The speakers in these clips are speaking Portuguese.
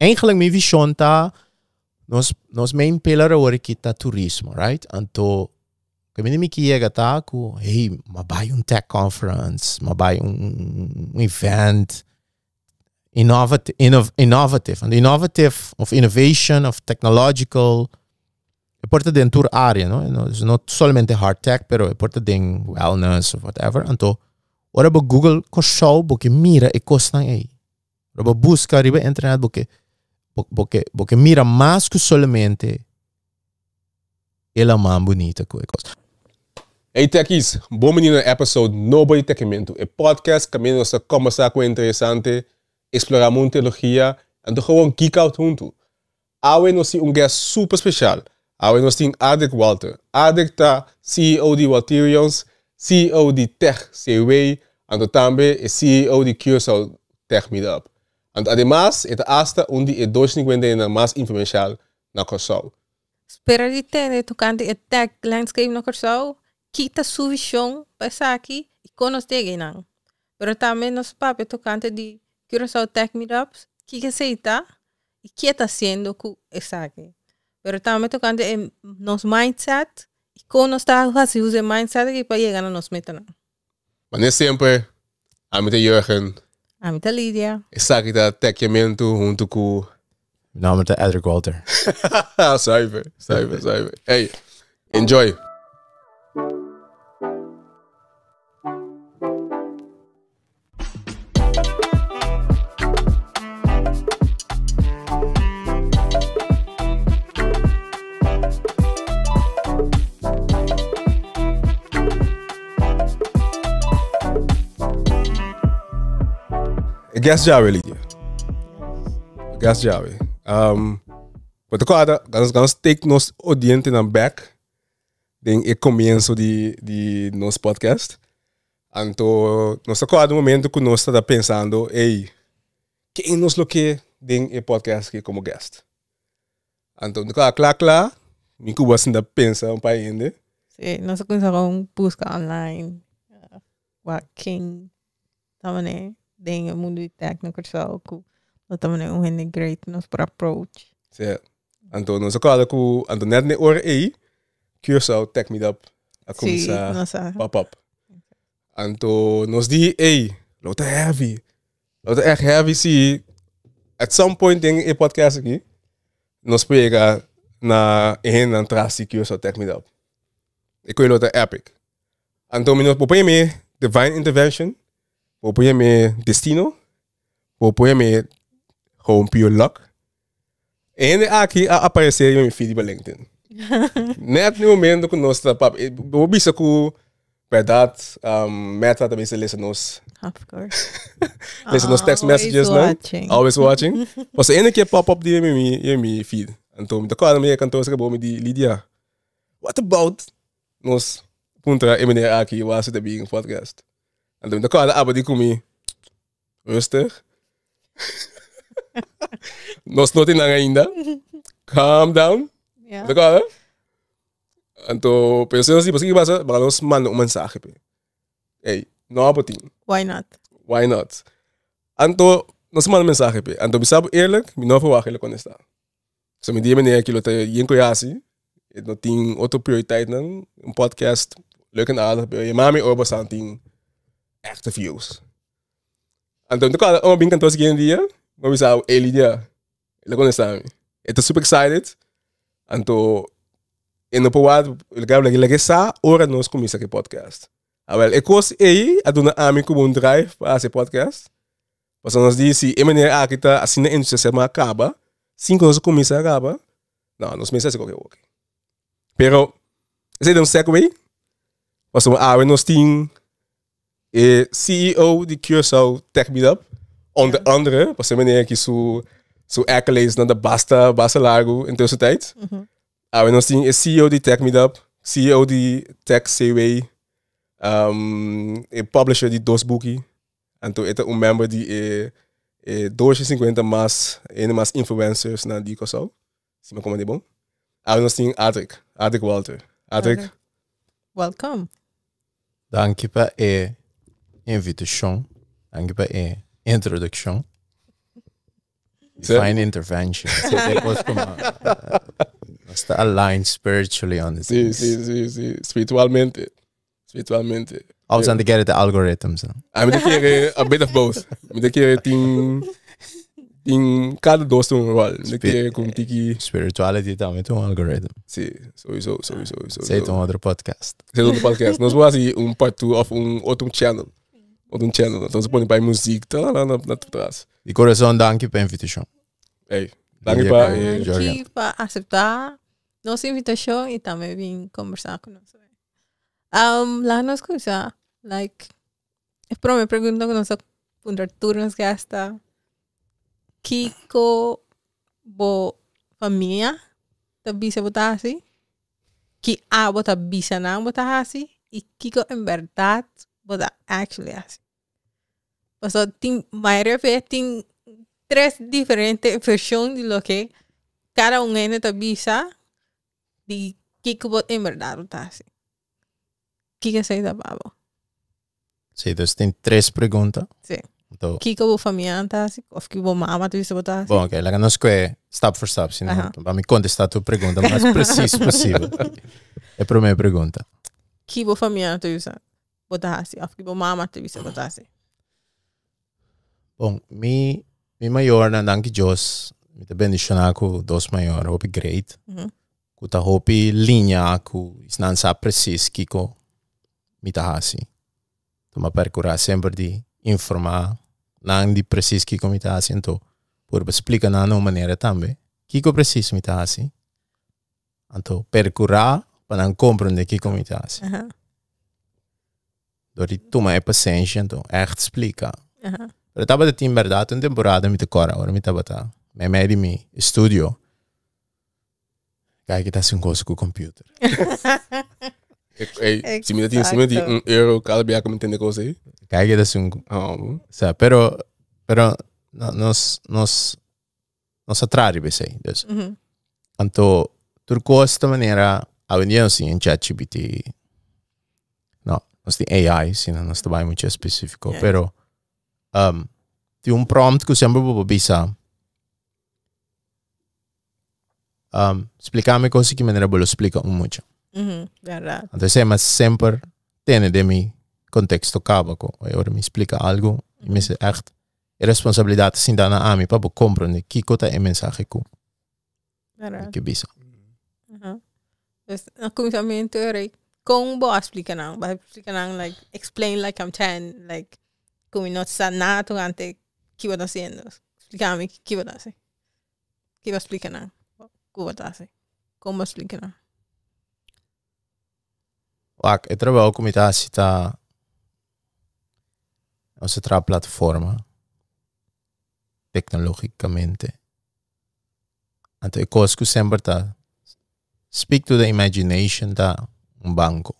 Eigenlijk mijn vision ta nos main pillar ora kita turismo, right? Anto kami mi kiega ta ku hey, mabai tech conference, mabai event innovative. And innovative of innovation of technological porta dentro área, no? Não somente hard tech, pero porta den wellness or whatever. Anto ora ba Google ko show porque mira e costa aí. Ora ba busca riba internet porque mira mais que somente ela mais bonita que coisa. Hey techies, bom menino episode Nobody Techimento, um podcast que nos conversar com interessante, explorar muita teologia e dan gewoon geek out junto. Awe nos tem guest super special. Awe nos tem Adric Walter. Adric tá CEO de Walterions, CEO de Tech CW, e também é CEO de Curaçao Tech Meetup. E además, é hasta onde é 250 mais influencial na Curaçao. Espera de ter tocante a tech landscape na Curaçao, kita sua visão para aqui e conosco não. Pero também nos papel tocante de Curaçao Tech Meetups, que aceita e que está sendo com essa aqui. Pero também tocante em nos mindset e como está fazendo o mindset aqui para chegar na nossa meta. Mas nem sempre, a mim Jurgen. A mim Lídia. Essa aqui tá Techimento junto com... Meu nome é Adric Walter. Cyber. Hey, enjoy. Guest Jawi, Lydia. Guest Jawi. But agora, vamos take nos audiente na back em começo de nosso podcast. Então, nós agora no momento que nós estamos pensando, ei, quem nos lo que tem podcast aqui como guest? Então, claro, me cuba ainda pensa um pouco ainda. Sim, nós começamos a buscar online. Quem também tem o mundo de técnico só que nós também um great nos para approach. Sim. Então, nós agora com então net ne hora aí, Curaçao Tech Meetup a começar pop-up. Então, nós di, ei, lota heavy se at some point tem um podcast aqui, nós pega na entrada Curaçao Tech Meetup. E coi lota epic. Então, nós propõe divine intervention, propõe destino, propõe gewoon pure luck. En aqui aparecer em meu feed do LinkedIn. Net no momento que nós estamos, eu vi que verdade, meta também se lê nos. Of course. Lê nos text messages, não? Always watching. Você ainda quer pop-up de meu feed. Então, me toca na minha cantora que me di Lydia. What about nos punta e aqui was it being podcast. Então, me toca na abadi comigo. Rustig. Nós não temos ainda. Calm down. Yeah. D'accord? Então, pensando assim, você que passa, para nós mandar mensagem. Hey, não há botinho. Why not? Why not? Então, nós mandamos mensagem. Então, me sabe eerlijk, me não verwacht ele quando está. Se me diz que ele tem em conhece, não tem outra prioriteit não, podcast, leuk en aardig, maar me over staan tem echte views. Então, eu bem cantor aqui em dia. Vamos ver a Lydia. Ele conhece. Estou super excited. Então, eu não posso ele que essa hora nós começamos aqui podcast. Agora, eu gosto aí a dona Ami como drive para esse podcast. Mas nós disse, e maneira aqui tá assim na indústria mas acaba. 5 nós começa acaba. Não, nós começamos qualquer coisa. Pero, esse é um segue. Mas nós temos CEO de Curaçao Tech Meetup. Onder andere, was meneer que su accolades na da basta largo in tussentijd. We nog zien is CEO die Tech Meetup, CEO die Tech CW, publisher die DOS-boekie. En toen is een member die 250 mais influencers na die Curaçao. Sim, como é bom. We nog zien Adric Walter. Adric. Welcome. Dank je para a invitação. Dank je para a introdução. Divine intervention. So depois como está aligned spiritually on this. Sí. Spiritualmente. I was on to get at the algorithms. No? I mean, a bit of both. I mean, tem cada dois tem rol. Com tiki. Spirituality também tem algorithm. Sim, sowieso. Sei tem outro podcast. Sei outro podcast. Nós vamos fazer part 2 of outro channel. Então você põe para música, tá lá na trás. De coração, danke pela invitação. Hey, danke para aqui para aceitar nossa invitação e também vir conversar com nós. Lá nós começamos, like, a primeira pergunta que nós turnos gasta, Kiko bo família da bisa botar assim, que a botar bisa não botar assim e Kiko em verdade botar actually assim. Então tem maioria vez tem 3 diferentes versões de lo que cada é da bisa de Kiko bot em verdade botar assim. Kiko sei da babo. Sim, então tem 3 perguntas. Sim. Então, Kiko bo família tá assim, ou que bo mama tu bisa botar assim. bom, ok, lá nós que step for step, senão para me contestar a tua pergunta o mais preciso possível. É a primeira pergunta. Que bo família tu bisa botar assim, ou que bo mama tu bisa botar assim. Bom, mi maior na danke Deus, me te bendicionar com 2 maior, hope great. Ku ta hope linha ku isnan sa preciso Kiko mi ta hasi. Toma percurar sempre de informar não de preciso Kiko mi ta hasi, então por explicar na uma maneira também. Kiko preciso mi ta hasi. Então percurar para não compreender Kiko mi ta hasi. Dori toma é paciência, então echt explicar. Eu estava de verdade uma temporada me te cora, agora me estava tá. Me medi mi studio. Kijk, que tá sem coisa com o computer. Hey, se me tem €1 cada vez que me entende coisa aí. Kijk, que tá sem. Sabe, pero nós atrás bem, dus. Então, por costa maneira, a venir assim em ChatGPT. Não, nós tem AI, sim, nós trabalhamos muito específico, pero tem prompt que eu sempre vou bisa. Explicar-me coisa que maneira eu explico muito. Verdade. Então, mas sempre tem de mi contexto cabaco. Agora me explica algo e me diz echt é responsabilidade sim dar na mim para compreender que cota é mensagem que bisa. No cominciamento era como vou explicar não, like explain like I'm 10, like como não sabe nada durante que vou fazendo. Explicar-me que vou fazer. Que vou explicar não. Como explicar não. Eu trabalho com a cita outra plataforma tecnologicamente. Então é coisa que sempre tá speak to the imagination da banco.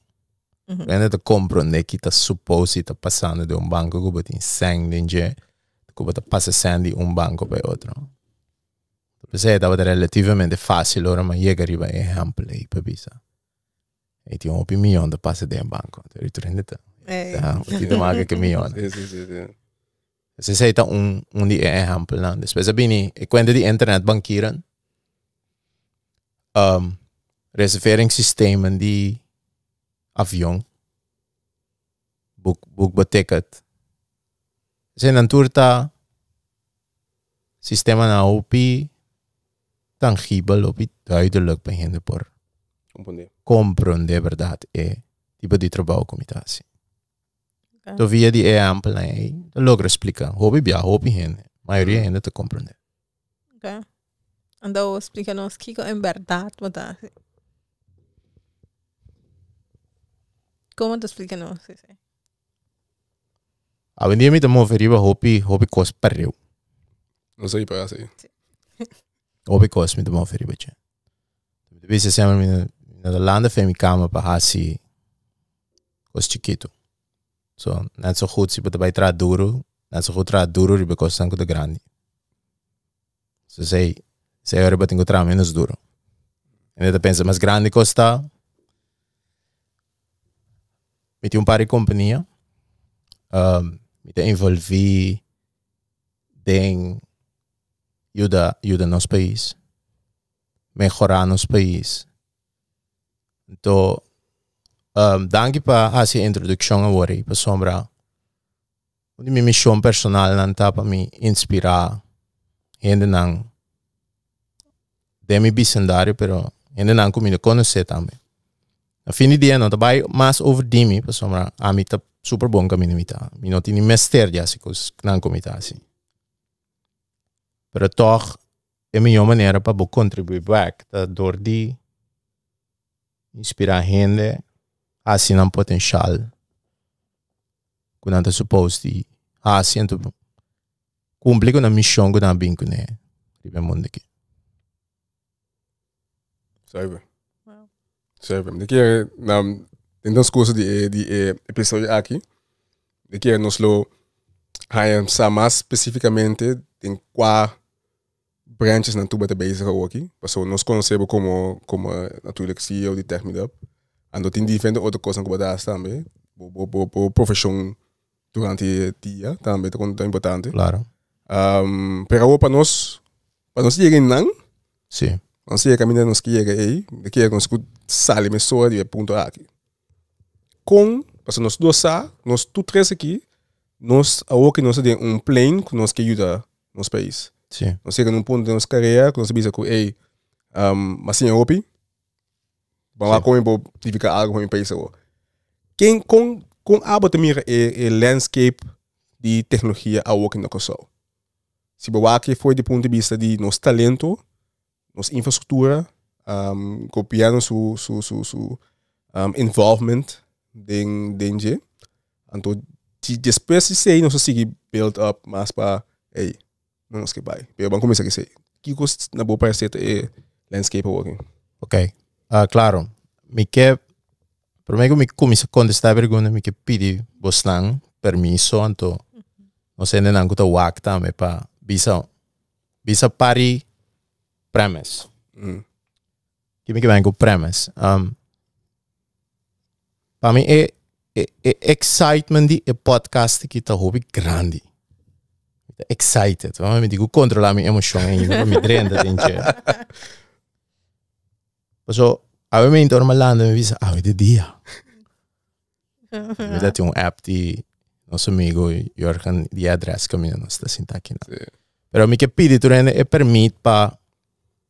Quando tu compreende que tá suposto tá passando de banco que botem sangue de que botar passa sangue de banco para outro. Então é relativamente fácil ora mas chega arriba exemplo aí para bisa. E tem opinião da passa de banco. Tu entende? Que te marca que milhão. Se sei tá de exemplo não. Depois bem e quando de internet bankieren reserveringssistema de avião boek ticket. Se naturta sistema na OP tangível op duidelijk beginnen por compreender verdade é tipo de trabalho como está assim. Então via de exemplo aí, logra explicar, hobby gente, maioria ainda te compreender. Okay. Então explica-nos que em verdade what tá. Como te explica-nos isso? A vendia me tomou veriba hobby cos perdeu. Não sei para assim. Hobby cos me tomou veriba já. Depois se chama na landa foi minha cama para assim cos chiquito. So, net zo goed, se você vai trazer duro, net zo goed trazer duro e because sangue de grande. So sei agora eu tenho que trazer menos duro. Ainda pensa, mas grande custa. Me tem par de companhia, me tem envolvi em ajuda nosso país. Mejorar nosso país. Então, danke para essa introdução agora, para sombra. Minha missão personal não tá para me inspirar gente não de meu bicendário, pero gente não comigo conhecer também. A fim de dia não tá vai mais over de mim, para sombra a mim tá super bom caminho me tá. Me não tem mestre já se coisa não comita assim. Pero toch é a melhor maneira para eu contribuir back, tá dor de inspirar gente assim um potencial que não está suposto de assim então cumprir com a missão que não bem com né ribe mundo aqui. Sabe. De que tem duas coisas de episódio aqui. De que nós lo sabe mais especificamente em qual branches na tuba te bezig aqui. Então nós conhecemos como natuurlijk CEO de TechMeetup. En tem diferentes outras coisas que você também. Por profissão durante o dia também é importante. Claro. Pero para nós chegar não, sim. Nós chega caminhando nós chega aí, daqui a nós sale me soa de ponto aqui. Parce nós dois nós tu três aqui, nós que nós tem plane que nós que ajuda nosso país. Sim. Nós chega num ponto de nossa carreira que nós bisa com mas sim opi. Vamos como vou tipificar algo para o país agora. Quem com abo também é landscape de tecnologia ao que não consome. Se você aqui foi do ponto de vista de nosso talento, nossa infraestrutura, copiando su involvement dentro. Então, depois de sei, nós seguir build up mais para não nos que vai. Eu vou começar a dizer que gosto na boa parte é landscape working. Ok. Claro. Primeiro me começa a contestar a pergunta, me que pedir bastante permisso, então não sei nem que eu vou também para bisa pari premise. Que me vem com premise. Para mim é excitement de podcast que está hobby grande. Excited. Me digo controlar minha emoção ainda, me drenda dentro. So, a mim então malando me visa, de dia. Eu tenho app de nosso amigo Jorgen de adresse que nós está sentado aqui. Pero me que pede turene é permite para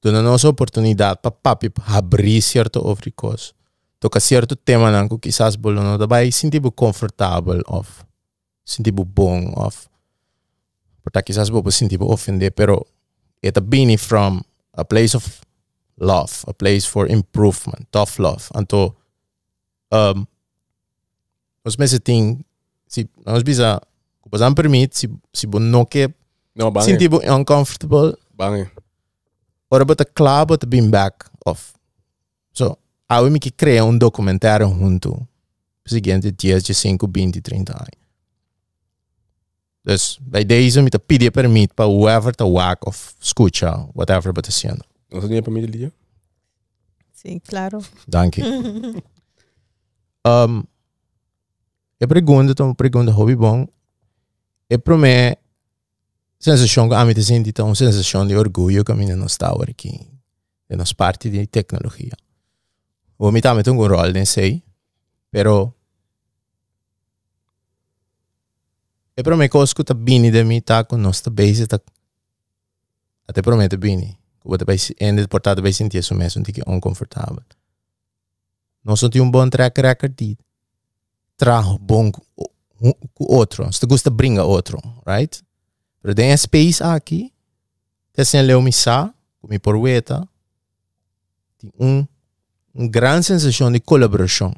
dar nossa oportunidade para papi abrir certo over coisa. Toca certo tema não que quizás bolo não dá vai sentir confortável of sentir bom of porque quizás vou sentir ofender, pero it been from a place of love, a place for improvement, tough love. Então, os meses tem, se nós bisa, o que permite, se você não quer sentir uncomfortable, ora bota claro, bota bem back off. So, há me que cria documentário junto, seguinte 10, 5, 20, 30 anos. Dus bij deze met de pedir permit para whoever te waak of escucha, whatever bota sendo. Nós temos para Lia? Sim, claro. Dank je. Eu pergunto, hobby bom. E para mim, sensação que a mim te senti uma sensação de orgulho que a mim não está aqui. É nossa parte de tecnologia. O me também tem rol nisso aí, pero e para mim coisa que está bem de mim tá com nossa base tá até promete bem. O que vai ainda portado vai sentir isso mesmo de que é inconfortável. Nós não temos bom track record de trago bom com outro. Se gosta brinca outro, right? Pero tem space aqui, tem sem leu missa, como porweta, tem grande sensação de colaboração.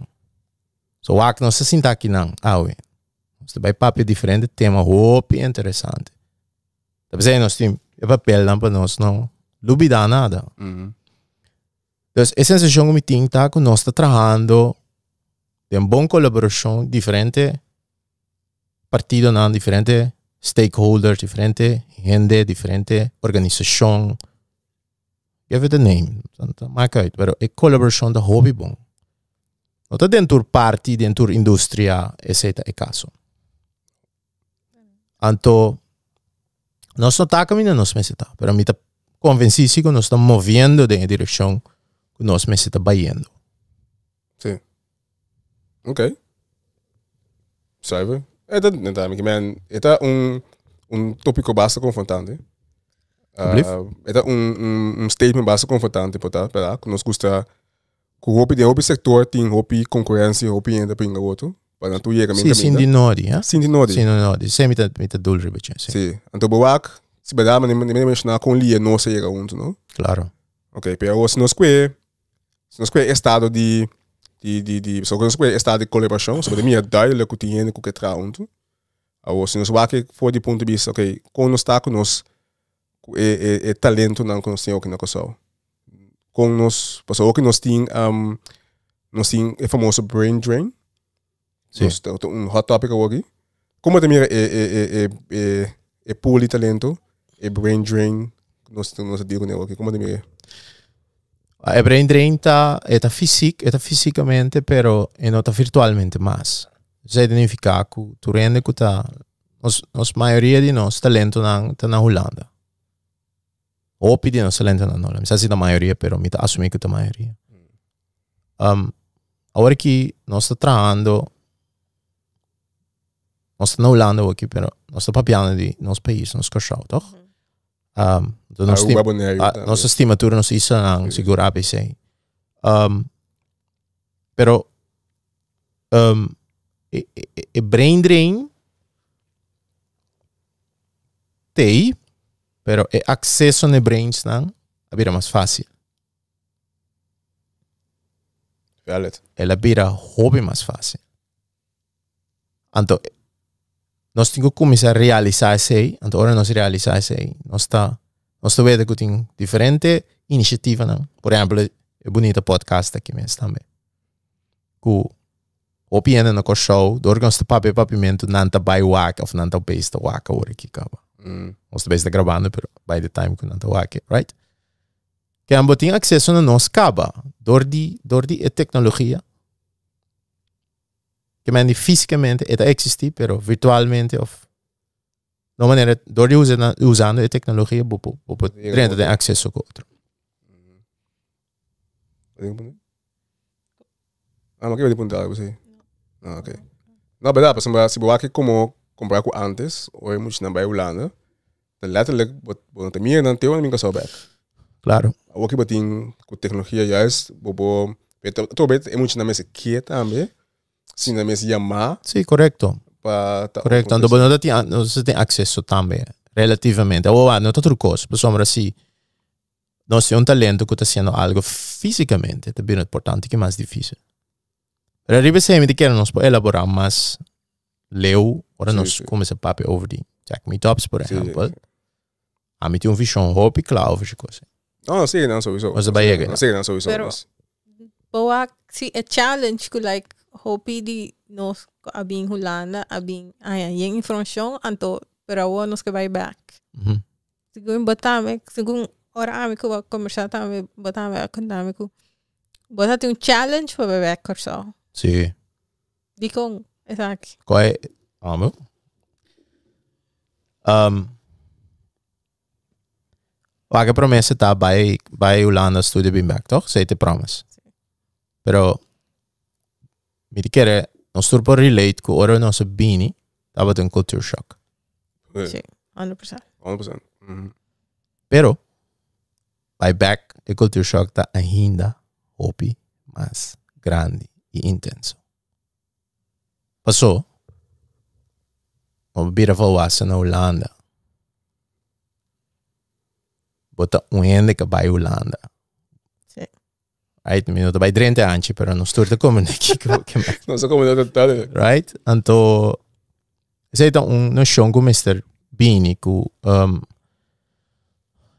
So aqui nós se senta aqui não, Você vai papel diferente tema, hope interessante. Talvez nós temos papel não para nós não dubidar nada. Então, a sensação que me tem tá que nós está trabalhando de uma boa colaboração, diferente partido, não, diferente stakeholders, diferente gente, diferente organização. Give it a name. Maak uit, pero a colaboração da hobby bom. Não está dentro parte, dentro indústria, esse é o caso. Então, nós não está caminhando nós mesita, pero me está convencido que nós estamos movendo em direção que nós mesita indo. Sim. Ok. Sabe? Esta um tópico bastante confrontante. Esta um statement bastante confrontante para que nós gosta que o setor tem concorrência, ainda para outro. Para tu ir caminho. Sim, de nodi, ja? Sim, de nodi. Sim, de nodi. Sim, met de dulce beetje. Sim. Então, boak, se bedar, mas nem mencionar com lia não se chega junto, não? Claro. Ok, pero se nós estado de só que nós estado de colaboração, sobre minha duidelijk que tinha que tra junto. Ou se nós wake for de ponto de vista, ok, com nós está com nós é talento não que nós temos aqui na coisa. Com nós, passou que nós tem é famoso brain drain. Sim. Um hot topic aqui. Como também é pool de talento, é brain drain, nós digo nele aqui. Como também A brain drain está fisicamente, pero não está virtualmente mais. Isso significa que tu rende que tá nós maioria de nós talento tá na Holanda. Hopi de nós talento na Holanda. Não sei se a maioria, pero me tá assumir que a maioria. Agora que nós está trabalhando nós estamos na Holanda aqui, pero nós estamos papiando de nosso país, nosso cachorro, toch? Nossa estimatura, nossa isso não segura ABC. Pero brain drain tem, pero acesso no brains não é mais fácil. Ela vira hobby mais fácil. Então nós temos que começar a realizar isso aí. Então, agora nós realizar isso aí. Nós vendo que tem diferentes iniciativas. Por exemplo, é bonito podcast aqui mesmo também. Que opinião no show, door nós papimento não está by waka ou não está base da waka agora aqui acaba. Nós está base gravando, pero by the time que não está waka, right? Que a gente tem acesso a nós acaba door die tecnologia. Que men fisicamente existe, pero virtualmente of de maneira door usando a tecnologia para ter acesso a outro. Mas que eu vou perguntar você. Ok. Não, verdade, por exemplo, se você como comprar com antes, ou é muito na Holanda, letterlijk wat meer dan teu en zo back. Claro. O que botin com tecnologia juist, bobo, talvez é muito na mesa que também. Sim, na mesa chamar. Sim, correto. Correto. Então, você tem acesso também, relativamente. Ou não é outra coisa. Por exemplo, assim, nós temos talento que está fazendo algo fisicamente, é bem importante, que é mais difícil. Mas arriba sempre que nós podemos elaborar mais leu, ora nós começamos a papo over de tech meetups, por exemplo. A mim tem visão hobby, claro, essa coisa. Não, sim, não, sowieso. Mas é bem não, sim, não, sowieso. Pero, boa, se é challenge que, like, hopi di nos abing Holanda, abing, yung informação, anto, pero awa nos que vai back. Siguro batame, siguro ora ami ko conversar tame, batame akandami ko. Bota tem challenge para vai back or so. Sim. Di kong, exato. Qual é? Amo. A promessa está by Holanda study bem back, toch? Sei te promise. Pero me quer nós turpo relate com ora nossa bini, tava tendo culture shock. Sim, 100%. 100%. Pero by back, a culture shock tá ainda hopi mais grande e intenso. Passou. Uma bira volwassa na Holanda. Bota ende que vai Holanda. Sim. Right? Minuto vai 30 anos, pero não estou te comendo aqui que não sou comendo detalhe. Right? Então, sei então noção com Mr. Beanie que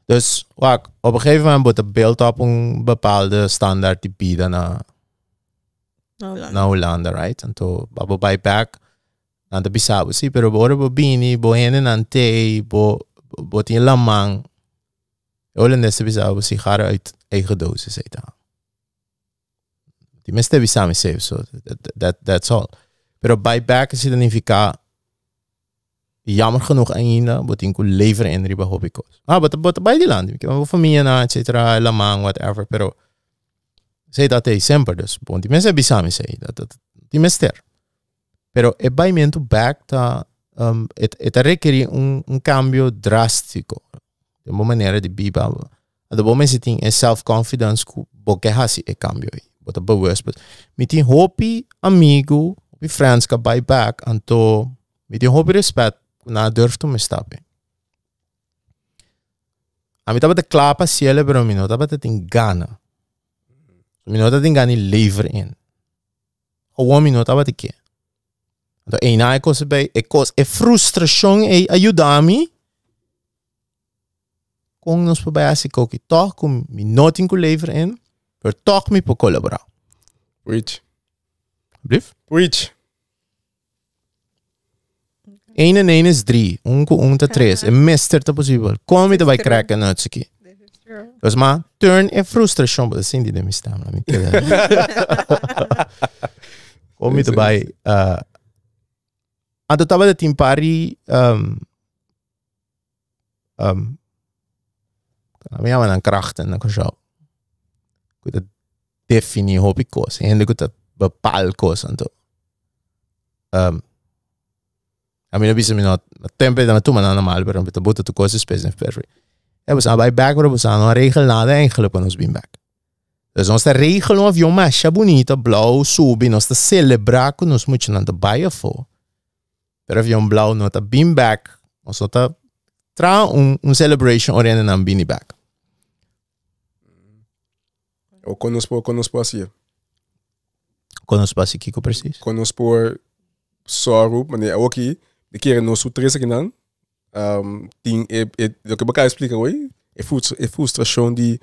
dus op een gegeven moment wordt de beeld op een bepaalde standaard die bieden naar Holanda, right? En toen babo bij back aan de Bissau, zie, pero bo Beanie, bo henen aan thee, bo tien lamang. Hollandese Bissau sigaren uit eigen dozen, zei dan. Die mensen Bissau is safe, so that's all. Pero bij back significa jammer genoeg ainda, but in kun leveren in riba hobbycos. But bij die land, ik heb familie na, et cetera, lamang, whatever, pero sei dat é sempre, dus, bom, die mensen bisami sei, dat die mester. Pero é bij mento back ta, het requer un cambio drástico. De uma maneira de biba, de bom mensen tem self-confidence, porque hasi é cambio aí. Bota bewust, but me tem hopi amigo, hopi friends ka buy back, anto me tem hopi respect, na durf tu me stappen. A mi taba de klapa ciele, pero mi no taba te tem gana. Mi no te gana lever in. Gewoon mi no taba te ke. Anto eina e cosa bij, e frustração e ajudami. Kung nos pa bij asi koki, toch kum mi no tem lever in. Per toch mi po colaborar. Preach. Brief? Preach. 1 en 1 is 3. 1 com 1 tá 3. É mister tá possível. Como me vai crack na isso aqui? Dus maar turn e frustração, but assim de me está, não me queda. Como me vai ando tava de timpari me llaman aan krachten na ko dat definie hobby koos en ik dat bepaal koos en to a mim não bisa minot tempo da tu manana mal pero beta bota tu coisas spesen ferry was bij back waar we aan regel nada eigenlijk van ons bin back dus ons regel of jo masha bonita blauw subi nos celebrar com nos muito na baia fo pero avião blauw nota bin back ons nota tra un celebration oriente na bini back O conospo assim. Conospo assim Kiko precies. Conospo sorro, maar nee, ook hier. De keren no su três aqui não. Tem o que eu quero explicar hoje. É frustração de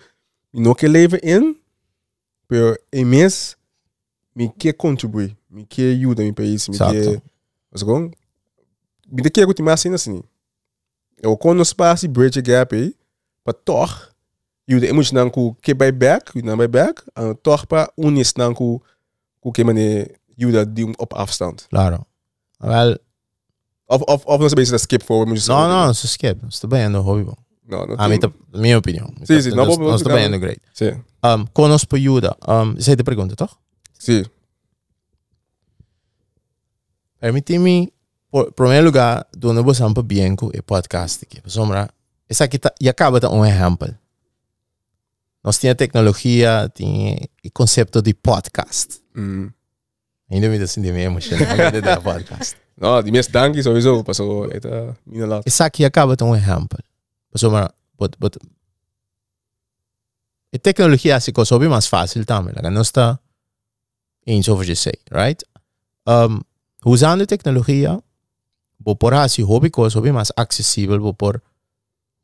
não quer levar in, pero em mês me quer contribuir, me quer ajudar meu país, me quer, mas como me quer continuar assim. Eu conospo assim bridge gap aí, para toch je moet dan que bij back, je naar bij back, en toch pa unis dan que manier je dat die op afstand. Claro. Wel. Of nog een beetje dat skip voor moet je zeggen. No, se skip. Sto bem no hobby. No, a minha opinião. Sim, no sto bem no great. Sim. Conosco ajuda. Você te pergunta, toch? Sim. Permite-me, por primeiro lugar, dono você ampa bem com o podcast aqui. Sombra, essa aqui e acaba de exemplo. Nós tínhamos tecnologia, tinha o conceito de podcast. Ainda me dá assim de meio emocionado de podcast. Não, de minhas dank sowieso, passou eta minha lá. Essa aqui acaba de exemplo. Passou mas a tecnologia se consegue mais fácil também, não está eens over je sei, right? Usando tecnologia, vou por assim hobby coisa mais acessível, vou por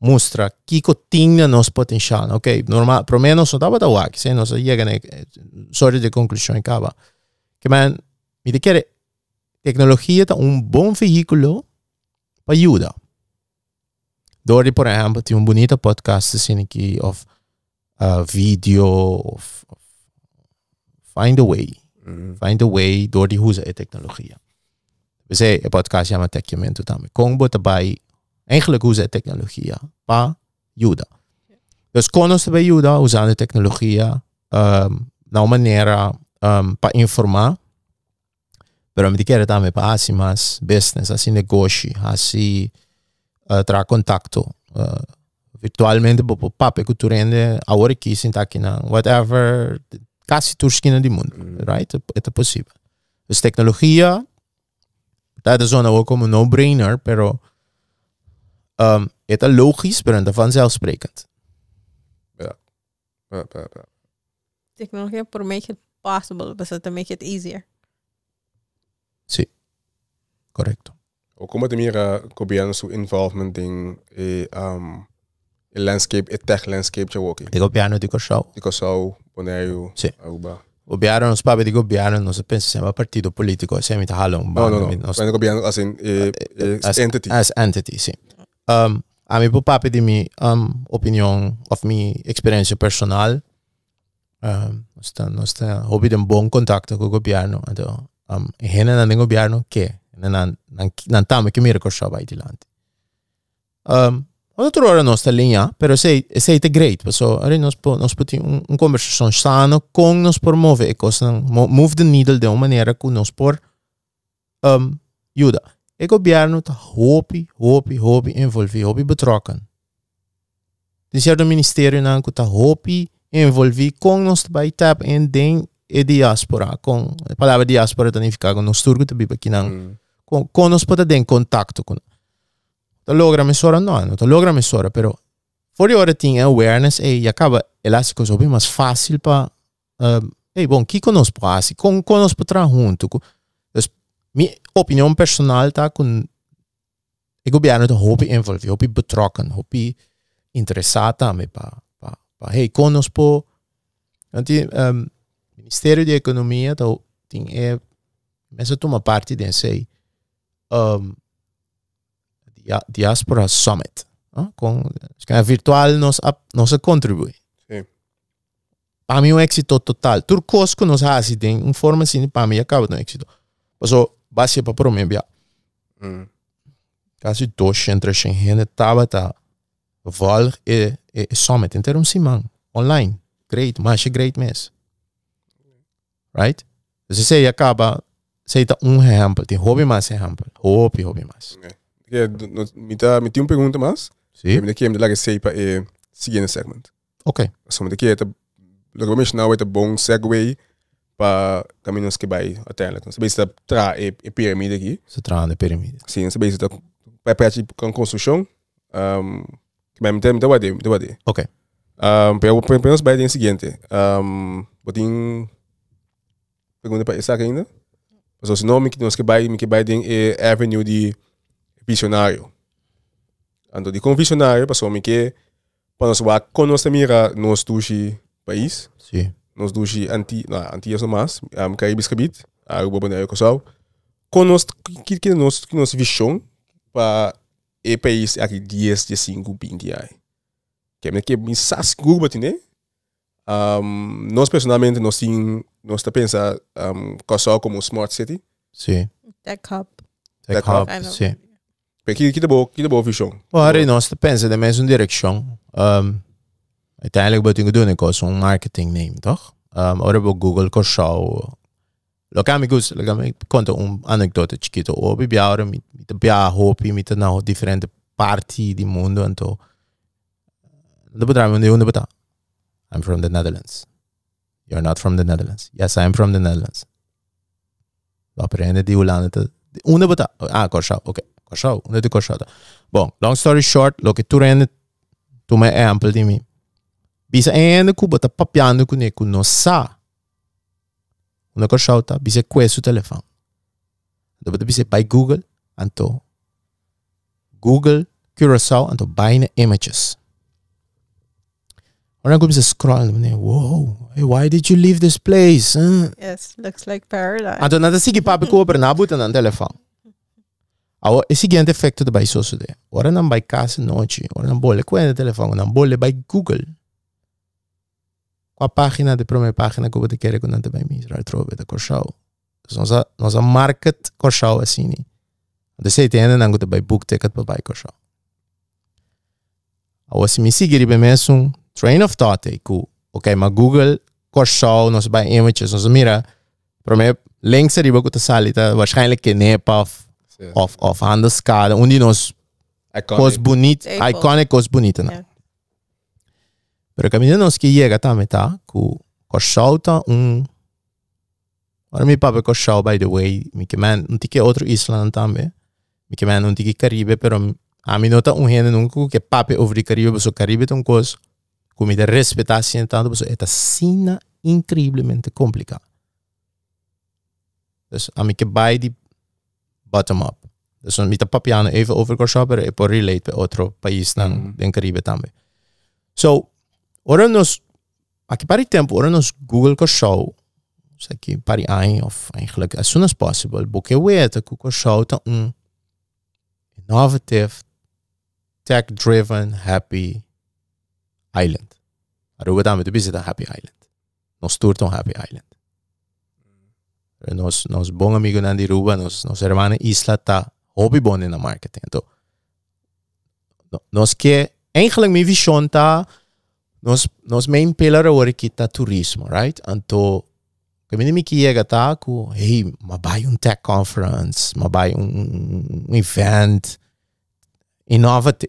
mostra que tinha nosso potencial, ok? Normal, para mim não só dava da wak, se não só chega na sorte de conclusão em caba. Que man, me quer tecnologia é bom veículo para ajudar. Door por exemplo, tem bonito podcast assim aqui of video of find a way door die usa a tecnologia. We zeggen een podcast chama Techimento também. Com bota bij eigenlijk usa a tecnologia para ajudar. Dus conos bij ajudar usando a tecnologia na maneira para informar. Pero me quer também para assim mais business, assim negócio, assim tra contacto virtualmente por papo que tu rende a hora que sinta aqui na whatever quase toda esquina do mundo, right? É possível. Dus tecnologia dat is ook como no-brainer, pero é logisch, pero não vanzelfsprekend. Ja. Technology for make it possible, but to make it easier. Sí, correcto. O como te mira copiando su involvement in el landscape, el tech landscape já aqui. De governo de Corsau. De Corsau, Bonaire, Aruba. O governo, nos papi de governo, não se pensa sempre partido político, sempre tá halong. No. O governo as in entity. As entity, sim. A mim por papi de mi opinião, of mi experiência personal, nós hobby de bom contato com o governo, então, gente no governo que nan tamo que mira Korsau vai dilante. Outra hora nós tá linha, pero sei é great, so aí nós podemos conversação sana com nós promover e coisa move the needle de uma maneira que nós por ajuda. O governo tá hopi envolvido, hopi betrokken. De certo ministério não que tá hopi envolvido com nós vai tap em den e diaspora, com a palavra diaspora significa que nós turco também aqui não com nós pode ter contato com. Tá logra mesora não tá logra mesora, pero for hora tem awareness e acaba elástico sobre mais fácil para bom, que conosco passa, com conosco para junto. Minha opinião personal tá com o governo tá hopi envolvido, hopi betrokken, hopi interessado também para conosco Ministério de Economia tem mesmo toma parte desse Diaspora Summit, com a virtual nós contribui. Sim. Para mim é um êxito total. Turcos que nós fazem tem forma assim para mim acaba no êxito. Passo base para promover. Quase 200 gente estava vol e summit inteiro semana online. Great, mas great mesmo. Right? Se você acaba, você tá exemplo, tem hobby mais exemplo, hobby mais. Me tem uma pergunta mais. Sim. Me quer me dar sei para o seguinte segmento. Ok. So me quer logo mais não é bom segue para caminhos que vai até lá. Você vai tra e pirâmide aqui. Se trata de pirâmide. Sim, você vai para parte com construção. Que vai me ter Ok. Pero vai ter o seguinte. Botin pergunta para essa ainda. Mas se não me que nós que vai ter avenue de visionário. Então, de como visionário, passou me que para nós vai conosco mira nós dois país. Sim. Nós dois anti é mais, Caribes Cabit, a Aruba Bonaire Kosovo. Conosco que nós visão para o país aqui 10, 5, 20 anos. Que me sas curva né? Nós personalmente nós está pensando Kosovo como smart city. Sim. Tech Hub. Tech Hub, sim. Que é boa visão. Ora, nós pensa da mesma direção. Uiteindelijk wat ik doen, ik was een marketing name, toch? Ora op Google Korsau. Lo que amigos, conta anedota chiquito. Obi biaura mit hopi mit na differente parti di mondo anto. Da potremmo dire una bata. I'm from the Netherlands. You're not from the Netherlands. Yes, I'm from the Netherlands. Lo prende di Olanda. Una bata. Korsau. Ok. Korsau. Una di Korsau. Bon, long story short, lo che tu rende tu me ample di mi. Bisa ene ku bota papiando ku ne ku no sa. Una Korsau ta bisa questo telefono. Da bota bisa by Google anto Google Curaçao anto bijna images. Ora kom ze scrollen. Wow, hey, why did you leave this place? Yes, looks like paradise. Anto nada sigi papi ko per na buta na telefono. Awo e seguinte effetto da by succede. Ora non by casa noche, ora non bolle quelle telefono, non bolle by Google. Qua pagina de primeira página que eu vou te querer quando te vai me mostrar trove da Korsau. Nossa market Korsau assim. De sei tem não que vai book ticket para by Korsau. Awo se me seguir bem mesmo train of thought é que ok, mas Google Korsau nos by images, nos mira primeiro links arriba que te salita waarschijnlijk que nepa of handelskade onde nós cos bonito, iconic cos bonita, né? Pero caminho nós que chega também tá com Korsau tá Ora mi papa Korsau by the way, mi que man não tem outro isla também. Mi que man não tem Caribe, pero a mim nota gente nunca que papa over o Caribe, so Caribe tem coisa como de respeitar assim tanto, so é sina incrivelmente complicado. Dus a mim que by the bottom up. Dus mi tá papiando even over Korsau, pero é por relate para outro país dan den Caribe também. So ora nós aqui para o tempo, ora nós Google Korsau, isso aqui para aí of eigenlijk as soon as possible, porque eu weet que Korsau tá innovative, tech-driven, happy island. Aruba também tu visita happy island. Nós tour tão happy island. Nos bom amigo Nandi Ruba, nos hermana Isla tá hobby bom na marketing. Então, nós que eigenlijk minha visão tá nos main pillar agora que tá turismo, right? Então, kami me chega tá com, hey, mabai tech conference, mabai event innovative,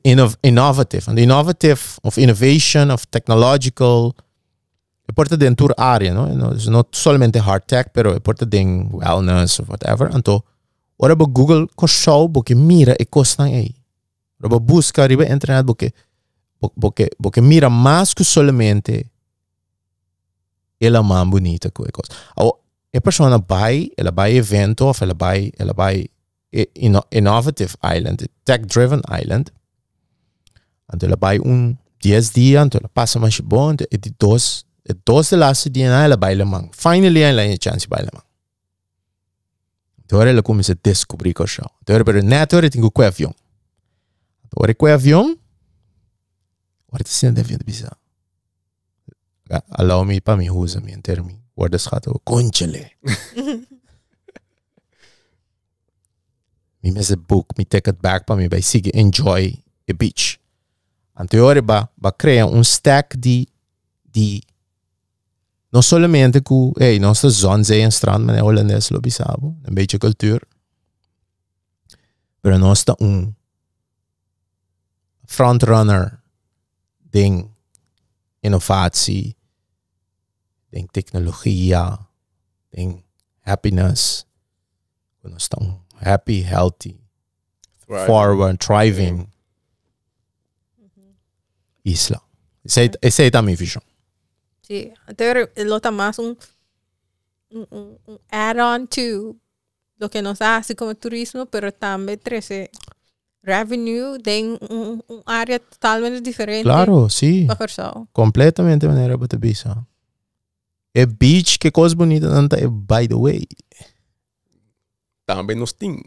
and innovative of innovation, of technological, porta dentro área, não? Não somente hard tech, pero porta dentro wellness or whatever. Então, ora ba Google coxou porque mira e costa aí. Ora ba busca riba internet porque mira mais que somente ela mais bonita que a coisa. A pessoa vai evento ou ela vai innovative island, tech driven island. Então ela vai 10 dias, então ela passa mais bom, e dos de laatste dias ela vai lemang. Finally ela tem chance vai lemang. Então ela começa a descobrir que show. Então ela neto ela tem que avião. Ora com avião, ora te sente avião de bisa. Allow me para me usa me termi. Ora schato conchele. Me mes book, me take it back para me by sige enjoy a beach. Então ora ba criar stack de não somente que nossa zona é strand, mas é holandês lo bisabo, een beetje cultuur. Pero nós tá frontrunner ding innovatie, ding technologia, ding happiness. Nós tá happy, healthy, forward, thriving isla. Essa é a minha visão. Sí, entonces lo está más un add-on to lo que nos hace como turismo, pero también trae revenue de un área totalmente diferente. Claro, sí. Completamente maneira para bisa. É beach que coisa bonita não tá, by the way. Também nos tem.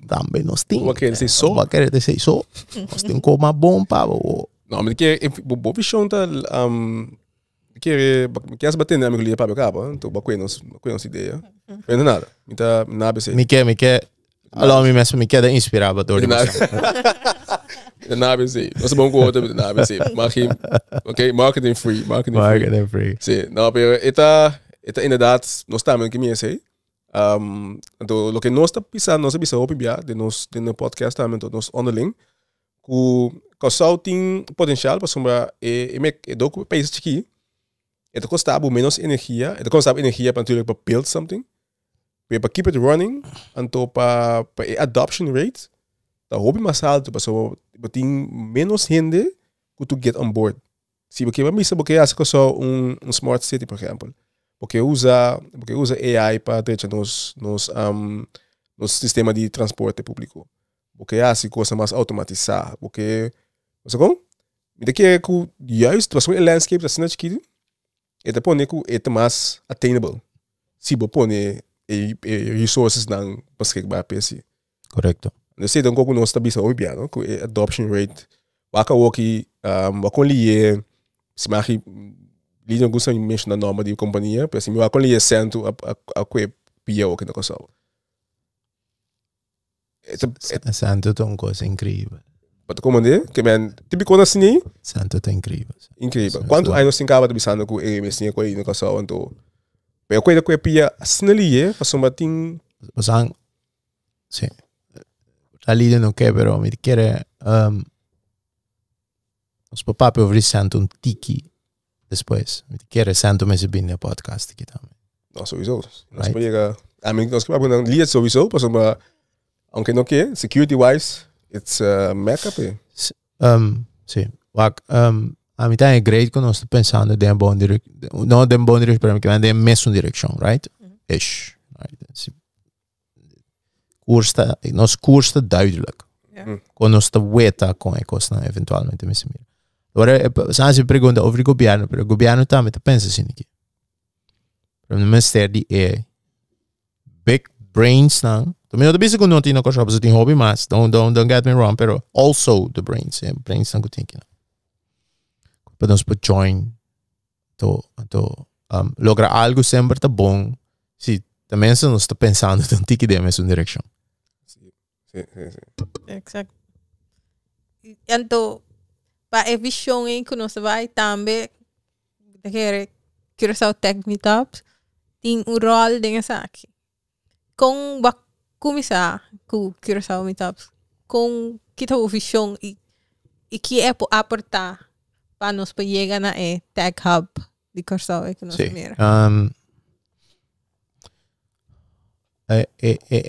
Vou querer dizer só. Nós tem como bom para o. Não, mas que boa visão tá que as bater na amigo para capa, então ba conheço ideia. Não nada. Então na ABC. Me quer. Alô, me quer inspirar para dor. Na ABC. Nós bom com outra na ABC. Marketing free. Sim, não, pero eta inderdaad nós também que me sei. Então lo que nós está pensando, nós bisa opibia de no podcast também nós onderling que só tem potencial para sombra e do país aqui. Het kost menos energia. Het kost energia natuurlijk para build something. Para keep it running. En para adoption rate. Dat hoop ik maar alto. Para ter menos gente que get on board. Sim, porque porque acho que só smart city, por exemplo. Porque usa AI para deixar nos sistema de transporte público. Porque acho que coisa mais automatizar. Porque, você como? Me daqui que juist, was o landscape da cidade aqui. Ete pone que é mais attainable. Se você põe resources não beschikbaar para si. Correcto. Dus sei dan ook nog stabiel hoor bij no, que adoption rate. Waka woki wakon liye se mari lido gusta mention na norma de companhia, pero se me wakon liye cento a que pia o que não consegue. Santo é uma coisa incrível. Para comandar, que men típico na cine. Santo é incrível. Incrível. Quanto aí nós temos de pensando que é mesmo que aí não consegue então. Pero coisa que pia assinale, para sombating. Pasang, sim. Ali não quer, pero me quer os papá para ouvir Santo um tiki depois. Me quer Santo mas bem no podcast aqui também. Não, sowieso. Nós podemos a mim nós que vamos ler sowieso, para somba aunque não quer, security wise, it's backup. Sim. A mim tá great quando nós pensando de bom direção, não de bom direção, para mim que vai de mesma direção, right? Ish, right? Nos curso duidelijk. Quando nós weten com a coisa eventualmente me mira. Agora, se pergunta over o governo, pero o governo também pensa assim aqui. Para o ministério é big brains não. Também não bisa quando não tem coisa para tem hobby mas don't get me wrong, pero also the brains não que tem aqui. Para nós para join to logra algo sempre tá bom. Se de mensen não estão pensando em um tique de mesma direção. Sim. Exact. Então, para a visão em que nós vai também, daquele Curaçao Tech Meetups, tem rol dessa aqui. Com a começar com Curaçao Meetups, com que a visão e que é para aportar para nós para chegar na Tech Hub de Curaçao que nós mira. A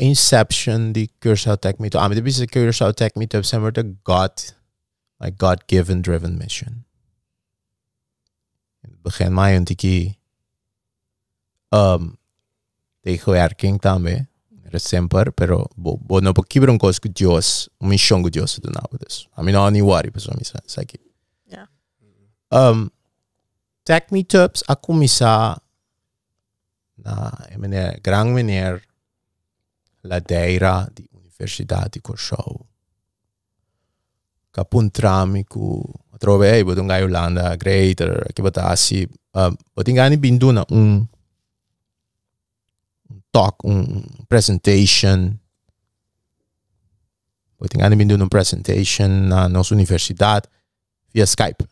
inception de Curaçao Tech Meetup. I mean, the Curaçao Tech Meetup sempre the God-given driven mission. In het begin mij een tiki tegenwerking também. Era sempre, pero bo no pokibra un cos que Dios, un mission que Dios do nada dus. I mean, no ni worry, pessoal, me sai aqui. Yeah. Tech Meetups a começar na meneer Ladeira de Universidade de Curaçao. Kapuntrami ku trove ai bodong ga Yolanda greater que bota assim botingani binduna talk presentation botingani binduna presentation na nossa universidade via Skype.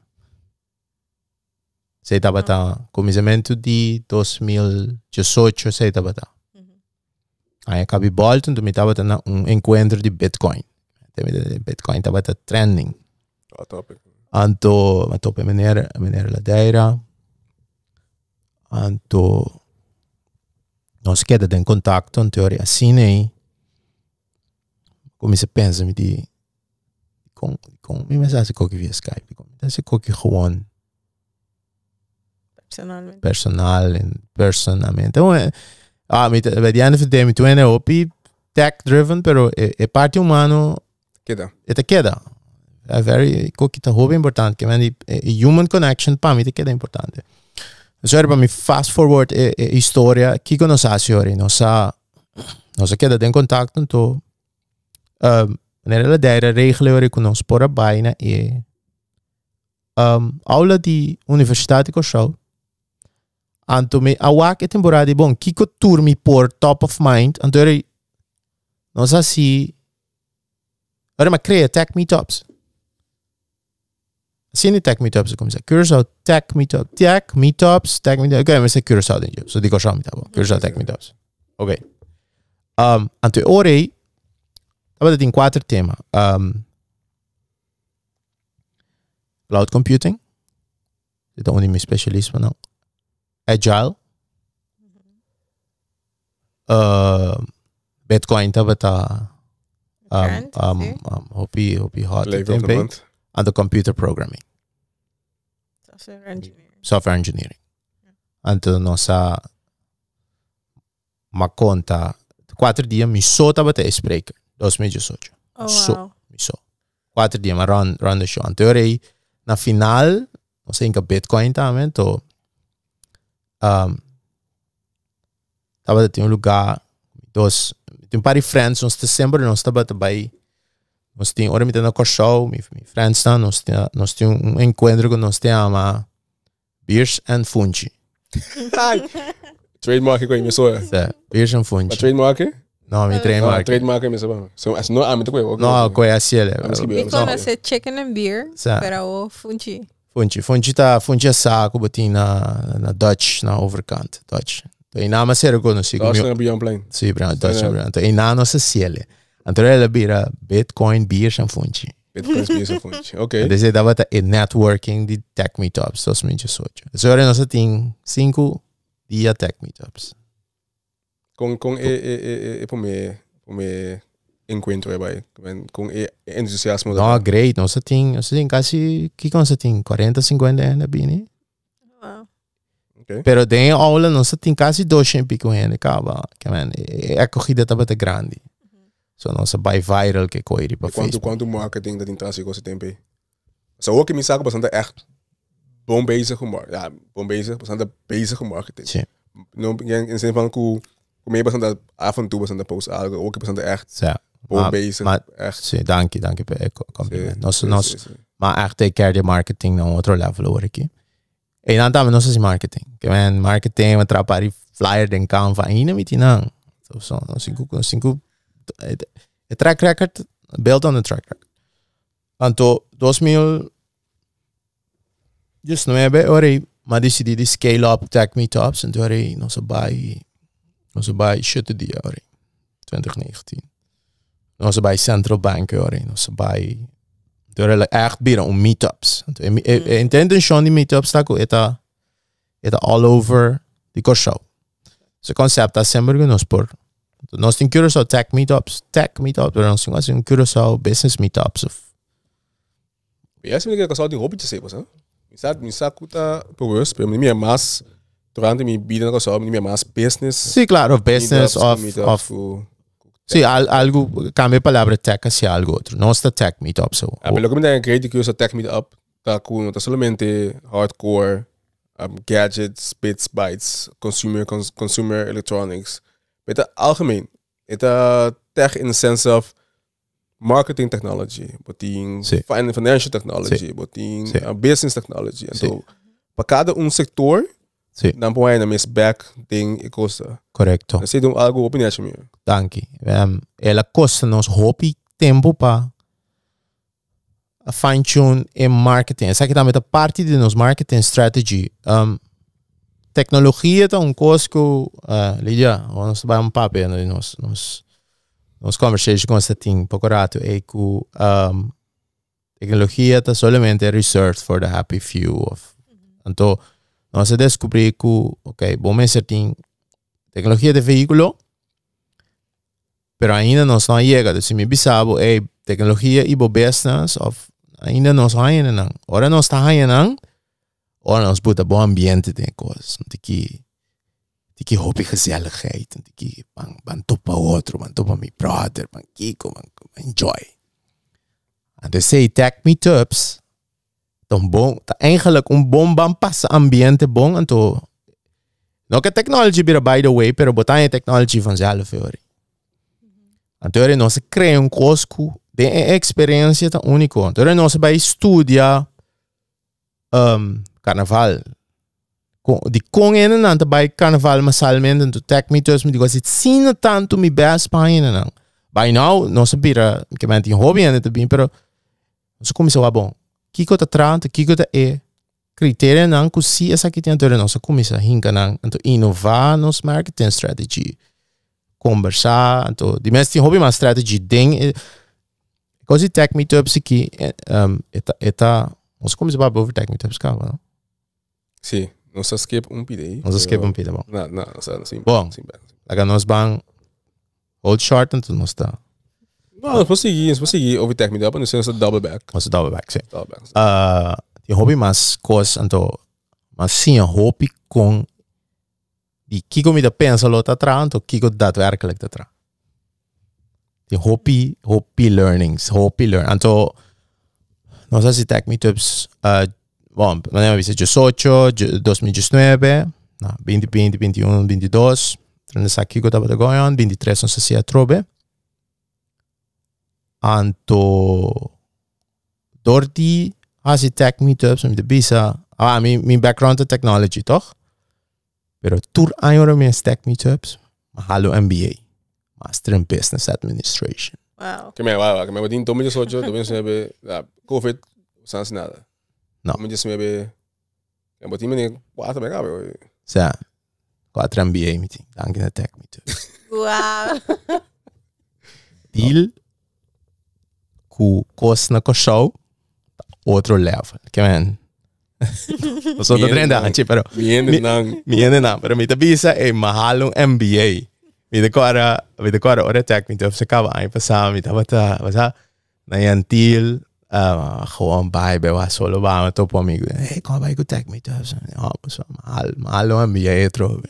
Sei tabata começamento de 2018 sei tabata. Aí acabei voltando me tabata na encontro de Bitcoin. Bitcoin estava trending. Topic. Anto, ma tope meneer Ladeira. Anto, nós queda em contato, em teoria, assim aí. Como se pensa, me di, com me mensagem que via Skype, como se que gewoon personalmente. Então, me di ano de me tu é opi tech driven, pero é parte humano. Queda. É very coquita roupa importante, que é human connection para mim é importante. Então, para mim fast forward história que nós fazemos, nós queda em contato, então maneira de regler que nós por a baina e aula de universidade de Curaçao. Então me awak temporada de bom, que tour me por top of mind, então nós assim agora me cria Tech Meetups. Assim Tech Meetups como se Curaçao Tech Meetups. Ok, mas é Curaçao dentro. So digo Curaçao Meetup. Curaçao Tech Meetups. Ok. Então orei. Tava tem 4 temas. Cloud computing. Então onde me especialismo não. Agile. Bitcoin tava hopi hot tempe and the computer programming. Software engineering. Então nossa ma conta 4 dias me só tava te spreker 2018. Wow. Me só 4 dias ma run the show. Então aí na final não sei que Bitcoin também to tava tem lugar tem pari friends nós sempre nós tava também nós tem ora me na Curaçao me friends tá nós tem encontro com nós tem ama Beers and Fungi. Trademark ko imiso. Beers and Fungi. Trademark? No, mi trademark. Trademark imiso ba? So as no amit ko. No, ko é assim ele. Ik conhece chicken and beer, pero Fungi. Fungi é saco botina na Dutch na overkant Dutch. E na mas era conhecido como eu Beyond Plain. Sim, Dutch Brand. E na nossa ciele. Então ela vira Bitcoin, Beers and Fungi. Bitcoin, Beers and Fungi. Okay. Desde dava a networking de Tech Meetups 2018. Então agora nós tem 5 dias Tech Meetups. Com me encontro vai com entusiasmo. Não, great. Nós tem quase que nós tem 40, 50 anos bem. Wow. Okay. Pero tem aula nós tem quase 200 pico anos acaba. Que man, a corrida estava grande. So nós vai viral que corre para Facebook. Quanto marketing dat interesse com esse tempo aí. So ook in mijn zaken bastante echt bom bezig bastante bezig com marketing. Sim. No, in zin van hoe mee bastante af en toe bastante post algo, ook bastante echt bom bezig. Echt. Sim, dank je per compliment. Maar echt take care de marketing na outro level hoor aqui. E não estamos nós marketing. Que man marketing vai trabalhar flyer den Canva ainda me tinang. So cinco a track record built on the track record. Anto 2019 ora ma decidi di scale up tech meetups en ora non so bij shit die ora 2019. Non so bij Central Bank ora non so bij ora echt bira om meetups. Intention die meetups tako eta all over the Corso. So concept a sempre nos por nós tem Curaçao tech meetups, pero nós temos um Curaçao business meetups of. Ja, se me que casal de hobby te sepos, hein? Me sacuta por pero me mais durante mi vida no casal, me mais business. Sí, claro, business of sí, algo cambia palavra tech hacia algo outro. Nós está tech meetups so. Pero como tem creio que o tech meetup tá com não somente hardcore gadgets, bits, bytes, consumer electronics. Met de algemeen. Het tech in the sense of marketing technology, financial technology, business technology. En zo. Para cada sector, dan põe na mes back ding e costa. Correcto. Dan zit algo op in het meer. Dank je. Ela costa nos hobby tempo para fine-tune in marketing. Essa aqui também é parte de nos marketing strategy. Tecnologia é coisa Lídia, nós vamos papel nos conversations com esse team, procurato é que tecnologia é somente reserved for the happy few of. Então, nós descobri que, ok, bom certinho, tecnologia de veículo, pero ainda não chega. Se me bisabo, tecnologia e business of ainda não ainda. Ora nós está ainda. Ora nós bota bom ambiente de coisas. Tiki hobby gezelligheid. Tiki ban topa outro, ban topa mi brother, ban kiko, ban enjoy. En dus say tech meetups. Dan bom, ta eigenlijk bom ban passa ambiente bom en to. No que technology bira by the way, pero botar technology vanzelf hoor. En toen nós crea coisa de experiência tá único. Então nós vai estudar carnaval. De com ene nan te bij carnaval masalmente to tech meetups me digo sit sina tanto mi best paina nan. By now nós bira que man tem hobby ene te bem, pero nós começou a bom. Kiko ta trant, kiko ta criteria nan ku si essa que tem então nós começa hinka nan então inovar nos marketing strategy. Conversar, então de mesmo tem hobby mas strategy ding. Coisa tech meetups aqui nós começamos a falar over tech meetups cá, não? Sim, nós skip pide. Nós skip pide, bom. Não, sim. Bom, agora nós vamos hold short então nós está. Não, nós podemos seguir over tech meetup, nós temos double back. Nós double back, sim. De hobby mas coisa então mas sim hobby com de que comida pensa lot atrás, então que daadwerkelijk atrás. De hobby learnings, então nós assim tech meetups bom, nós vamos 18, 2019, 2020, 21, 22, nós aqui que estava agora, 23 nós assim a trobe. Então dorti assim tech meetups, me bisa, mi background é technology, toch? Pero tur años me tech meetups, mahalo MBA, Master in Business Administration. Wow. Que me botin 2018, 2019, COVID, sans nada. No. 2019, me botin me 4 me cabe. Sa 4 MBA meeting, dank na tech meetups. Wow. Deal ku kos na ko show outro level. Que man. Não sou da trenda antes, pero miende não, pero me tabisa é mahalong MBA. Me decora ora tech meetups se acaba aí passar, me tava na yantil gewoon bij was solo ba top amigo. Hey, kom bij go tech meetups. Ja, so mahalong MBA trobe.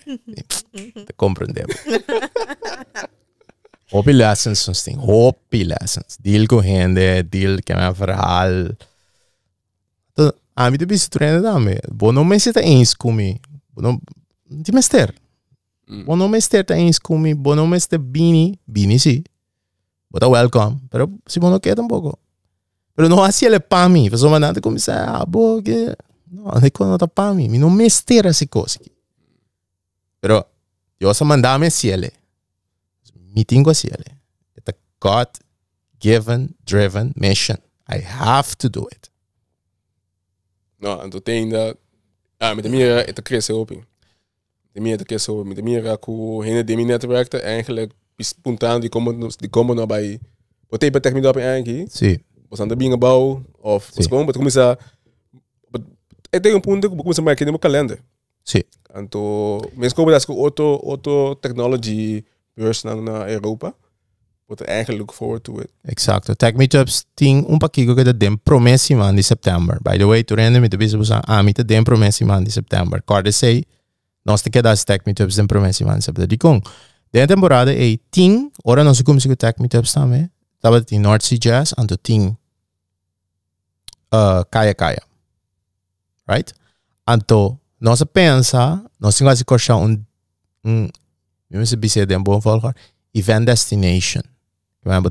Te compreendemos. Hobby lessons ons ding, hobby lessons. Deal go hende, deal que me verhaal. Ami de bisi treina dame. Bono me seta eens kumi. Bono di mester. Bono me ster eens kumi. Bono me ster bini si. Bota welcome. Pero si bono queda un poco. Pero no hacía le pa mi. Faso manante como se bo que no, de kono ta pa mi. Mi no me ster asi cosa. Pero Eu só mandar-me ciele. Meeting com ciele. It's a God-given, driven mission. I have to do it. Nou, en toen denk dat... met de meer het cresceu op. De meer het cresceu op. Met de meer hoe heen de netwerkte eigenlijk spontaan die komen nou bij... Wat heb je technisch op eigenlijk? Sim. Was aan de bingebouw of was gewoon met começar. Het is een punt que começa a marcar no calendar. Sim. Então, mensen komen dat auto technology beurs naar Europa. Wat eigenlijk look forward to it. Exacto. Tech Meetups ting un pakigo que den promessi man di September. By the way, tu rende mi te bisa sa amita den promessi man di September. Corda sei nós te quedas Tech Meetups den promessi man di September. Di kong. Den temporada e ting ora non si come si go Tech Meetups também. Tava di North Sea Jazz anto ting Kaya. Right? Anto nós pensa, nós quase corchar eu se bise den bom volgar event destination.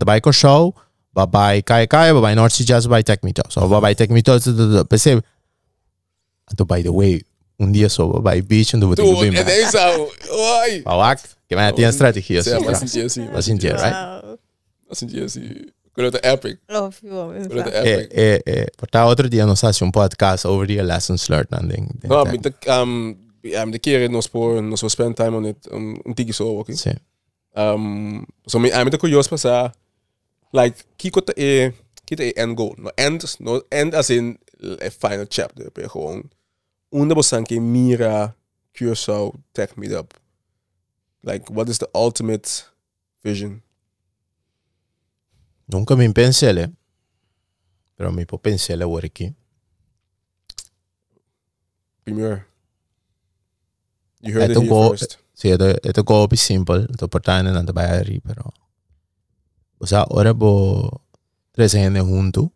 Bij Corso, bij Kaya, bij North Sea Jazz, bij Tech Meetups. Of bij Tech Meetups, percebe? Então, by the way, dia só bij beach en doen we het bem. É isso, oi. Wacht, que mij tem strategie assim. Mas sentia assim. Mas sentia, right? Mas sentia assim. Quando é epic. Quando é epic. Portanto, outro dia nós fazemos podcast over die lessons learned dan ding. Nou, met de keren nos spend time on it, tiki so, okay? Sim. So me te curioso passar like kita end goal no end as in a final chapter pero gewoon una bosan que mira Curaçao Tech Meetup, like what is the ultimate vision? Nunca me pensei, pero me pensei agora aqui. Primeiro, you heard it here first. Sí, esto es simple, esto porta en la bayari, pero o sea, ahora bo tres gente juntos,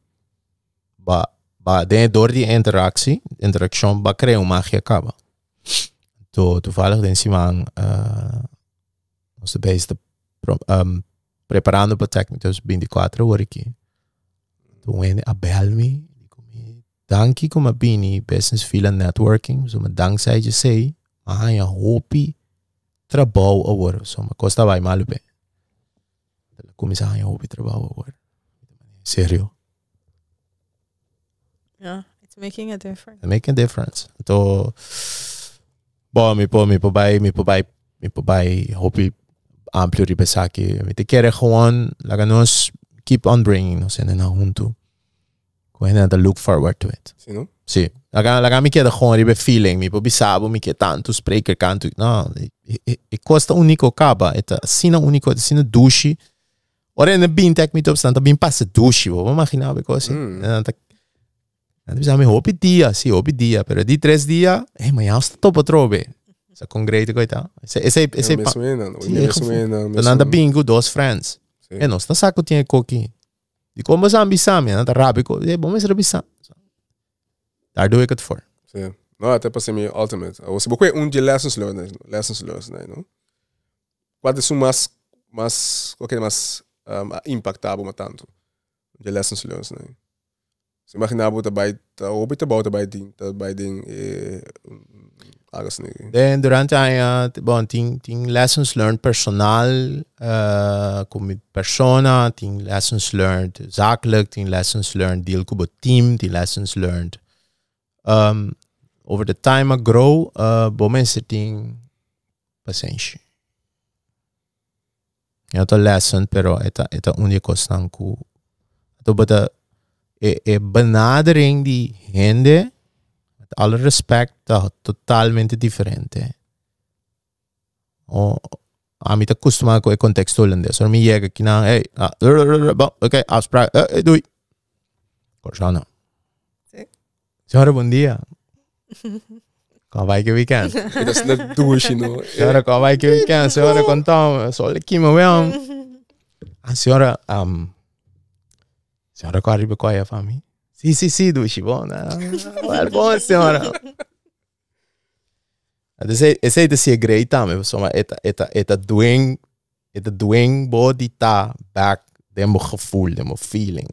va dentro de interaction, va crear una magia acaba. Toevallig de encima onze beste preparando para Tech Meetups 24 horas aqui. Toen wende abel me, dankie como bini business fila networking, so me dankzij je sei, maar je hopi trabalho agora, só me costa vai mal bem. Começar a hobby trabalho agora. Sério. Yeah, it's making a difference. It's making a difference. Então, bom, me po vai hobby amplo repensar que me te quer gewoon, laga nós keep on bringing nos en na junto. Gewoon to look forward to it. Sim, não? Sim. Laga me queda gewoon ribe feeling, me po bisabo, me queda tanto spreker canto. No, e costa único caba, eta sina único, sina douche. Ora in bin Tech Meetups tanto bin passa douche, vou imaginar be coisa. Então, me hopi dia, pero di 3 dias, mas já está topo trobe. Essa concreto coita. Esse nanda bingo dos friends. E nós tá saco tinha coqui. De como ambisame, nanda rápido, vamos rabisar. Daar doe ik het voor. Sim. No, até para ser meu ultimate. Você botou de lessons learned, não? Qual é o mais impactável mas tanto de lessons learned, né? Você imagina botar by ding algo né? Dan durante a bom ting lessons learned personal, como persona, ting lessons learned zakelijk, ting lessons learned deal com o team, ting lessons learned over the time I grow, bom mensen ting paciência. É outra lesson, pero é única coisa que então é benadering die gente, met alle respect, totalmente diferente. A mim tá acostumado com o contexto holandês. A mim chega aqui na, ok, afspraak, doei. Corjana. Senhora, bom dia. Como vai que weekend? Dat is net douche, no? Senhora, como vai que weekend? Senhora, contamos, só aqui, meu bem. A senhora, senhora, qual arriba qual é a família? Sim, douche, bom, né? Bom, senhora. Esse é de great também, só eta doing body tá back, demo gevoel, demo feeling.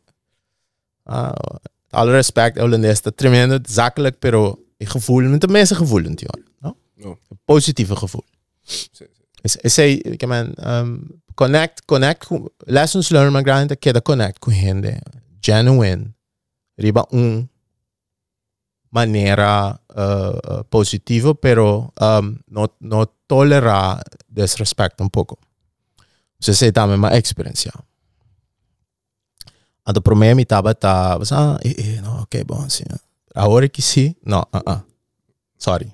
Alle respect, Hollandaise, dat tremendo, zakelijk, pero ik gevoel, met de mensen gevoelend, joh. No? No. Een positieve gevoel. Say, connect, lessons learned más grande que connect con gente genuine, riba manera positiva, pero no tolera desrespeto un poco. Se sei também uma experiência. Então, para mim, estava não, ok, bom, assim. A hora que sim, não, sorry.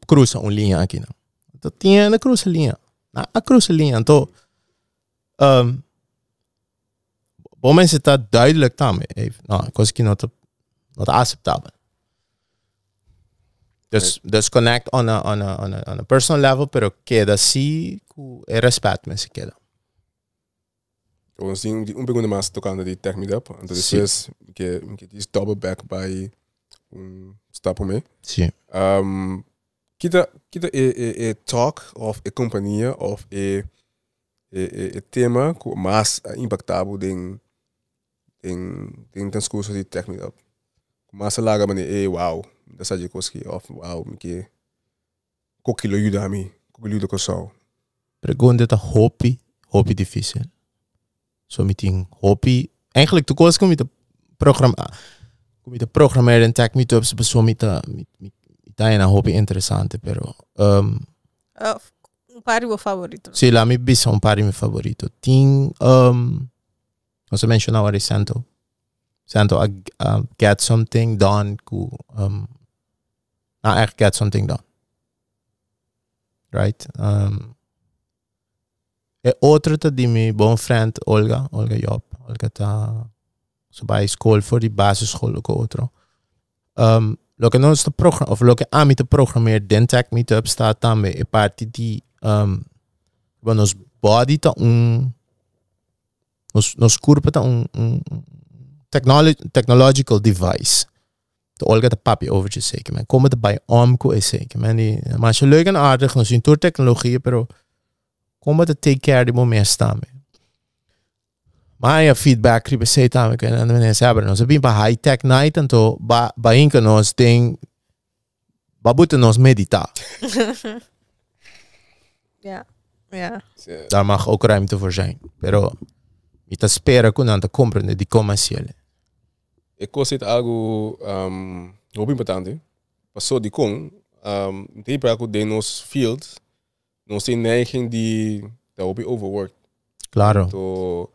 Cruza uma linha aqui, não. Então, tinha cruza a linha. A cruza a linha. Então, bom, mas está duidelijk também. Não, coisa que não está aceitável. Dus connect on a personal level, pero queda assim com respeito, mas queda. Então, assim, pergunta mais tocando de Tech Meetup. Então, depois, que double back by stop por mim. Sim. Kita talk of a companhia of a tema que mais impactável den discurso de Tech Meetup. Mas laga mane wow, dessa de coisa que wow, que kokilo ajuda a mim, kokilo ajuda com sal. Pergunta tá hobby difícil. So meeting hobby, eigenlijk de coisa como programmeren en tech meetups beso mita na hobby interessante, pero um par meu favorito. Sì, la mi bisa un par mio favorito. Ting você mencionava recento. Santo, get something done. Echt get something done. Right? Outra die mijn bom friend Olga Job. Olga tá bij school voor die basisschool ook outro. Lo que nós te programma of lo que a mim te programmeer den tech meetup staat também é parte de nos body tá nos corpo tá technological device. De Olga de papi over te zeker. Men komen erbij om is zeker. Men maar je leuk en aardig, nog zien door technologie, pero komen te take care die moment staan. Maar je feedback riep zei dan ik en men hebben ons een paar high tech night en to ba inken ons ding moeten ons medita. Ja. Daar mag ook ruimte voor zijn. Pero te spera con aan te comprende die commerciële. Ik was het algo heel importante. Passou de com tem para que de nos fields nos tem neiging die daar op overworked. Claro. To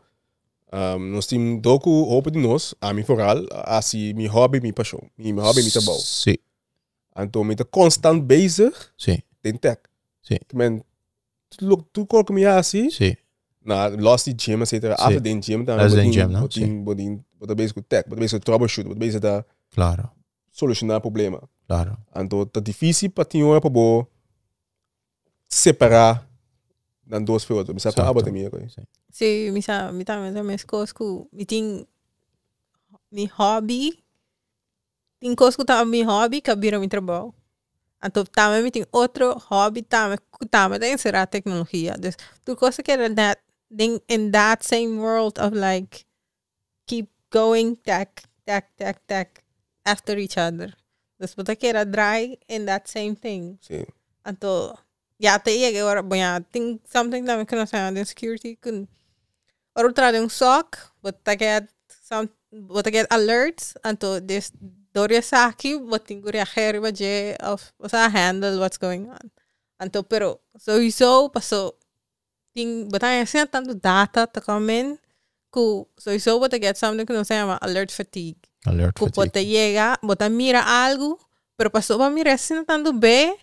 nos tem doku hoop de nos a mim vooral assim mijn hobby mijn passion mijn hobby mijn tabou. Sim. Então met de constant bezig. Sim. Den tech. Sim. Men tu coloca me assim. Sim. Nou, los die gym, et cetera. After den gym, dan wordt bezig met tech, wordt bezig met troubleshoot, wordt bezig met claro. solucionar problemen. Claro. Então, tá difícil para ti para bo separar dan dois fields. Me sabe aba também, coi. Sim, me também coisas que me tem mi hobby. Tem coisas que tá mi hobby que vira meu trabalho. Então, também me tem outro hobby também tem ser a tecnologia. Dus tu coisa que era that in that same world of like keep going tech after each other. Dus wat ik era dry in that same thing. Sim. Então, ja, te llegue ahora, bueno, think something that we can say on security kun or tra un SOC, but I get alerts anto this Doria Saki, but tingo reagir baje of handle what's going on. Anto pero sowieso paso ting bataya siya tanto data to come in ku sowieso but I get something que no se llama alert fatigue. Ku te llega, bota mira algo, pero paso ba mira sin tanto be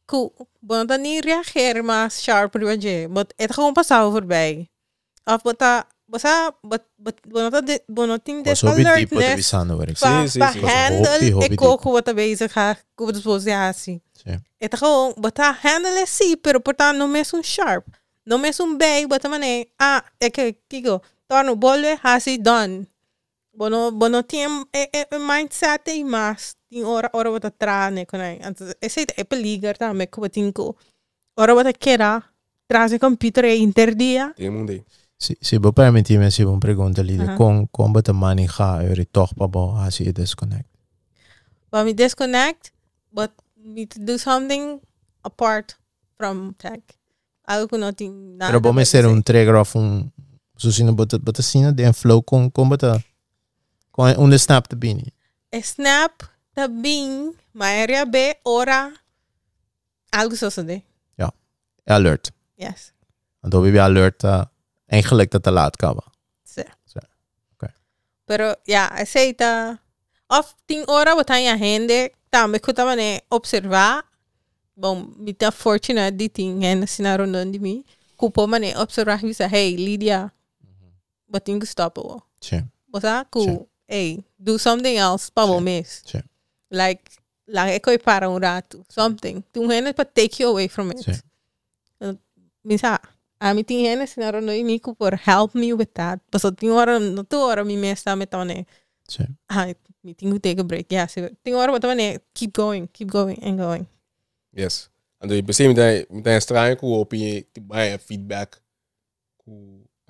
ku bota ni reagir más sharp baje, but het gewoon pasado voorbij. Of bota bonoting des alertness pa handle e coco wat bezig ga com disposição. É gewoon bota handle sim, pero portanto não é um sharp, não é um bag, bota mané é que kigo torno bole assim done. Bono tem mindset e mas tem hora bota trane com aí. Então esse é peligar também que botinco. Hora bota queira trazer computer e interdia. Tem mundo. Se vou permitir-me se uma pergunta ali, como te manejar eu toch para assim disconnect. But me disconnect, but me to do something apart from tech. Algo não tem nada. Pero vamos ser trigger of Susino bota sina de flow com bota com snap de bini. Snap também, maioria B ora algo zo de. Ja. Alert. Yes. En dan we alert eigenlijk dat te laat kan. Sí. Okay. Pero ja, sei ta of 10 horas wat aan je hande, também que tava né observar. Bom, me tá fortunate de ting hen sinaron de mim. Kupo mané observar e hey, Lydia. Botinho stop o. Sim. Bosa ku, hey, do something else para o mês. Sim. Like é coi para rato, something. Tu hen para take you away from it. Sim. Misa, a mim tem hen sinaron no me por help me with that. Paso tem hora no tu hora me está metone. Sim. Ai, me tenho que take a break. Ja, tem hora botamane keep going and going. Yes. En dus je meteen straai op je bij feedback.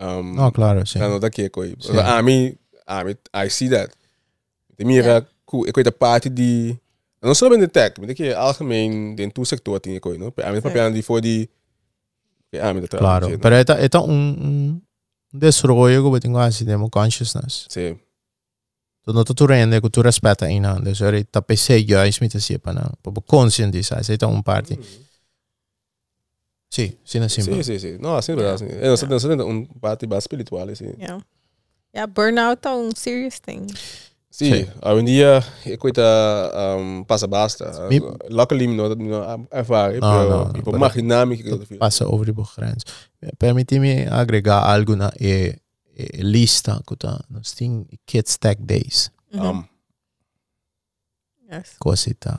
No, claro, sim. Dan dat keer koi. I see that. De mira ik weet de party die não só in de tech, maar que algemeen de toe sector tinha koi, no? A mim papel die voor die de claro. Pero eta desarrollo que tengo así de consciousness. Sí. Tu não tu rende que tu respeta ina, dus er ta PC juist met se pana, por conscientizar, essa é parte. Sí, sim, assim. Sí. No, assim verdade. É parte bem espiritual, assim. Yeah. Yeah, burnout é serious thing. Sim, hoje em dia eu cuido passa basta. Luckily não ervaren, pero imaginar-me que passa over die grens. Permite-me agregar algo na lista que nós temos Kids Tech Days. Yes. Cosita.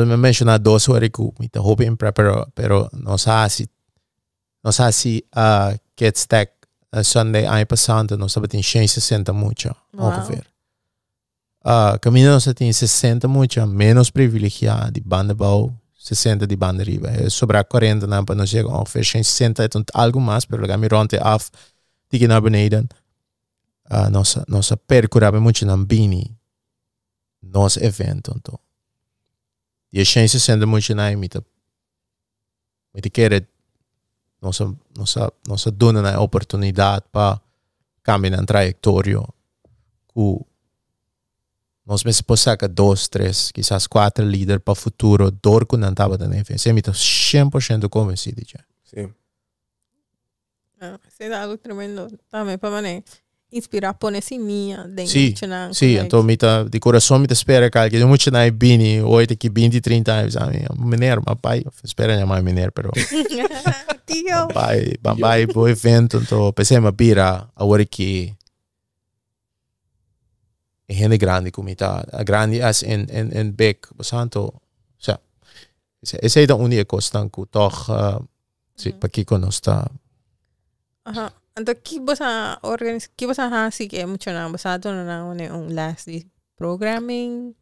Me mencionar 2 horas que me hope em pero nós assim Kids Tech Sunday ano passado nós temos 160 muito ongeveer. Caminho nós temos 60 muito menos privilegiado de bandebouw 60 de banda riba. Sobra 40 na para nós chegar ongeveer 160 então algo mais, pero lá me ronde af de naar beneden. Nós percorremos muito na bini nos evento então. E 160 muito na imita. Me querer nós dona na oportunidade para cambiar na trajetória. Nós mesmo sacar 2, 3, quizás 4 líderes para o futuro, dor que não estava dando evento. Eu estou 100% convencido já. Sim. Isso é algo tremendo também para mim. Inspirar por esse minha dentro Sim, então de coração me espera que alguém muito na bini hoje que 20, 30 anos a mim, mineiro, meu pai, espera não mais mineiro, pero tio, pai, bom evento, então pensei uma bira, agora que é gente grande como está, grande as em big, portanto, já, essa é a única coisa que toch, sim, para que conosco. Então, que você hasi que é muito não, você não last programming.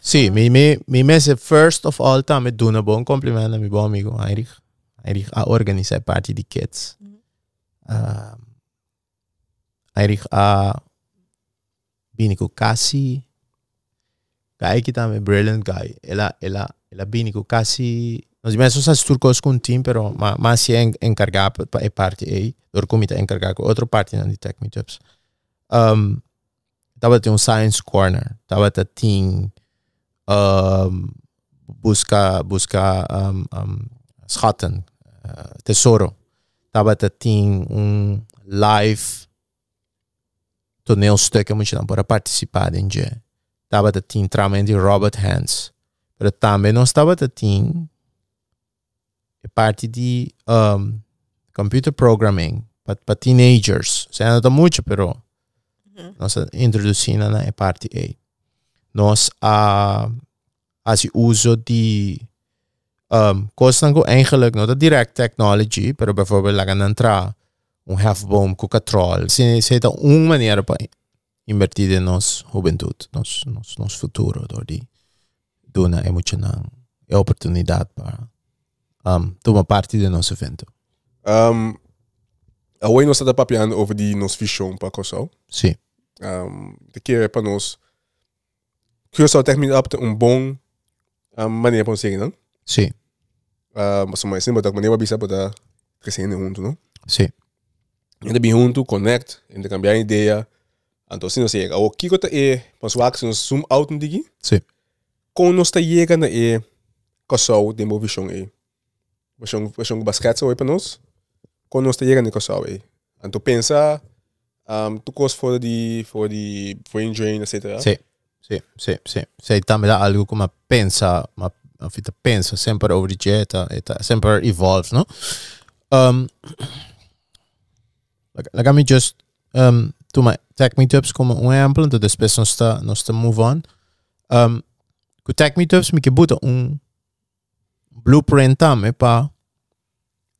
Sim, me first of all me doen een bon compliment aan mijn bom amigo Heinrich a organizar parte de kids. Heinrich a binico kasi guy que tá brilliant guy. Ela binico kasi nós mesmos as turcos com team, pero mas se encarregado para a parte aí, do comité encarregado com outra parte na Tech Meetups. Tava ter science corner, tava ter team busca schatten, tesouro. Tava ter team live toneelstuk en moet je dan para participar em je. Tava ter team trabalhando de Robert Hands, pero também nós tava ter team parte de computer programming para teenagers. Se não está muito, pero nós introduzindo na parte A. Nós fazemos uso de coisas que eigenlijk não é direct technology, pero bijvoorbeeld laten entrar hefboom com controle. Se é uma maneira para invertir em nossa juventude, nosso futuro, door die doen emocional, é oportunidade para toma parte do nosso evento. Hoje nós estamos papiando over die nossa visão para Curaçao. Sim. De keer para nós Curaçao termina op een bom maneira para nós seguir, não? Sim, Mas mais sempre tak maneira bisa para crescer junto, não? sim. Ainda bem junto, connect, ainda cambiar ideia. Então, se não sei, o que que mas o action zoom out um digi, Sim. com nós tá chega na casal de movição Vashong basquete so para nós, com nós tá chega na casal Então pensa, tu cost for the brain drain, etc. Sim, sim, sim, sim. Se também dá algo como a fita pensa sempre over the dieta, sempre evolve, no? Like me just to my tech meetups como exemplo, então depois nós está move on. Com tech meetups me que bota blueprint também para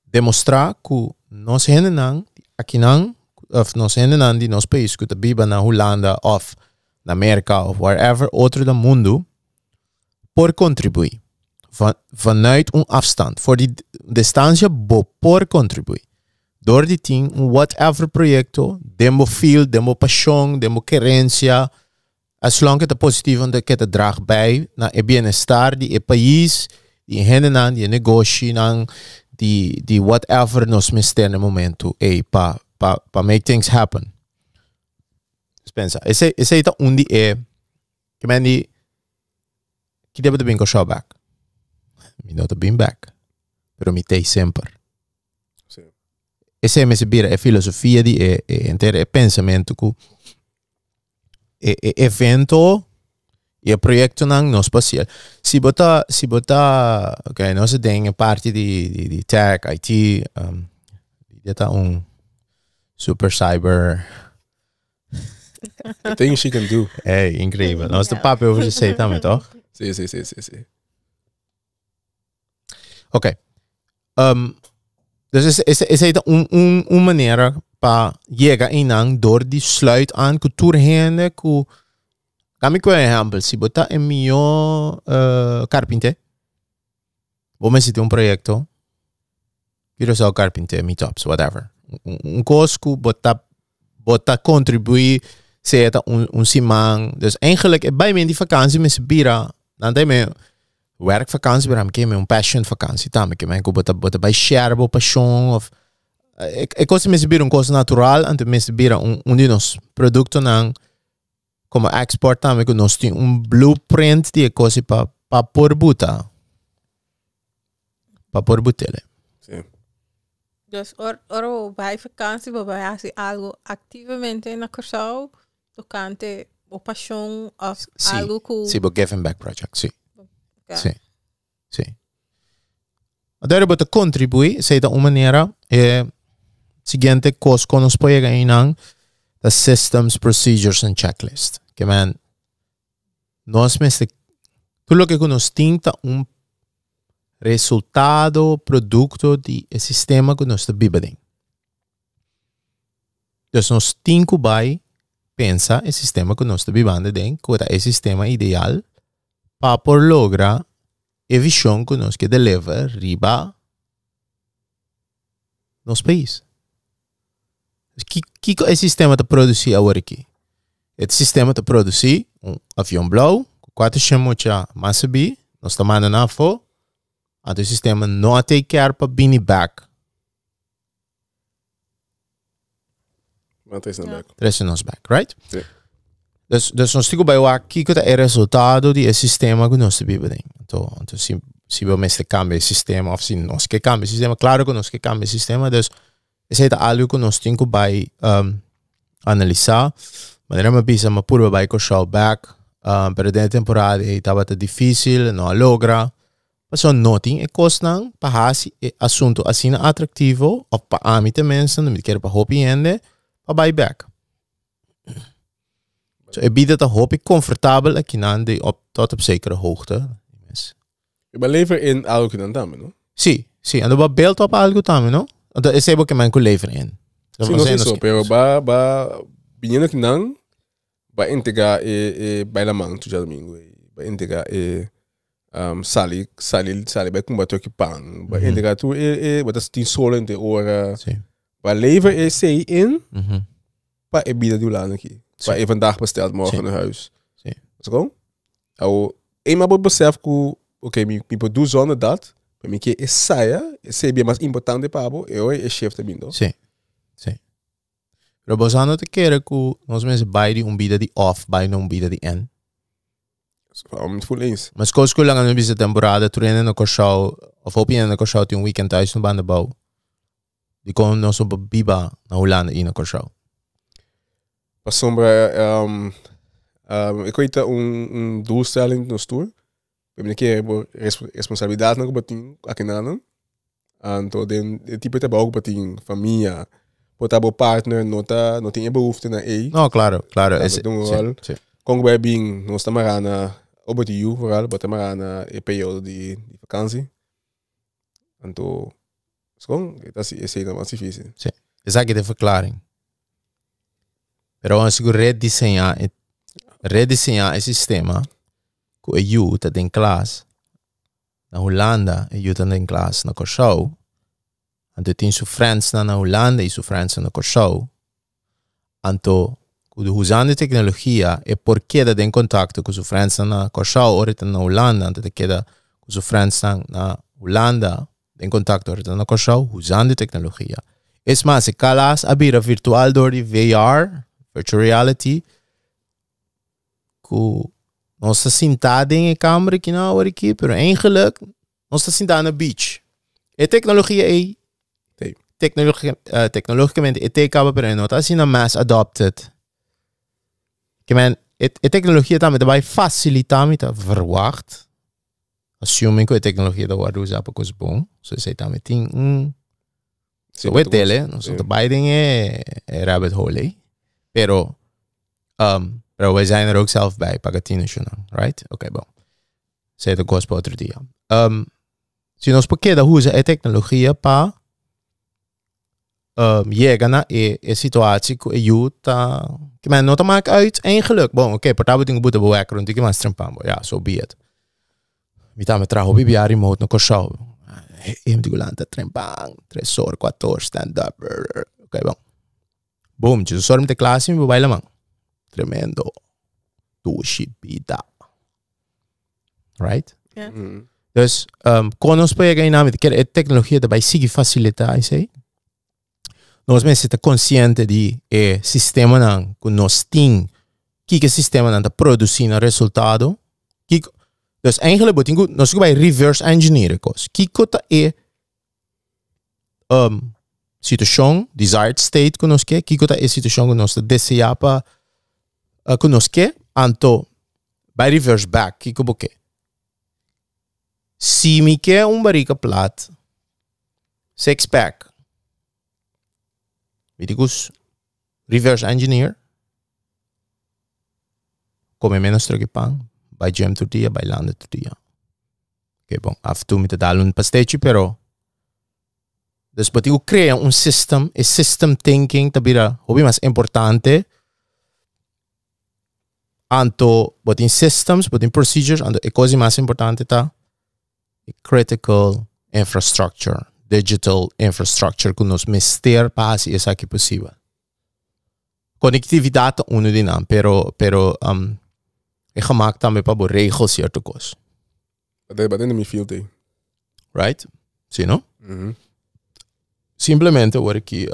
demonstrar que nós henenang aqui não of nós henenang de nosso país que biba na Holanda of na América of wherever outro do mundo por contribuir vanuit afstand voor die distância por contribuir door die ting whatever proyecto demo feel demo passion demo querência as long as het positief on que te draagt bij na e bienestar die e país die henenang die negocio die whatever nos mister no momento pa make things happen. Pensa, esse é um dia que me diz que deve de vir com o back. Me não te bem back, pero me tem sempre. Esse é me bira é filosofia de é pensamento que evento e projeto não espacial. Se botar, ok, nós tem parte de tech, IT, tá super cyber. The things she can do. É incrível. Nós de papo over sei também, toch? Sim. Ok. Dus esse é uma maneira para chegar em door die sluit aan cultuur heen ku kami ko exemplo se botar em meu carpinter vamos ter projeto quero só carpinter meetups whatever cosco botar contribuir se simang dus eigenlijk bij me die vakantie met bira dan me werkvakantie maar ik heb passion vakantie tam ik heb botar bij share passion of ik kost me bira coisa natural ante me bira de nos producto nang como export tam ik nos tem blueprint die coisa pa por buta pa por butele. Sim. Dus oro bij vakantie waarbij als algo activamente na Curaçao tocante o paixão of algo que sim, but giving back project, sim. Okay. Sim. Agora para contribuir, sei da uma maneira seguinte coisa que nós podemos ganhar the systems, procedures and checklist. Que man nós mesmo tudo que nós temos resultado, produto de sistema que nós está vivendo. Então nós temos que pensar o sistema que nós está vivendo que é o sistema ideal para por lograr a visão que nós que deliver riba nosso país. Que é o sistema de produzir agora aqui? É o sistema de produzir avião blauw, 4 chamocha massa bi, nós estamos mandando fo, o sistema não take care para bini back. Três nos back, right? Sim. Dus nós temos que aqui que é o resultado do sistema que nós vivemos. Então se vamos cambiar o sistema, ou se nós que cambiar o sistema, claro que nós que cambiar o sistema, dus esse é algo que nós temos que analisar. Maneira me pisa, mas pura vai com o back, pero dentro da temporada estava difícil, não logra. Mas não tem coisa para esse assunto assim atrativo, ou para a mim também, não quero para hobby ainda, para buyback. So, ik bied het een hoop comfortabel aqui tot op zekere hoogte. Je bent lever in algo que não dá, não? Sim. En dan wat beeld op algo também, não? Dat is ook mijn lever in. Sim, não sei só, pero binhando que não, vai integrar baila mang tu já domingo, vai integrar sali vai combater que pang, vai integrar tu wat as tin solo in de ora. Vai lever sei in, para bida do lado aqui. Waar je vandaag bestelt, morgen naar huis. Zo? Eenmaal wordt besef okay, me produz zonder dat, para mim que saia, esse é mais importante para abo, eu é chef também, não? Sim. Pero você não te quer que nós mesmos bij die umbida die off, bij não umbida die en. Muito full eens. Mas coisas que eu não bisa temporada, treinen no corchão, of opinião no corchão, tem weekend thuis no bandenbouw. Die komen nog zo biba na Holanda in een corchão. Para sombra, ik weet doelstelling no stoel. We hebben een keer responsabilidade no batin aqui nana. Então, de tipo de trabalho batin família, potabo partner, não tem behoefte na No, claro. Sim. Como wij bing, nós estamos marana, op de you vooral, but marana e período de vakantie. Então, dat is ainda mais difícil. Sim. Essa aqui é a verklaring. Pero als ik redesenhar esse sistema, que eu tá em classe na Holanda, eu tá em classe na Corchão, então tem sua França na Holanda e sua França na Corchão, então usando tecnologia é porque tá em contato com sua França na Corchão, ou tá na Holanda, então queda com sua França na Holanda, em contato ou na Corchão, usando tecnologia. É mais, se calas abrir a virtual door de VR, virtual reality, que nós estamos sentados em câmera aqui na hora aqui, pero eigenlijk nós estamos sentados na beach. E tecnologia é tecnologicamente é acaba pero não está assim na mass adopted. Que men a tecnologia também vai facilitar me verwacht. Assuming que a tecnologia da word usar para coisa bom, so sei também tem so é tele, nós estamos Biden é rabbit hole, pero wij zijn er ook zelf bij, Pagatino, right? Oké, bom. Zei de gospel outro dia. Se nós porque da usa a tecnologia para chegar na situatie que ajuda, que men não maakt uit eigenlijk. Bom, oké, portátil tem que botar bewerken, rond die mais trempambo. Ja, so be it. Mi tá me trajo BBR remote no corchão. Eu digo lá tá trempang, 3 horas, 4 horas, stand up. Ok, bom. Boom, Jesus só me te classe e me baila man. Tremendo. Tushibida. Right? Yeah. Dus, quando nós pegamos a tecnologia vai seguir facilitar isso aí. Nós mesmos estamos conscientes de sistema que nós temos, que sistema está produzindo resultado. Dus eigenlijk nós vai reverse engineer coisa. Que é situação, desired state que nós quer, que é situação que nós desejamos para que nós quer, então vai reverse back, que é se me quer barriga plat, six pack, me digo reverse engineer, come menos troque pão, vai gym todo dia, vai landa todo dia. Ok, bom, after me te dar pastete, pero dus wat eu cria system, system thinking, tabira, hobby mais importante. Anto, but in systems, but in procedures, and a coisa mais importante tá critical infrastructure, digital infrastructure que nos mister para essa aqui possível. Conectividade uno de não, pero é gemaakt também para regels certo coisa. But in me field day. Right? Sim, não? Simplesmente hoor aqui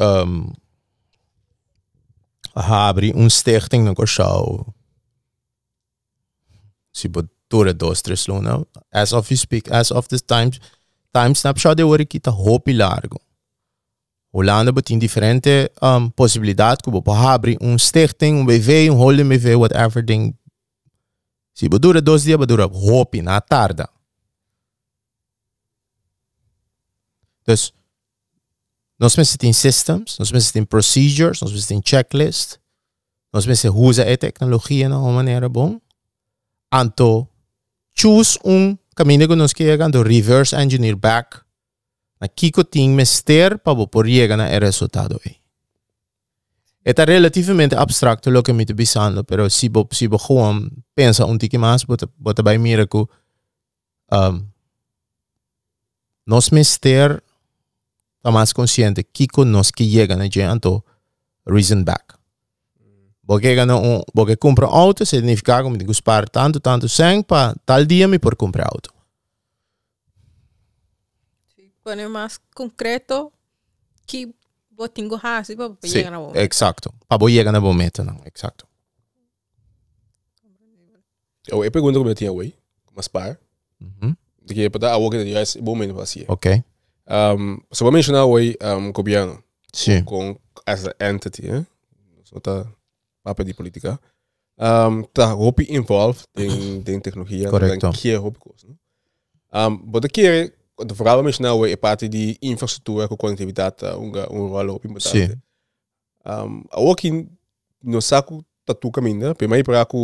abrir stichting no Corchão. Se botar 2-3 luna, as of you speak, as of this time snapshot de hoor aqui tá hopi largo. Holanda tem diferente possibilidade que você abrir stichting, BV, holding BV, whatever thing. Se dura 2 dias, dura hopi na tarde. Dus nós precisamos systems, nós precisamos procedures, nós precisamos checklist, nós precisamos usar a tecnologia de uma maneira bom. Então, choose caminho que nós queremos, reverse engineer back, na que tem mister para poder chegar no resultado. É relativamente abstrato o que me estou pensando, mas se você gewoon pensa pouco mais, você vai mirar que nós mister está mais consciente que nós que chega na gente, reason back. Porque compra auto significa que me digo spar tanto sangue para tal dia me por comprar auto. Poner más concreto que botingo hasi para Sí, llegar a vos. exacto. Para llegar na meta, não. Exacto. Eu pergunto como eu tinha hoje, mas par. De que para a que já é bom mesmo assim. Ok. Só vou mencionar hoje governo Sim. com as an entity, só tá papo de política. Tá hopi involved em tecnologia, Correcto. que é hopi coisa. Mas que quando falava mencionar hoje é parte de infraestrutura com conectividade, rol hopi importante. Sim. Aqui no saco tá tu caminho, para mim para que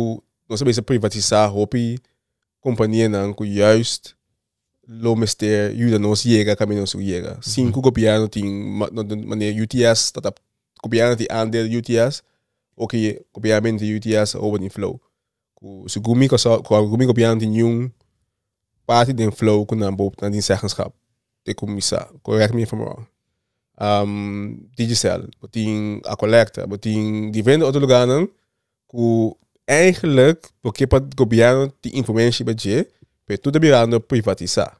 nós sabemos privatizar hopi companhia não que juist lo mister ajuda nos chega caminho nos chega. Cinco governo tem maneira UTS, tá governo tem andel UTS, ok, governo tem UTS over in flow. Se gumi governo tem parte den flow com na boop na die zeggenschap. De commissar. Correct me if I'm wrong. Digicel, botin a collecta, botin die vende outro lugar não, que eigenlijk porque para o governo tem informatie bij je, per tudo virando privatizar.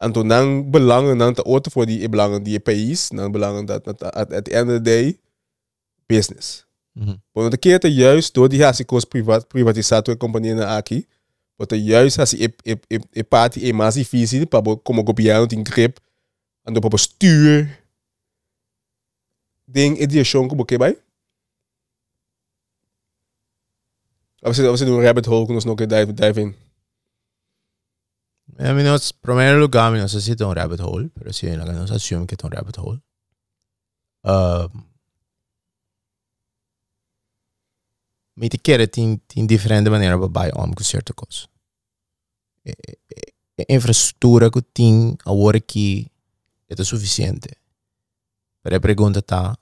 Então não belangen não te auto voor die belangen die país, não belangen dat at the end of the day business. Quando que é juist door die hasicos privatizar tua companhia na aqui, porque juist as é parte é mais difícil para como governo tem grip ando para stuur ding edition como que vai. Você do rabbit hole que nós não quer dive in. I mean, em primeiro lugar, não sei se é um rabbit hole, pero sim, nós assume que é um rabbit hole. Me te quer tem diferente maneira para buy om com certa coisa. A infraestrutura que tem agora aqui é suficiente. Para a pergunta tá,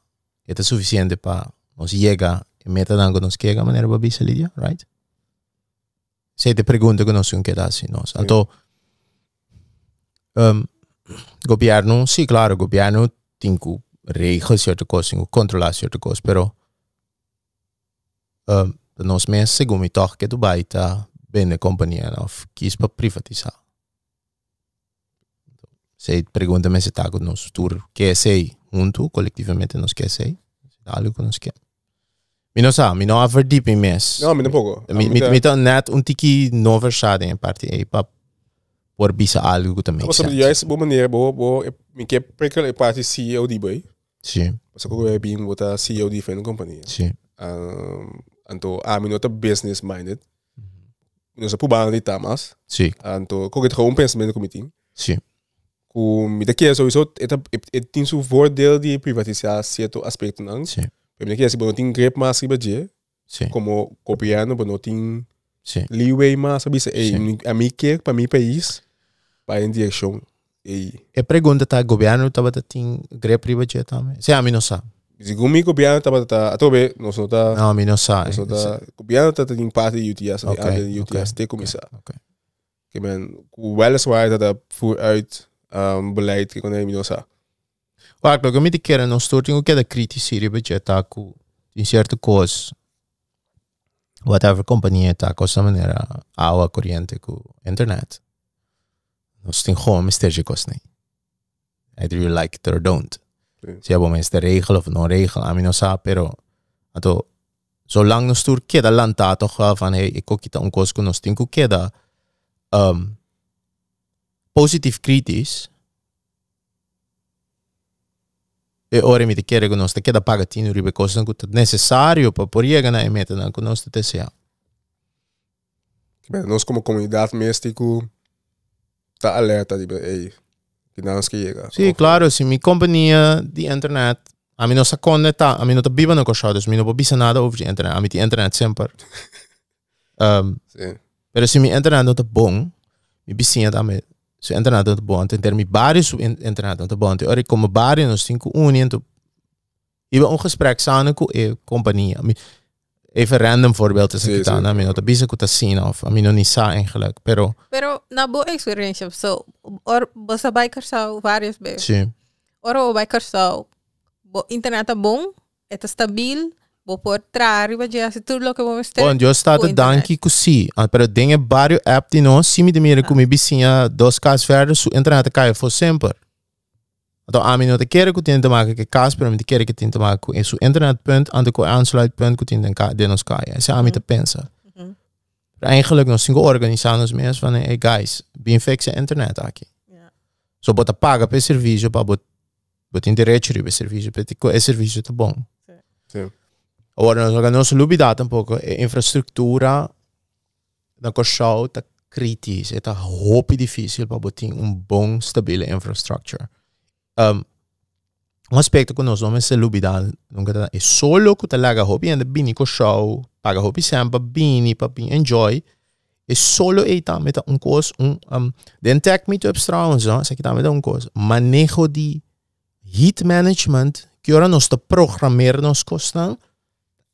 é suficiente para nós chegar e meta não que nós chega maneira para bisa Lídia, right? Se te pergunta que nós não quer assim, nós. Então governo, sim, claro, governo tem que reger certa coisa, tem que controlar certa coisa, pero nós mesmos, segundo me toca que Dubai está bem na companhia, of quis para privatizar. Se pergunta-me se está com nós futuro, quer ser junto, coletivamente nós quer ser, algo que nós quer. Mi não sabe, mi não há verdiep em mês. Não, me pouco. Mi tá net tiki não versado em parte aí para por bisa algo que também. Mas juist boa maneira, me quer prikel é parte CEO de Dubai. Sim. Mas eu vou bem botar CEO de diferente companhia. Sim. Então, mi não tá business minded. Não sei por bem de tamas. Sim. Então, eu get gewoon pensamento com meeting. Sim. Com me daqui é sowieso tem seu voordeel de privatizar certo aspecto não. Sim. Porque daqui é se não tem grip mais riba de, Sim. como governo, não tem Sim. leeway mais, sabe se a mim quer para mim país para em direção e a pergunta tá governo tava tem grep privatia também. Se a mim não sabe. se o governo tá atobe nós não tá Não, a mim não sabe. nós tá governo tá tem parte de UTS Okay, UTS te commissar. Okay. Que men weliswaar dat vooruit beleid que quando é não sabe. Claro, que eu me quero não estou tenho que dar criticar budget tá com em certa coisa. Whatever companhia tá com essa maneira água corrente com internet. Nós tem gewoon mistério coisa nem. Either you like it or don't. Se é bom mas de regel of não regel, a mim não sabe, pero então zolang nós tur queda lanta toch van hey, ik ook kita coisa que nós tem que queda positief kritisch. E ora mi te chiede che non sta chieda pagatino ribe cosa che è necessario per poter na emeta na con nostra TCA. Nós como comunidade mesmo tá alerta de que não se chega. Sì, claro, se mi companhia di internet a mim não se conecta, a mim não tá viva na coxa, dus mi não pode nada over de internet, a mim tem internet sempre. Sim. Pero se mi internet não tá bom, mi bissinha também. Se internet não tá bom, tem termi vários internet não tá bom. Ora como vários nós tem que unir, então iba gesprek samen com a companhia. Even random voorbeeld is ik dan, a mim não tá bisa que tá zien of a mim não nisa eigenlijk, pero na boa experiência, so você vai caçar várias vezes. sim. Ora vai caçar internet é bom, é stabil, vou pôr trari, vai dizer tudo lo que vamos ter. Bom, eu estava por internet. dando que sim, mas tem vários apps de nós, se me demira que me vizinha 2 casas verder, su internet cai for sempre. Então, a mim não te quer que tem que maken que casa, mas me te quer que tem que maken com su internetpunt, aan de aansluitpunt que tem de nos cai. Essa é a mim te pensa. Eigenlijk nós cinco organizamos mesmo van, hey guys, bem fixe internet aqui. So, bota paga per serviço, para bota interesse per serviço, porque o serviço tá bom. Sim. Agora, nós vamos lubidar um pouco. A infraestrutura da Corsau está crítica. Está muito difícil para botar bom, estável infraestrutura. Aspecto que nós vamos lubidar é só que está lá hobby ainda bem Corsau, paga hobby sempre bem para bem enjoy. É só está met coisa den tech me to trouwens, zeg ik daar met coisa. Manejo de heat management que ora nós programmeren nos costan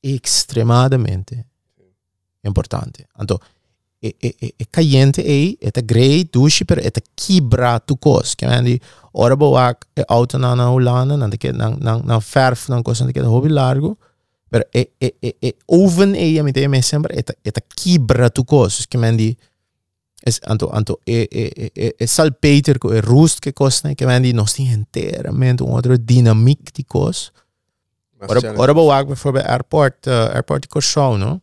extremadamente importante. Então, é caliente aí, é great, douche, pero é quebra tu cos. Que é ora boa é auto na Holanda, na verf, na coisa que é hobby largo, pero é oven aí, a mim tem sempre é quebra tu cos. Que é é salpeter com é rust que costa, que é nós tem inteiramente outra dinâmica de cos. Ora boa bijvoorbeeld airport de Corsau, no?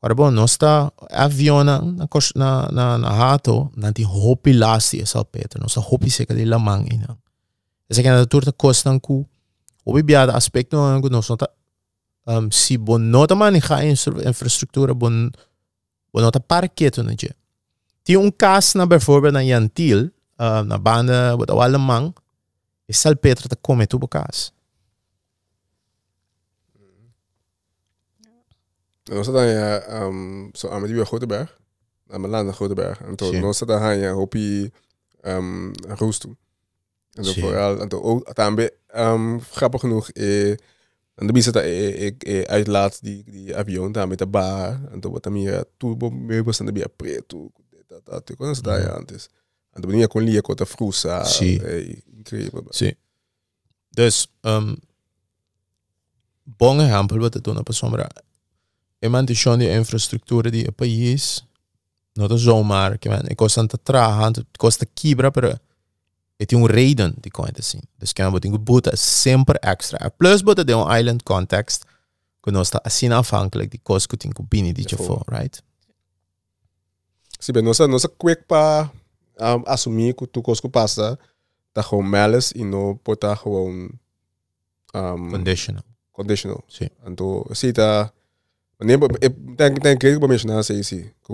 Ora boa nós está avião na rato, na die hopi lasti is salpeter, nós está hopi seca de lamang ina. Essa que na turta costa com o bibiada aspecto no nós está se bon nota manejar infraestrutura bon nota parqueto no dia. Tem caso na bijvoorbeeld na Jantil, na banda wat o alemang, é salpeter te come tu bocas. Nós estamos so aan die Groteberg, aan mijn land Groteberg. En toen nós estamos hier op die roos toe. En toen vooral, en toen ook tambe grappig genoeg, en de bisa uitlaat die avion daar met de bar. En toen wat dan hier turbo meubels en de bia preto, dat kon ze daar antes. En toen ben je kon lia kota frusa, incrível. Sim. Dus bom exemplo wat doen op sombra. E mantiene die infrastructuur die op país não é zomaar que man costa te trabalhar, costa quebra para tem reden die kan het zien. Dus kan we dingen boeten sempre extra. Plus boeten de een island context que nós está assim afhankelijk die kost que tem que binnen die je voor, right? Sim, bem, nossa quick para assumir que tu kost que passa tá com malice e não pode gewoon conditional. Sim. Então, se tá nee, tem que mencionar se sim, que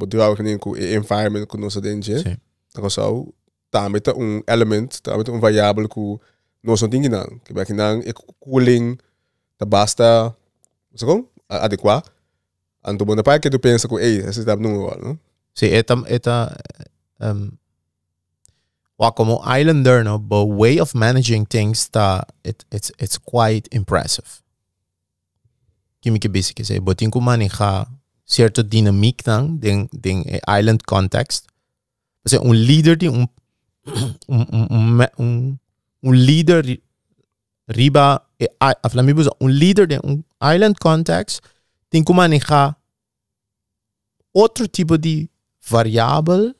bedrijf que o environment que nós temos, então só também tá element, também tá variável que nós não temos não, que vai que não é cooling, tá basta, sabe? Adequado. Então bom, depois que tu pensa que esse tá no não? Sim, como islander, no, but way of managing things it's quite impressive. Que basic is, but tem que manejar certa dinâmica den island context. Você líder de líder riba a Flamengo líder de island context tem que manejar outro tipo de variável,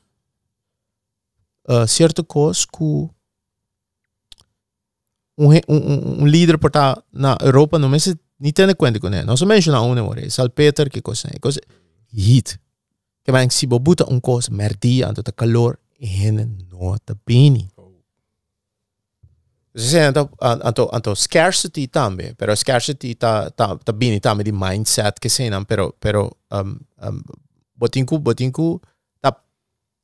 certa coisa que líder por estar na Europa não é niet ten kwente con non so menziona una ore salpeter che cos'è heat che man si bobuta un cos merdia anto ta calor en no ta bini anto scarcity tambe però scarcity ta bini tambe di mindset che senam però botinku ta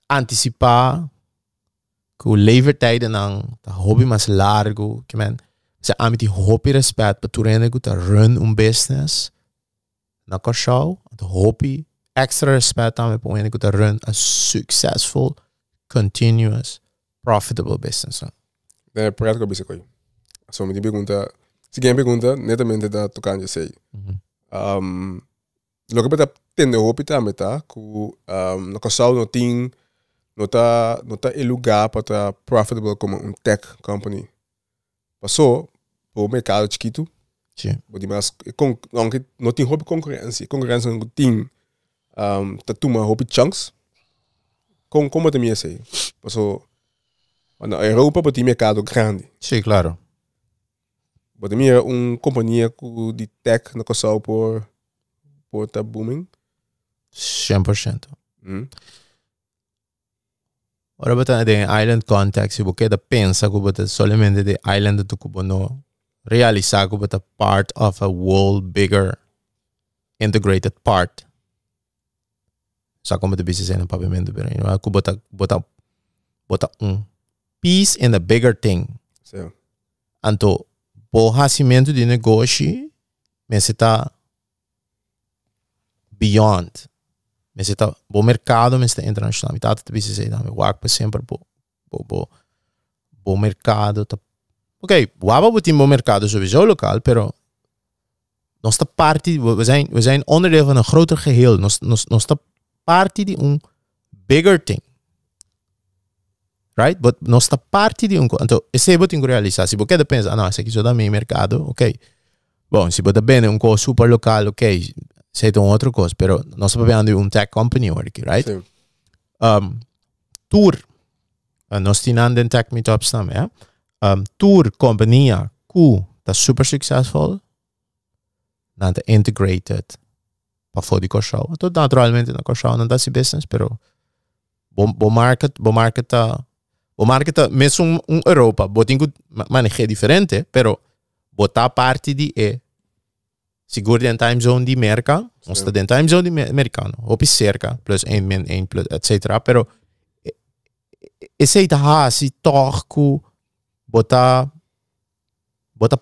anticipa ku levertijden ang ta hobby mas largo che man se ame die hobby respect para tu rende que run business na Corsau, de hobby extra respect ame para rende que run a successful, continuous, profitable business. É prático bisa koi. So me pergunta, se quem pergunta netamente da tocar de sei. Lo que peta tende hobby também tá, que na Corsau não tem não tá lugar para tá profitable como tech company. Passou o mercado chiquito, Sim. Mas não tem hobby concorrência. Concorrência não tem toma hobby chunks. Como também é assim? Porque na Europa tem mercado grande. Sim, claro. Mas também é uma companhia de tech na Kosovo por tá booming. 100%. Ora bota de island context, porque da pensa que bota solamente de island do que no realizar que bota part of a world bigger integrated part. Sa como de business no pavimento pero que bota piece in a bigger thing. So. Anto o racimento de negócio mas está beyond. Mas está o mercado, mas está internacional. Metade da business aí, eu acho sempre o mercado. Tá... Ok, o aba tem o mercado sowieso lokaal, pero nós está parte, we zijn onderdeel van een groter geheel. Nós está parte de bigger thing. Right? But nós está parte de então, esse é o que realizar. Se você pensa, não, esse aqui só dá meio mercado, ok. Bom, se você bem coisa super local, ok. Sei de outra coisa, pero nós estamos falando de tech company aqui, right? Sim. Tour, nós temos em tech meetups também, Tour companhia que está super successful, não está integrated para fora de Kosovo. Então, naturalmente, na Kosovo não está esse business, pero o market mesmo Europa, tem que manejar diferente, pero botar parte de seguro dentro time zone di Amerika, ons sta dentro time zone di americano, op is cerca, plus 1 plus, etc. Pero, esse aí si toch que bota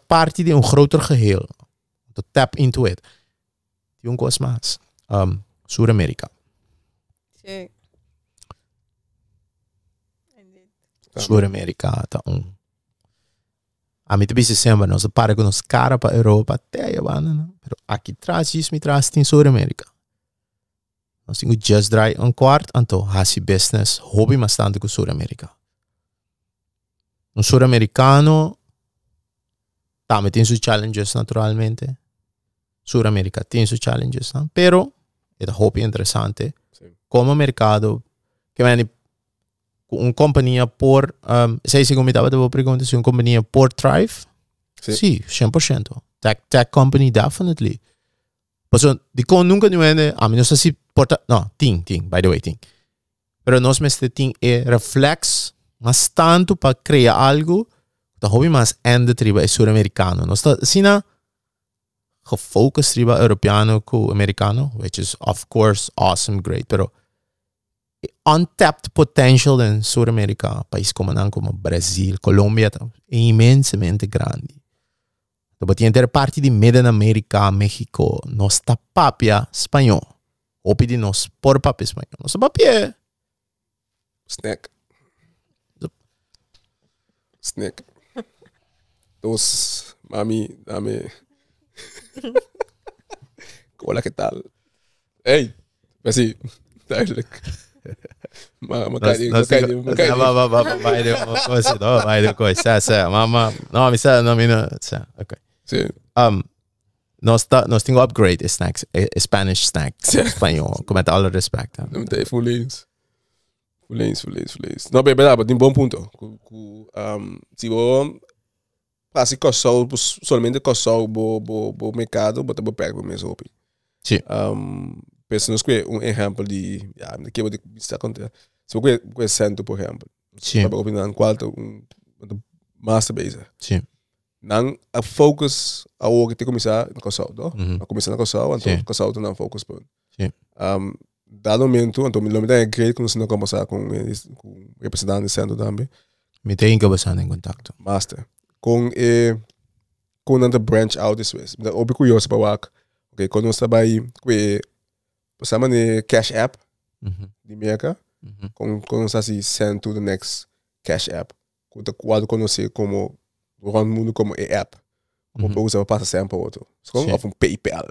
parte de groter geheel. To tap into it. Die een koos maas. Zuid-Amerika. Sí. Zuid-Amerika, a mim também se sembra, nós para com os caras para a Europa até aí, mas aqui atrás, isso me traz em Sul-América. Nós temos just dry quarto, então, hasi business, hobby bastante com Sul-América. No Sul-Americano, também tem seus challenges, naturalmente. Sul-América tem seus challenges, não? Pero, é um hobby interessante. Sim. Como mercado, que vem uma companhia por sei se como estava a pergunta se uma companhia por thrive sim 100% tech company definitely pero de como nunca não é a mim não sei se porta não tem by the way tem pero nós mesmo tem reflex mas tanto para criar algo da hobby mais ende triba é sul-americano nós está assim na gefocust triba europeano com americano which is of course awesome great pero untapped potential in Sul-America, país como Brasil, Colômbia, é imensamente grande. Então, tem ter parte de Medan-América, México, nós está papia espanhol. Ou pedir nós por papia espanhol. Nós papia Snack. Dos, mami, dame. Hola, ¿qué tal? Hey, así, duidelijk. Maar kan je vai de coisa, mama, não, me sabe, não, okay. Sim. Nós temos upgrade snacks, Spanish snacks, espanhol, com alle respect. Não tem full eens. Não, bem, verdade, tem bom ponto. Se você passa Kosovo, somente Kosovo, bo mercado, bota bo perto mesmo hopi. Sim. Pessoas que exemplo de, que eu está acontecendo. Se você conhece centro, por exemplo, sim. Para opinar qual master base. Sim. Não a focus a o que te começar na Kosovo, a começar na Kosovo, então Kosovo não focus por. Sim. Dado momento, então me lembro é great quando você não conversar com representante do centro também. Me tem que passar em contato. Master. Com a branch out this way. Eu obi curioso para o ok, quando você vai com passamos no Cash App de America, quando você send to the next Cash App, quando conhecer como o mundo como app, como para usar para passar para outro, como ou PayPal,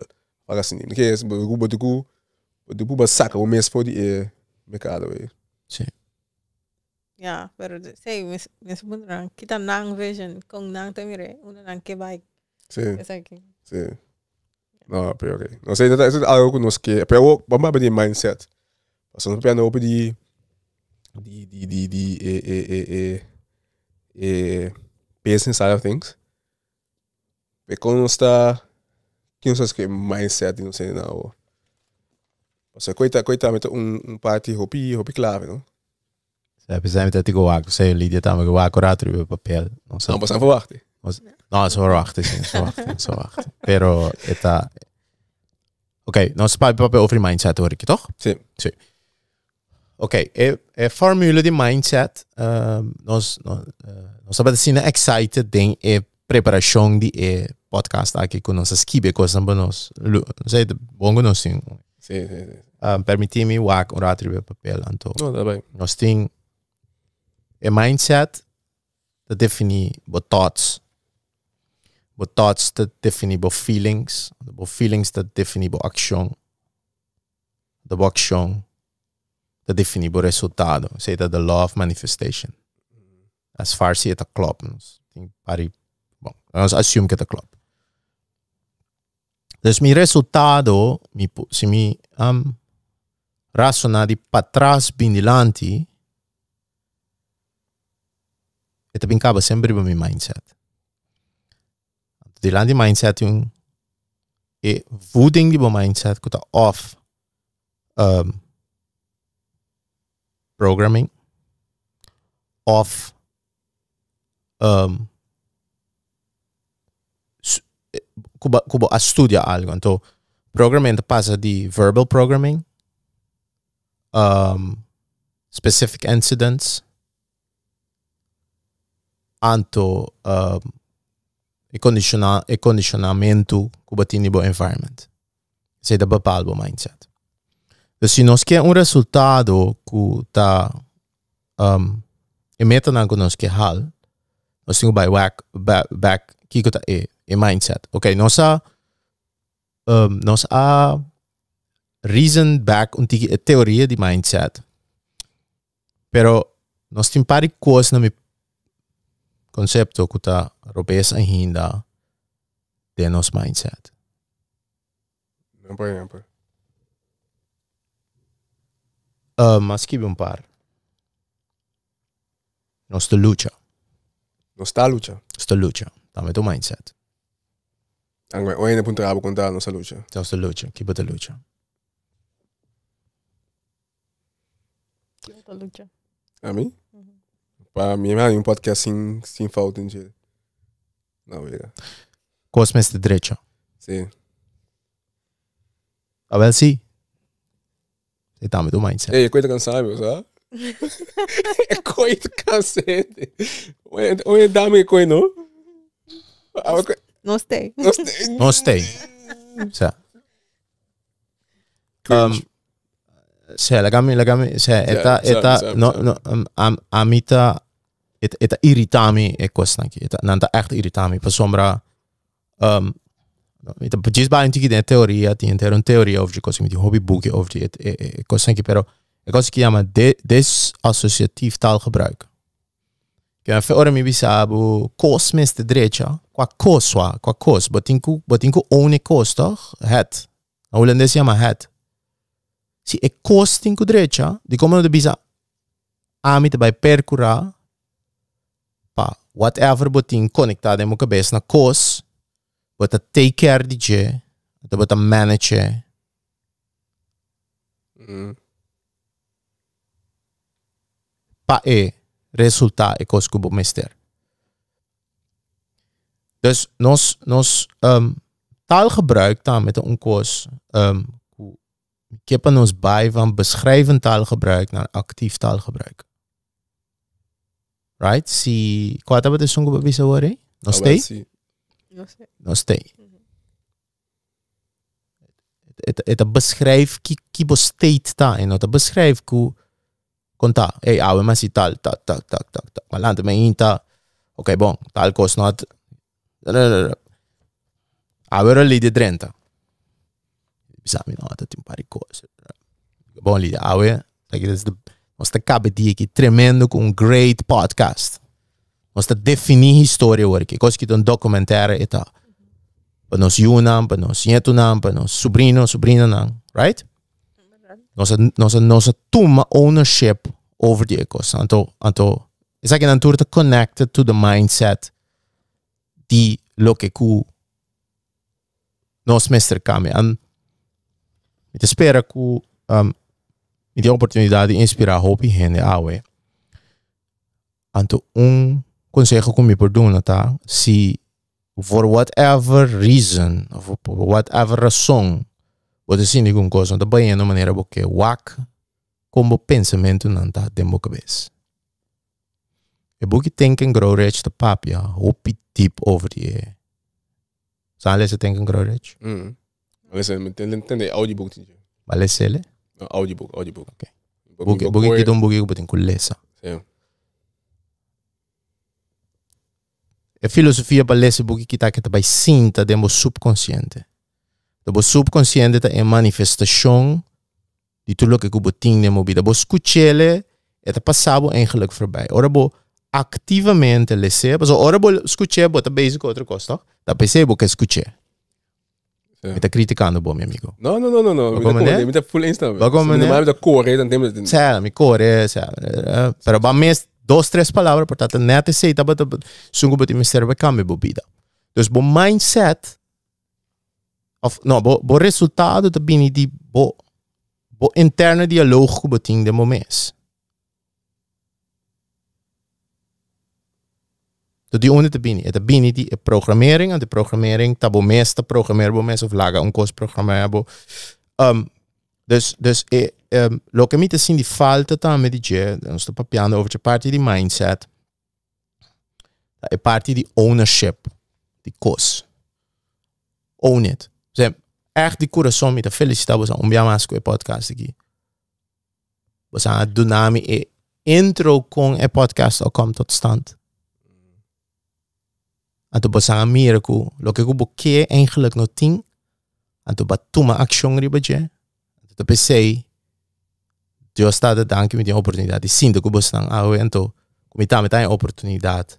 para assim, não que é isso, o saca o mês for de mercado aí. Sim. Ja, pero sei, mes bundrang kita nang vision kung nang tamire, una nang kebay. Sí, Esa aquí. sí. No, pero ok. No sé, eso es algo que nos que... Pero vamos a ver el mindset. Pues nos pensando op die business side of things. We kunnen ons daar... Kunnen ons que mindset die nos zijn nou... Pues coita met un party hopi clave, no? Pensei que te go sei Lídia tá me go acurato o papel. Não sei. Não passar verwachten. Não, só wachten, sim, só wachten. Pero eta ok, nós papel over mindset hoor ik toch? Sim. Sim. Ok, é formule de mindset. Nós estamos assim excited ding preparação de podcast aqui com nossas kibe coisas para nós. Sei de bom nós sim. Sim. Permitir-me wak orato o papel anto. Não, tá bem. Nós tem a mindset that define bo thoughts that define bo feelings that define bo action the bo action that define bo resultado. Say that the law of manifestation. As far as het klopt. Bom, nós assume que het klopt. Dus mi resultado, se mi razonar para trás bem diante, het acaba sempre bij mijn mindset. Diante mindset yung voeding die bij mindset kuta off programming off kubo a studia algo. Então programming passa de verbal programming, specific incidents, anto e condicionamento que batini bo environment. Sei da bepaalde mindset. Dus se nós quer resultado que tá e meta na que nós quer hal, nós temos back que tá e mindset. Ok, nós a reason back a teoria de mindset. Pero nós temos pari coisas na mi concepto que está robes ainda de nos mindset. Jammer. Mas que um par. Nós te lucha. Nós te lucha. Também do mindset. Angwe, hoje na punta abo contar nossa lucha. Nós te lucha. Que bota lucha. Que outra lucha? A mim? Para mim é um podcast sem falta em dia. Não, vega. Cosmes de derecha. Sim. A ver si. Você também do mindset. Ei, coisa cansada, meu, sabe? É coisa cansada. Onde dá me coisa, não? Não sei. Não stay. Sa. Legami, eta no amita eta irritami e kostnaki. Eta nanta echt irritami. Per sombra eta precies bij een teoria, die een teoria over je kost met die hobbyboekje over die kostnaki, pero ik was chiama desassociatief taalgebruik. Que a ora mi bisabu kos mes de derecha, qua kos, botinko one kos toch? Het. Na holandês chama het. Si e kos tinko derecha, di como de bisa amit by percura pa whatever botin conectado mo cabeça na kos, bota take care de je, bota manage. Pa resulta e kos kubo mester. Dus nos taalgebruik dan met een kos ik heb ons bij van beschrijvend taalgebruik naar actief taalgebruik. Right? Si kwata ba tesong ko bisa wari? No stay? No stay. Het beschrijf kibo state ta en het beschrijf ku conta. Hey, awe mas tal. Malante me inta. Okay, bon, tal kos not. Awe li de drenta. Bisami no, dat een paar coisas. Bom, Lídia, awe, nós te cabe de aqui tremendo com um great podcast. Nós te definir história hoje, que coisa que um documentário e tal. para nos yunam, para nos nietunam, para nos sobrina nang, right? Nossa toma ownership over die ekos. Anto, is aqui natuurlijk connected to the mindset die lo que ku nos mestre kame. En ik espero ku met die oportunidade de inspirar hoop gente awe. Anto consejo que me perdona tá, se for whatever reason of whatever razão você sim alguma coisa, então bem de maneira porque wak como pensamento não tá dentro da cabeça. E porque tem que grow rich de papia, hope deep over die. Sabe se tem que grow rich? Você entende audiobook tinha. Vale sele? Audiobook. Okay. Book que book que tem que ler. Sim. A filosofia para ler esse book que tá by sinta dentro do subconsciente. O subconsciente é a manifestação de tudo que você tem na sua vida. Você escuta ele, é passado eigenlijk voorbij. Ora, você ativamente lê, ora, você escuta, você basic outra coisa, tá percebe que escuta. Está criticando, bom, meu amigo. Não. Me tá full insta. Me tá corre, dan temos. Sério, me corre, pero ba mes 2-3 palavras, portanto, net sei, tá bota, sungo bota me serve cambio bebida. Dus bo mindset bo resultado da bini di bo interne dialoog ku beting de moments. Dat die onder te bini, het bini die programmering en de programmering tabo meeste programmeerbo mes of laga onkos programmeerbo. Dus lo que mi te sin di falta ta me dice, non sto papiando over parte di mindset. E parte di ownership, di cos. Own it. Zeg, echt die coração me te felicitar você mais com o podcast aqui. Você a dunami e intro com o podcast ao come tot stand. En toen was aan meer ku, lo que kubo ke eigenlijk no ting. En toen batuma action ribaje. En toen pensei, Deus está de danke met die oportunidade. Die sim de kubo stang awe en toen kumita met een oportunidade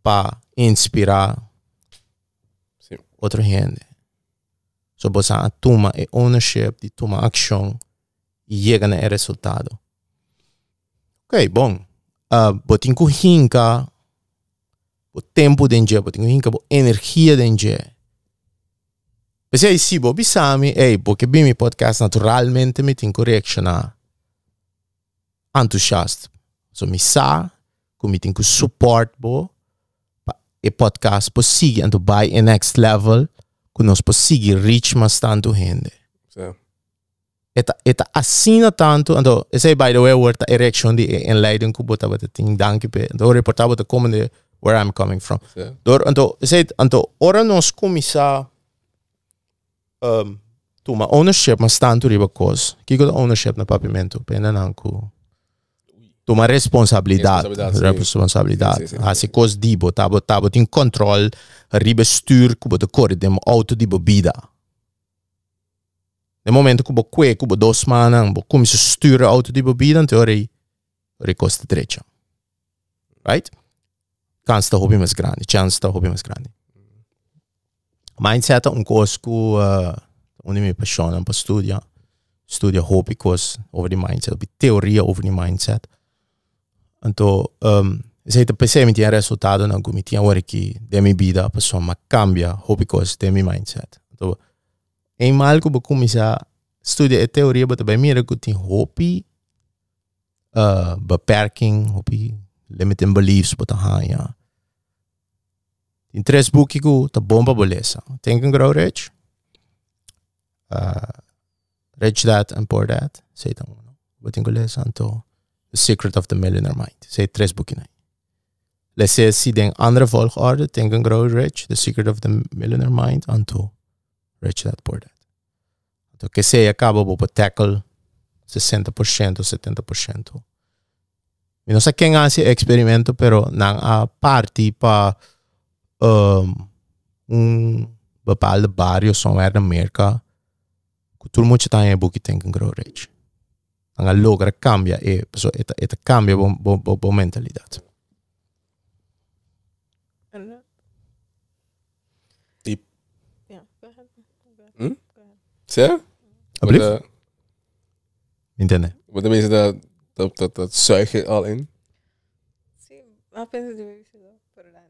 pa inspirar outra gente. So você a toma e ownership, die toma action e chega na resultado. Ok, bom. Botin ku hinka o tempo dentro, botin ku hinka o energia dentro. Mas aí se bo bisami, porque bem mi podcast naturalmente me tem que reaccionar entusiasta. So mi sa, como me tem que support bo e podcast possigi anto by a next level, que nós possigi reach mas tanto gente. Eta assina tanto, anto esse by the way word erection di enleiding ku bota bota ting danke pe. Do reportabo de komende where I'm coming from. Door anto esse anto ora nos komisa toma ownership mas tanto riba cos. Kiko de ownership na papimento pena nanku. Toma responsabilidade. Als ik koos dibo, tabo in controle, ribe stuur, kubo de corre dem auto di bebida. De momento kubo kwe, kubo 2 maanden, bo kom je sturen auto di bebida, teorie, kost trecha. Right? Kans te hobby mas grande, chance te hobby mas grande. Mindset un koos ku, onde me passione, pa studia hobby koos over die mindset, op die theorie over die mindset. Então, se te percebe o resultado na comitia hora que de minha vida a pessoa mas cambia hobby coisas de minha mindset. Então, em mal que eu começar a estudar a teoria, mas também mira que tem hobby, beperking, hobby, limiting beliefs, but ja. In 3 boeken que tá bom para beleza. Think and Grow Rich, Rich Dad and Poor Dad, sei então, but in inglês então. The Secret of the Millionaire Mind. Zij 3 boeken. Let's say, zie den andere volgorde. Think and Grow Rich. The Secret of the Millionaire Mind. Anto Rich Dad Poor Dad. Anto que se acaba op tackle 60% o 70%. Eu não sei quem hace experimento, pero nang a party pa bepaalde barrio somewhere in Amerika. Kultuur moet je dan in boeken Think and Grow Rich. A logra cambia e cambia bo mentalidade. E Sério? Alsjeblieft? Entende? Want de mensen dat zuigen al in. Sí, apenas de vez por dan.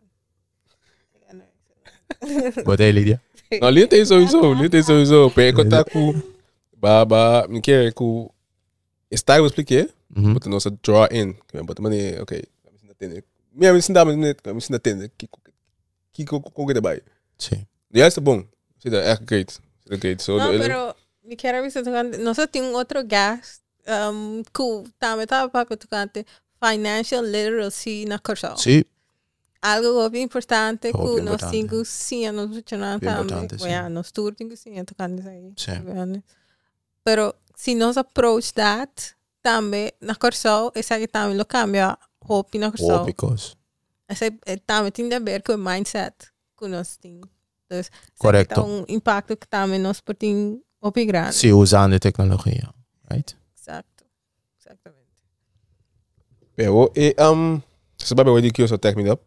Wat é, Lydia? Nou, liet is sowieso. Pe kotaku, baba, een keer ku, está eu expliquei, but nós a draw in. But mane, okay, kami sinatende. Minha sinda net, kami sinatende. Kiko ko erbij. Sim. Ja, is bom. Zie dat echt great. So no, pero me quiero avisar tocante. Nosotros tenemos otro gas. Que también estaba para tocante financial literacy na curso. Sim. Algo bem importante Algo que bem nós importante. temos sim nos funcionando Bem também. importante, sim. Yeah, nós todos temos sim tocante aí. Sim. Pero se nós approach that também na curso, essa que também lo cambia hope na curso. Oh, because. Essa também tem a ver com o mindset que nós temos. Então, Correcto. impacto que também nós podemos hope grande. Se usando a tecnologia, right? Exacto. Exactamente. Pero, se babe wedi kioso tech me up.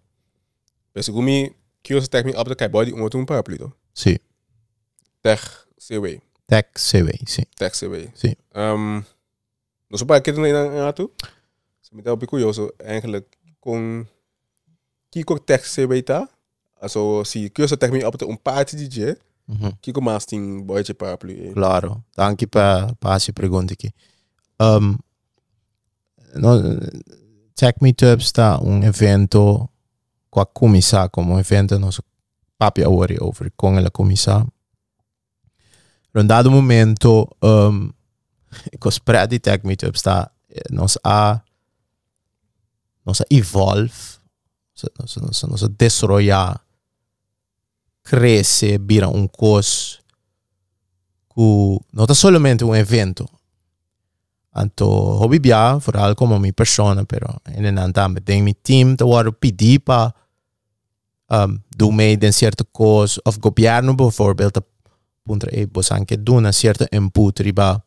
Pero se gumi kioso tech me up de kai body um outro paraplu to. Sim. Tech CW. Tech CW, sim. Tech CW. Sim. Não sou para que tu nem ato. Se me dá um curioso, eigenlijk com Kiko Tech CW tá. Also, se kioso tech me up de parte DJ, Kiko masting boytje paraplu. Claro. Danke para essa pergunta aqui. Tech Meetup está evento com a comissão, como evento nosso papi agora over com a comissão. Em dado momento, com os prédios Tech Meetup está nós evolve, nós desarrollar, crescer, vira coisa que não é somente evento. Anto hobby bia, vooral como mi persona, pero en el andam den mi team te waro pedir pa do mee den certa coisa of governo bijvoorbeeld punter bos anche doen een certa input riba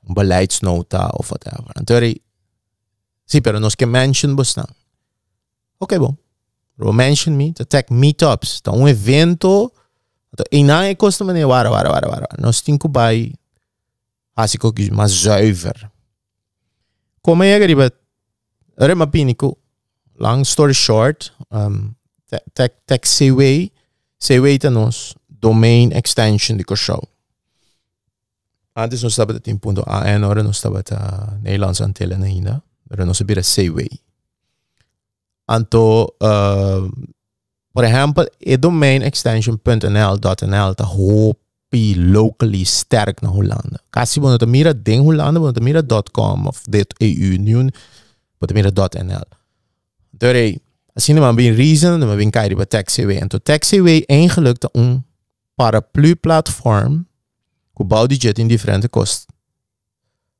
beleidsnota of whatever. Antori sì, pero nos que mention bos na. Okay, bom. Ro mention me, te tech meetups, ta evento, to ina kosta mane wara. Nos tinko bij asiko maar zuiver. Como é que riba? Rema pinico. Long story short, tech CW tá nos domain extension de show. Antes nós estava em ponto AN, agora nós estava a Nederlands Antillen ainda. Agora nós sabia CW. Anto, por exemplo, e domain extension.nl tá locally sterk na Hollanda. Kasi mo na mira ding Hollanda, mo na mira .com of .eu, nu mo na mira .nl. Dore, assim naman bin reason, naman bin kaya ba TechCW. En to TechCW eigenlijk een paraplu platform ku bouw die jet in differente kost.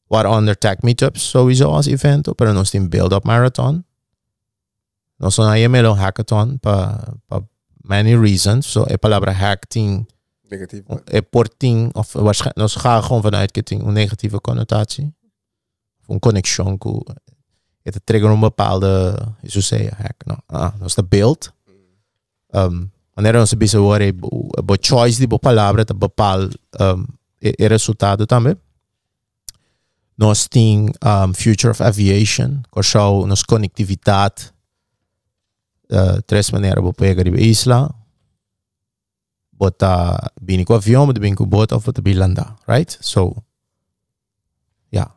Waaronder Tech Meetups sowieso als event, pero nos in build-up marathon. Nos na YML hackathon pa many reasons. So e palabra hacking negatief. Porting, of waarschijnlijk, nou, ze gaan gewoon vanuit ketting een negatieve connotatie. Of een connection. Het trigger een bepaalde, zo zei hack. Nou, dat is de beeld. Wanneer onze bisa worden, een choice die palavra te bepaal het resultaat tambe. Nós tem Future of Aviation, corso nos conectividade. Três maneiras para pegar de isla. Bota bini com avião, bota bini com boot of bota bilanda, right? So, ja.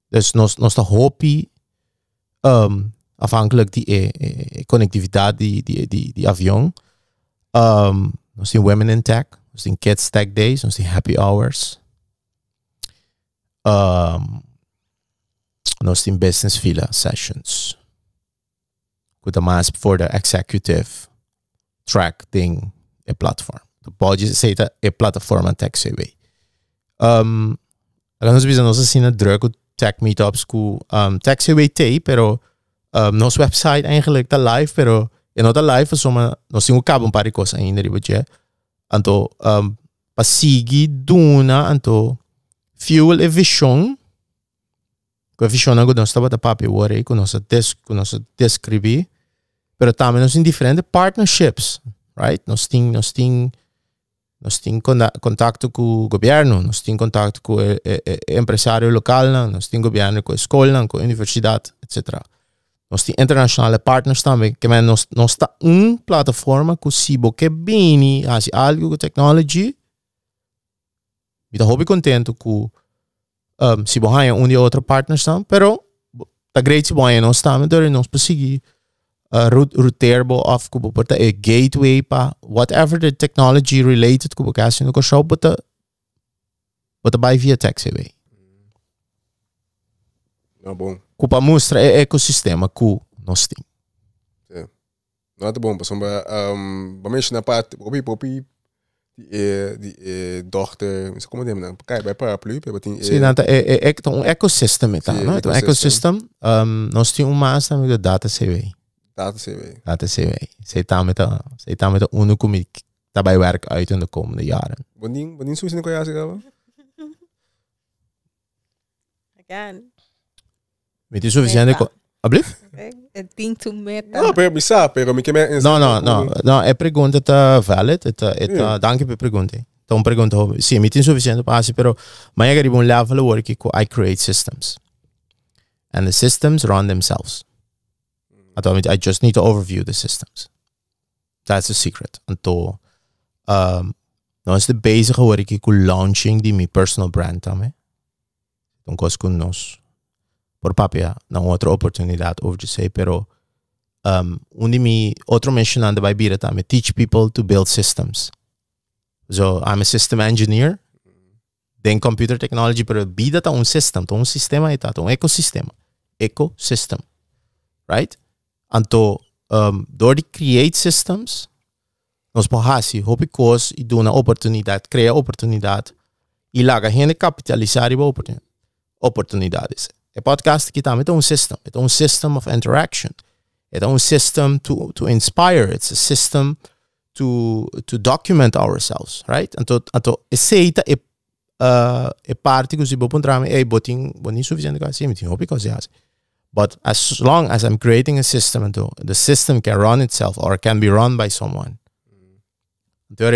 Dus nos ta hopi afhankelijk die connectiviteit die avião. Nos tem Women in Tech, nos tem Kids Tech Days, nos tem Happy Hours. Nos tem Business Villa Sessions. With a mass for the executive track thing. E platform. Tu pode ser a plataforma TechCW. Agora nós precisamos assim na druk tech meetups com TechCW T, pero nosso website eigenlijk tá live, pero e não tá live, soma nós temos cabo paar coisas ainda de budget. Anto pasigi duna anto fuel e vision. Com vision agora nós estava da papi worry com nossa descrever, pero também nós em diferentes partnerships. Right? Nós tem nós temos contato com o governo, nós temos contato com o empresário local, nós temos governo com a escola, com a universidade, etc. Nós temos internacionais partners também, que nós está uma plataforma que se você bem faz algo com tecnologia, eu estou bem contente com se você um de outros partners também, pero está great se você nós também, então nós conseguimos routeerbo of kubo porta a gateway pa whatever the technology related kubo kasi no ko show but by via taxiway. Bom. Kupa mostra é ecossistema ku nós tem. É. Não tá bom, passou vamos na parte popi die dochter, como é mesmo? Kijk bij paraplu, bij tem. Sim, nada é um ecossistema tá, não? É um ecossistema. Nós tem mais também do data CV. Data CV. Zij tá met uno kom ik daarbij werk uit in de komende jaren. Wanneer zo is in de gaan? Again. Met die suficiente Alsjeblieft? Het ding to meta. No, pero mi sa, pero mi que me No, é pergunta tá valid, danke per pergunta. Então pergunta, sim, me tem suficiente passe, pero mas eu quero level work que I create systems. And the systems run themselves. I just need to overview the systems. That's the secret. Então, nós de bezig work com launching die mi personal brand também. Então, cos com nós. Por papel, não outra oportunidade over to say, pero outro mencionando vai vir também, teach people to build systems. So, I'm a system engineer, then computer technology, pero vida tá system, tá sistema e tá um ecosistema. Ecosystem. Right? Então, door die create systems, nós podemos hope course e dar uma oportunidade, criar oportunidade e lá a gente capitalizar e oportunidades. A podcast aqui também é um system of interaction. É um system to inspire. It's a system to document ourselves, right? Então aceita é parte que se vou encontrar botin suficiente que assim, me hope que assim. But as long as I'm creating a system, então the system can run itself or can be run by someone. Então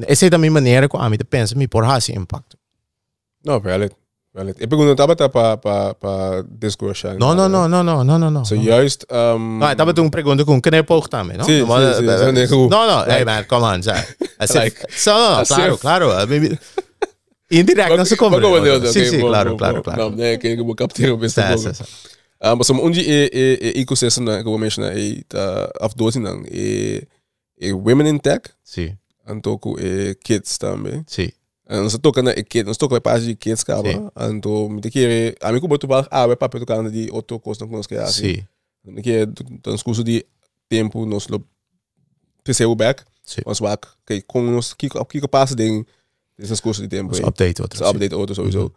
essa é a minha maneira como a mim pensa, me por esse impacto. No, valid. Eu perguntava para discursar. Não. So juist... eu estava te perguntando com quem é pouco também, não? Sim. Não, hey man, come on, sabe? Claro. Indirect, não se compreende. Sim, claro. Não, né, que eu vou captar o beste pouco. Mas onde é ecosistema que eu vou mencionar, afdozen dan, women in tech. Sim. Então, kids também. Sim. Nós toca na kids, nós toca parte de kids caba. Então, me que a mim como tu vai papel tocando de outro coisa que nós quer assim. Sim. Me que transcurso de tempo nós lo percebo back. Nós back, que com nós que passa de essas coisas de tempo. Update outro sowieso.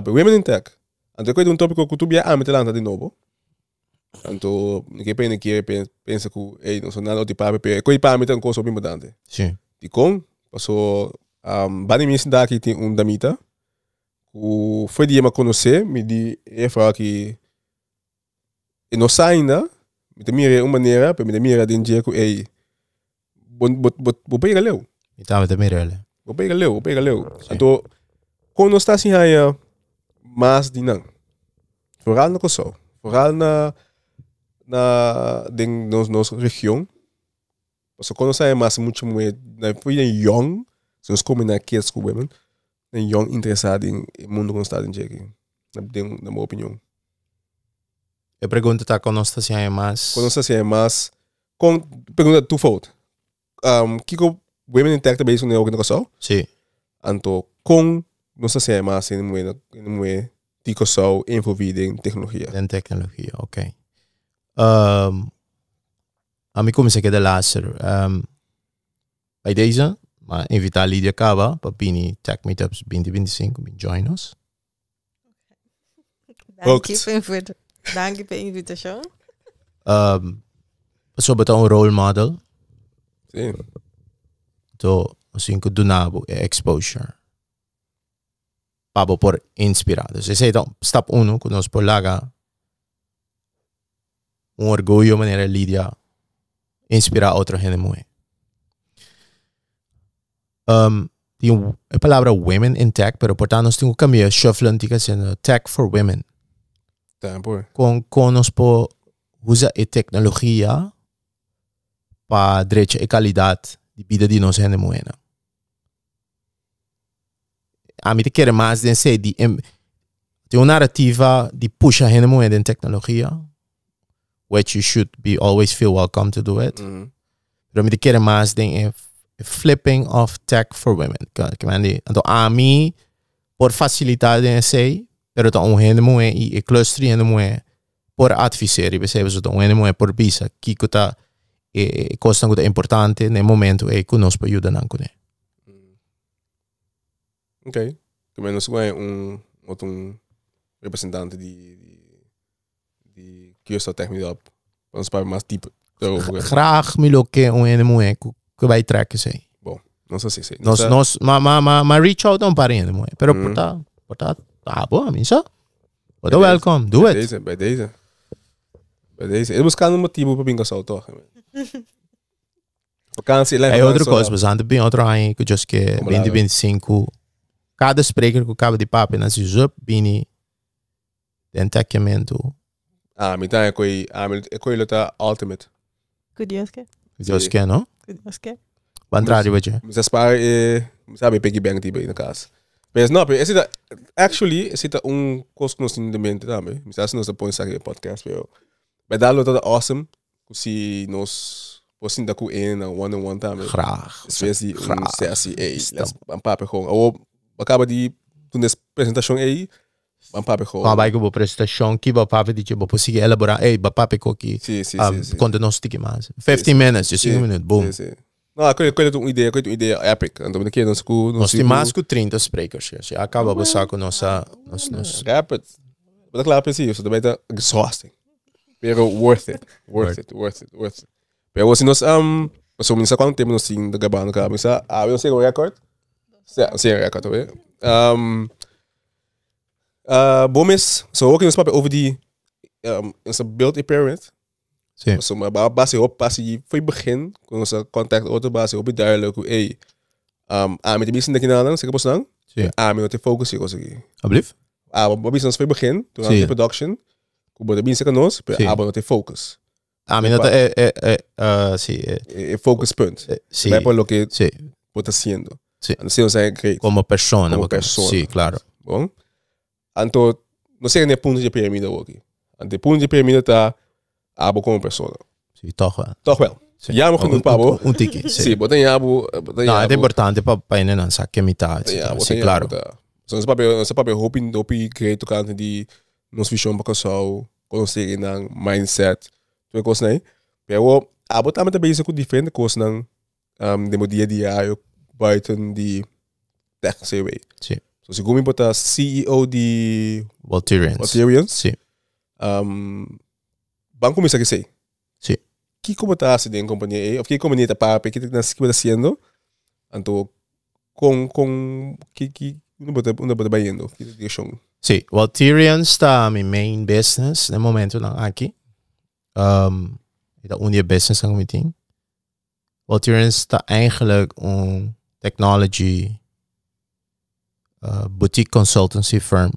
Women in tech. Então, eu um tópico que tu bia a meter de novo. Então, ninguém pensa que não sou nada de papel, que para mim tem coisa bem importante. Sim. E com passou bani minha cidade tem damita. O foi dia me conhecer, me di falar que não sai ainda. Me mira uma maneira, para me mira de dia que vou pegar leu. Então me mira ele. Vou pegar leu. Então quando nós está assim aí mais de não. Vooral na Kosovo, vooral na nossa região. Porque quando sai mais muito mais na foi young. Se nós comemos na kids com women, é young interessado em mundo que nós estamos aqui. Na minha opinião. A pergunta está quando nós estamos assim mais. Quando nós estamos assim mais, pergunta twofold. Que women in tech também são na organização? Sim. Então, com nós estamos assim mais em uma Kosovo envolvido em tecnologia. Em tecnologia, ok. A mim comecei aqui de laatste. Bij deze. Maar invitar Lydia Cava para Bini Tech Meetups 2025, join us. Dank per invitação. Sobre um role model. Sim. Então, assim que do nabo é exposure. Para por inspirar. Então, então step 1, que nós por lá um orgulho maneira Lydia inspirar outra gente muito. tem a palavra women in tech, pero portanto nós temos que cambiar shuffling tica sendo tech for women. Tempo. Com nós po usa a tecnologia para direito e qualidade de vida de nós gente moena. A mim te quer mais de ser de tem uma narrativa de puxa gente moena em tecnologia, which you should be always feel welcome to do it. Pero a mim te quer mais de flipping of tech for women. Então a mim por facilitar de ser, pero tá gente moena e cluster gente moena por advisar, e percebe so gente moena por bisa que tá coisa que é importante no momento é que nós podemos ajudar com ele. Ok. Também nós temos outro representante de QSO Tech Meetup. Vamos para mais tipo. Graag me que gente que vai trekken sei. Bom, não sei se. Nós reach out um para gente moena, pero porta bom, mim só. But welcome, do it. Bij deze. Eu buscando um motivo para bingo só toch. Vakantie leva. É outra coisa, mas anda bem outro ano que just que 2025 cada spreker que acaba de papo na zup bini entakemento. Me tá é coi tá ultimate. Curioso. Just que não? Curioso. Bantrari waje. Mas aspar sabe pegar bem tipo aí na casa. Mas não, esse tá coisa que nós temos em mente também. Mas assim nós põe aqui podcast, mas dá lo tá awesome. Se nós possível da com one-on-one também. Graag. Espécie sessie een paper gewoon. Acaba de doen essa apresentação aí. Een paper gewoon. Vai que boa apresentação que boa papo de tipo conseguir elaborar. Boa papo coque. Sim. Quando nós stick mais. 15 minutes, just 5 minutos, boom. Não, eu tenho uma ideia epic. Então daqui nós temos mais que 30 sprekers. Se acaba passar com nossa rapid. Mas claro, preciso, isso também tá exhausting. Pero worth it. Pero se nós so minsa quanto tempo nós temos da gabana cá, minsa não sei o recorde. Sim, recorde, tá bem? Bomes, so ook nós papo over die onze build a pyramid. Sim. So maar base op passie foi begin com nossa contact outro base op dialogue met de business daqui nada, sei que posso não? Sim. Me te focus hier conseguir. Alblief? O business foi begin, toen aan de production. Com o business que nós, não te focus. Minuto sim. Focus punt. Sim. Vai por lo que sim. está haciendo. Sim. Assim você é como persona. Sim, claro. Bom. Então, não sei nem ponto de pirâmide aqui. Ante ponto de pirâmide tá abo como persona. Sim, toch wel. Toch wel. Ja, maar genoeg, Pablo. Tiki. Sim, botem abo. Não, é importante para ir na saque mitad. Sim, claro. So, nós papel hopi create kant die nos vision para casal, conseguir nang mindset. Tu é coisa, né? Pero abo também bezig com diferente coisas nang demo dia a dia buiten die tech way. Sim. So se como botar CEO de Volterians. Sim. Banco me sabe sei. Sim. Que como tá se em companhia ou que companhia tá para que está fazendo? Então com que não bota baindo, que direção. Sim, Volterians está my main business no momento lang aqui. Da única business que eu tenho. Volterians está eigenlijk technology boutique consultancy firm.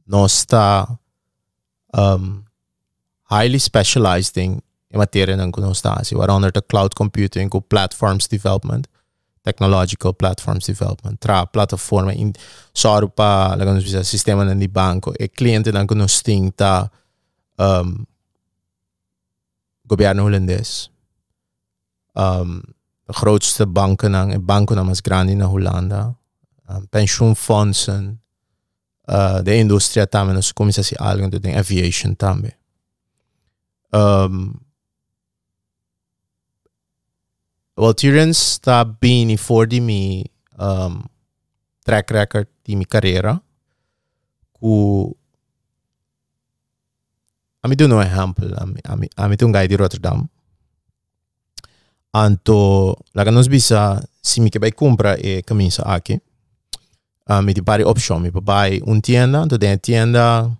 Nós está highly specialized in matéria ng nós está. Waaronder de cloud computing, platforms development, technological platforms development, plataforma in Sarupa, sistema ng banco, e cliente ng nós tem ta governo holandês. De grootste banken na mas grande na Hollanda. Pensioenfondsen, de industria também, nós começamos a algo de aviation também. Volterians está bem for de mi track record de minha carreira. A mim dou um exemplo, a mim tem guy de Rotterdam. Anto, laga nos bisa, se me que vai comprar camisa aqui. Me di pari option, me papai tienda, então tem tienda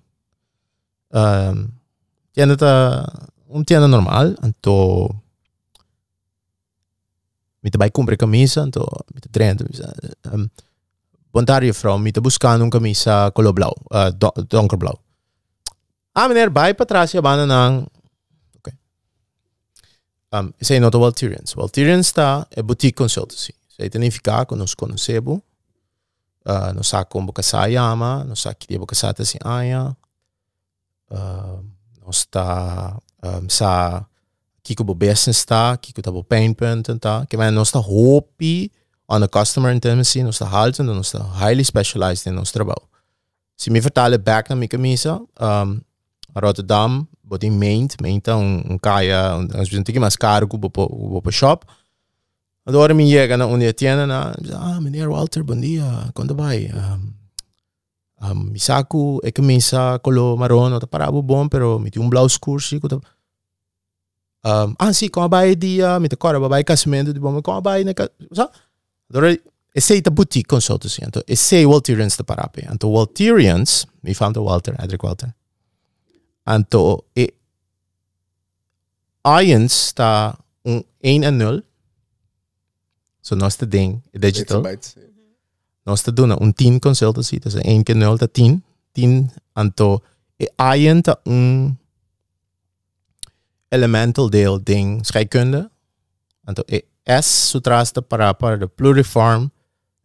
tienda normal, então met bij compre camisa, então, met de trend. Bontarie vrouw, met de buscando een camisa color blauw, donkerblauw. Meneer, bij Patracia Bananang. Oké. Sei nota Walterians. Walterians está é boutique consultancy. Sei tenificar com nos conhecemos. Nós sa com boca sayama, nós sa que boca sata si aya. Nós está sa kiko bo business ta, kiko ta bo pain point ta. Que men nós está hopi on the customer intimacy, nós está halten, nós está highly specialized in ons trabalho. Se me vertalen back na minha camisa, Rotterdam, botin meint kaya, als we een mais caro op een shop. Adoro me chega na onde tiene na, meneer Walter, bom dia, quando vai? Misaku, e camisa color marrom, não tá parado bom, pero me tem blauw escuro, sim, como vai dia, me tá cora, vai casamento de bom, como vai, né? Adoro, esse é boutique consultancy, então esse é Walterians de parape, então Walterians, me fala Walter, Adric Walter. Então, Ions está 1-0. So nós te ding digital. Nós te doen een 10 consultancy, dus 1 keer 0 tot 10. 10 anto Ion ta elemental deel ding scheikunde. Anto S sutras te para de pluriform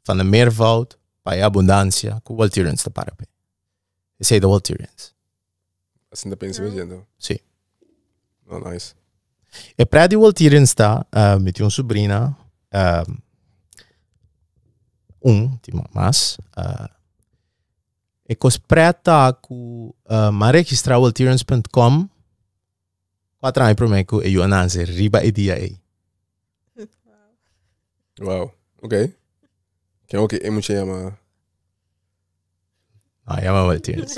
van de meervoud bij abundancia, com Walterians te parape. Esse é de Walterians. Assim da pensa mesmo. Sim. Oh, nice. E para de Walterians está, me tem uma sobrinha, mas e cospreta com registrar.walterians.com 4 anos para mim que eu ananse riba e dia aí. Wow. Ok. Que ook een moet je helemaal. Llama Walterians.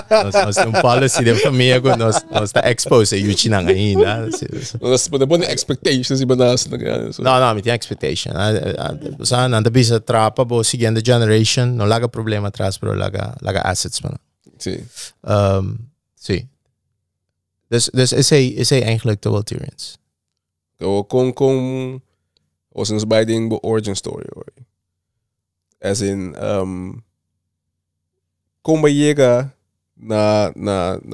Nós temos policy de família, nós está exposed a Yuchinang ainda. Nós podemos expectations iba na. Não, me tem expectation. Nanda bisa trapa bo seguinte generation, não laga problema atrás, pero laga assets man. Sim. Sim. Dus is hij eigenlijk de Walterians. Kom was ons bij ding bo origin story hoor. As in como chega na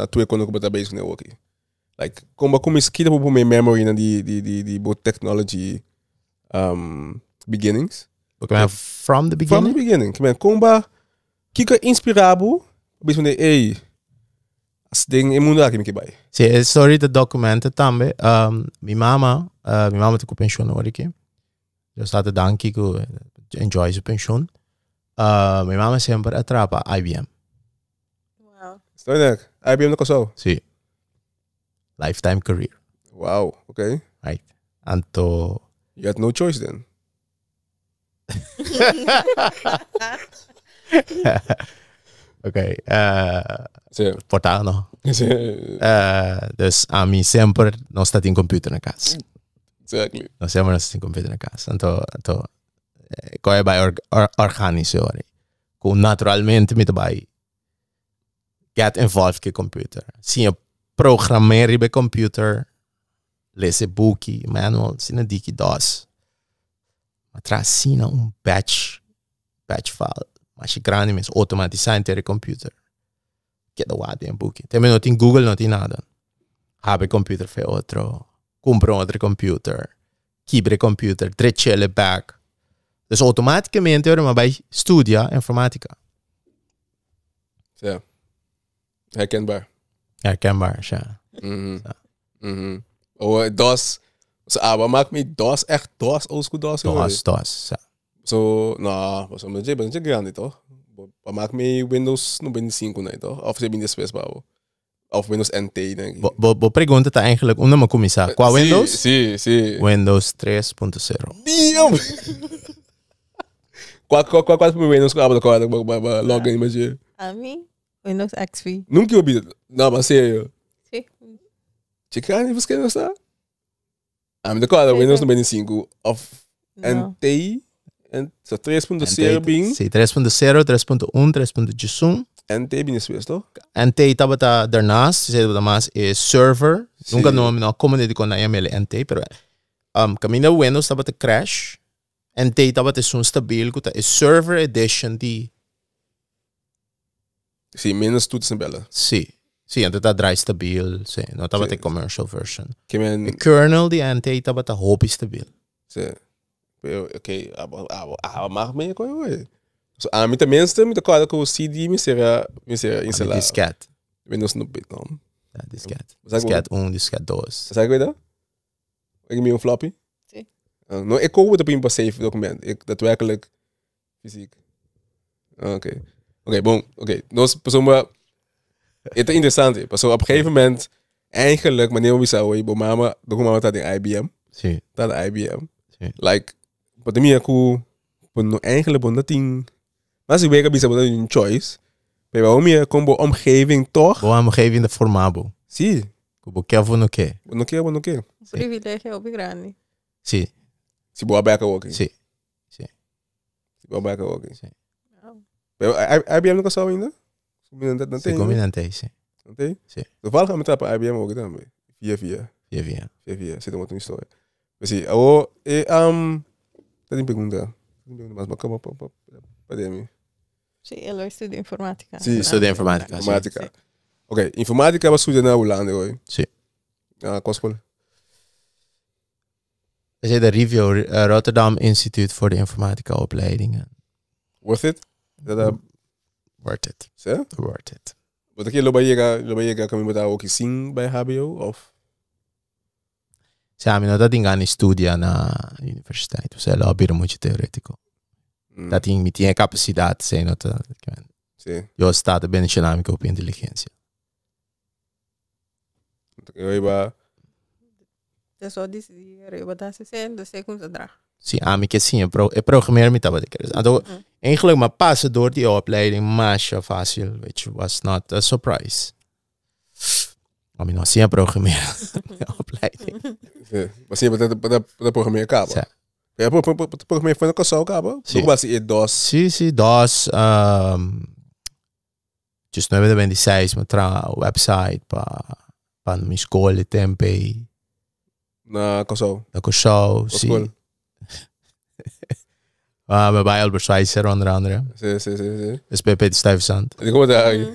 tua quando você está bezig com networking. Like, como esquita por minha memory na de technology beginnings. From the beginning? From the beginning. Como que inspirado, bezig met hey, as ding in mundo aqui me que vai. Sim, a story de documenten também. Minha mama tem com pensioen hoor ik. Já está te dankie que enjoy zijn pensioen. Minha mama sempre atrapa IBM. Estou indo. IBM no casal. Sim. Lifetime career. Wow, okay. Right. Anto. You had no choice then. Okay. Portaal no. Dus a mim sempre nós está tem computer na casa. Exactly. Nós sempre nós tem computer na casa. Anto qual é by organizar. Com naturalmente met bij get involved com computer. Sim, programmeren bij computer, lezen boekje, manual, sim een dikke DOS. Maar tras sim een batch file. Maar je kan niet meer automatiseren ter computer. Get the waarde in boekje. Também não tem Google, não tem nada. Habe computer voor outro. Compra outro computer. Kibre computer, trecele back. Dus automaticamente eu bij studia informatica. Ja. Herkenbaar, ja. Oh, DOS. Maar maak me DOS echt DOS, oldschool DOS. DOS, ja. So, was een beetje grande toch? Maar maak me Windows 95 nee toch? Of ze Windows 6 bouwen. Of Windows NT denk ik. Bo pergunta tá eigenlijk onde me começar. Qual Windows? Sí. Windows 3.0. Damn! Qual foi o Windows que eu acabo de login mas je? A mim, Windows XP. Nunca ouvi. Não, mas sério. Sim. Chica, nem você não está? Me decola Windows 95 of NT en 3.0 bing. Sim, 3.0, 3.1, 3.1. NT bing is toch? NT estava daarnaast, ze mas é server. Nunca nome não como de com na ML NT, pero Camina Windows tava te crash. En tava te zo'n stabiel. Kuta is server edition die. Sim, menos toetsen en bellen. Sim. Sim, en dat draai stabiel. Sim, não tava te commercial version. Que men... De kernel die en tava te hoop stabiel. Sim. Oké, mag me koyo. So, met de mensen, met de kade ko CD, me será instalar. Disket. Windows no bit, no. Ja, disket. Sabe Disket 1, disket 2. Sabe dat? Ik me een floppy? Sim. No, ik koop het op een safe document. Ik daadwerkelijk fysiek. Oké. Oké, boom. Oké. Dus, persoon, het is interessant. Persoon, op een gegeven moment, eigenlijk, wanneer we zouden, bo mama, doe mama dat in IBM. Sim. Dat IBM. Sim. Like, wat me aku, no eigenlijk, bon dat ding, maar ze werken bisa, bon dat een choice. Maar waarom je combo omgeving toch? Boa omgeving de formabo. Sim. Kubo kevo no que. Bon oké. Privilégio op grande. Sim. Si boa back working. Sim. Si boa back working. Sim. Pero IBM nunca sabe ainda? Não Se tem. combinante, sim. Não tem? Sim. Toevallig gaan we trappen IBM ook também. Via. Via. Zit uma história. Mas sim, agora tem pergunta. Mas acaba para mim. Sim, ele estuda informática. Sim, Estuda informática. Informática. Oké, informática was studie na Holanda hoor. Sim. Ah, kostschool. We zijn de review Rotterdam Instituut voor de informatica opleidingen. Worth it? Dat Worth it. Zo? Worth it. Wat je lo ba yega kan je ook zien bij HBO of? Siamo in dat ding aan studia na universiteit. Dus hij lobby moet teoretico. Dat ding met die capaciteit zijn dat Sim. je staat er binnen dynamica op intelligentie. Eu iba É só decidir, eu vou dar 60 segundos atrás. Sim, a que sim, eu programmeer met dat ik. Então, eigenlijk maar passen door die opleiding, mas fácil, weet je, was not a surprise. Maar nog sim programmeer opleiding. Mas sim, para programmeer cabo. Sim. Ja, programmeer foi no console cabo. Sim. Nunca basi DOS. Sim, DOS, just 926 met website para minha escola tempo Na console. da show, sim. Bij Albert Schweitzer onder andere. Sim. SPP de Stuyvesant. Ik kom daar.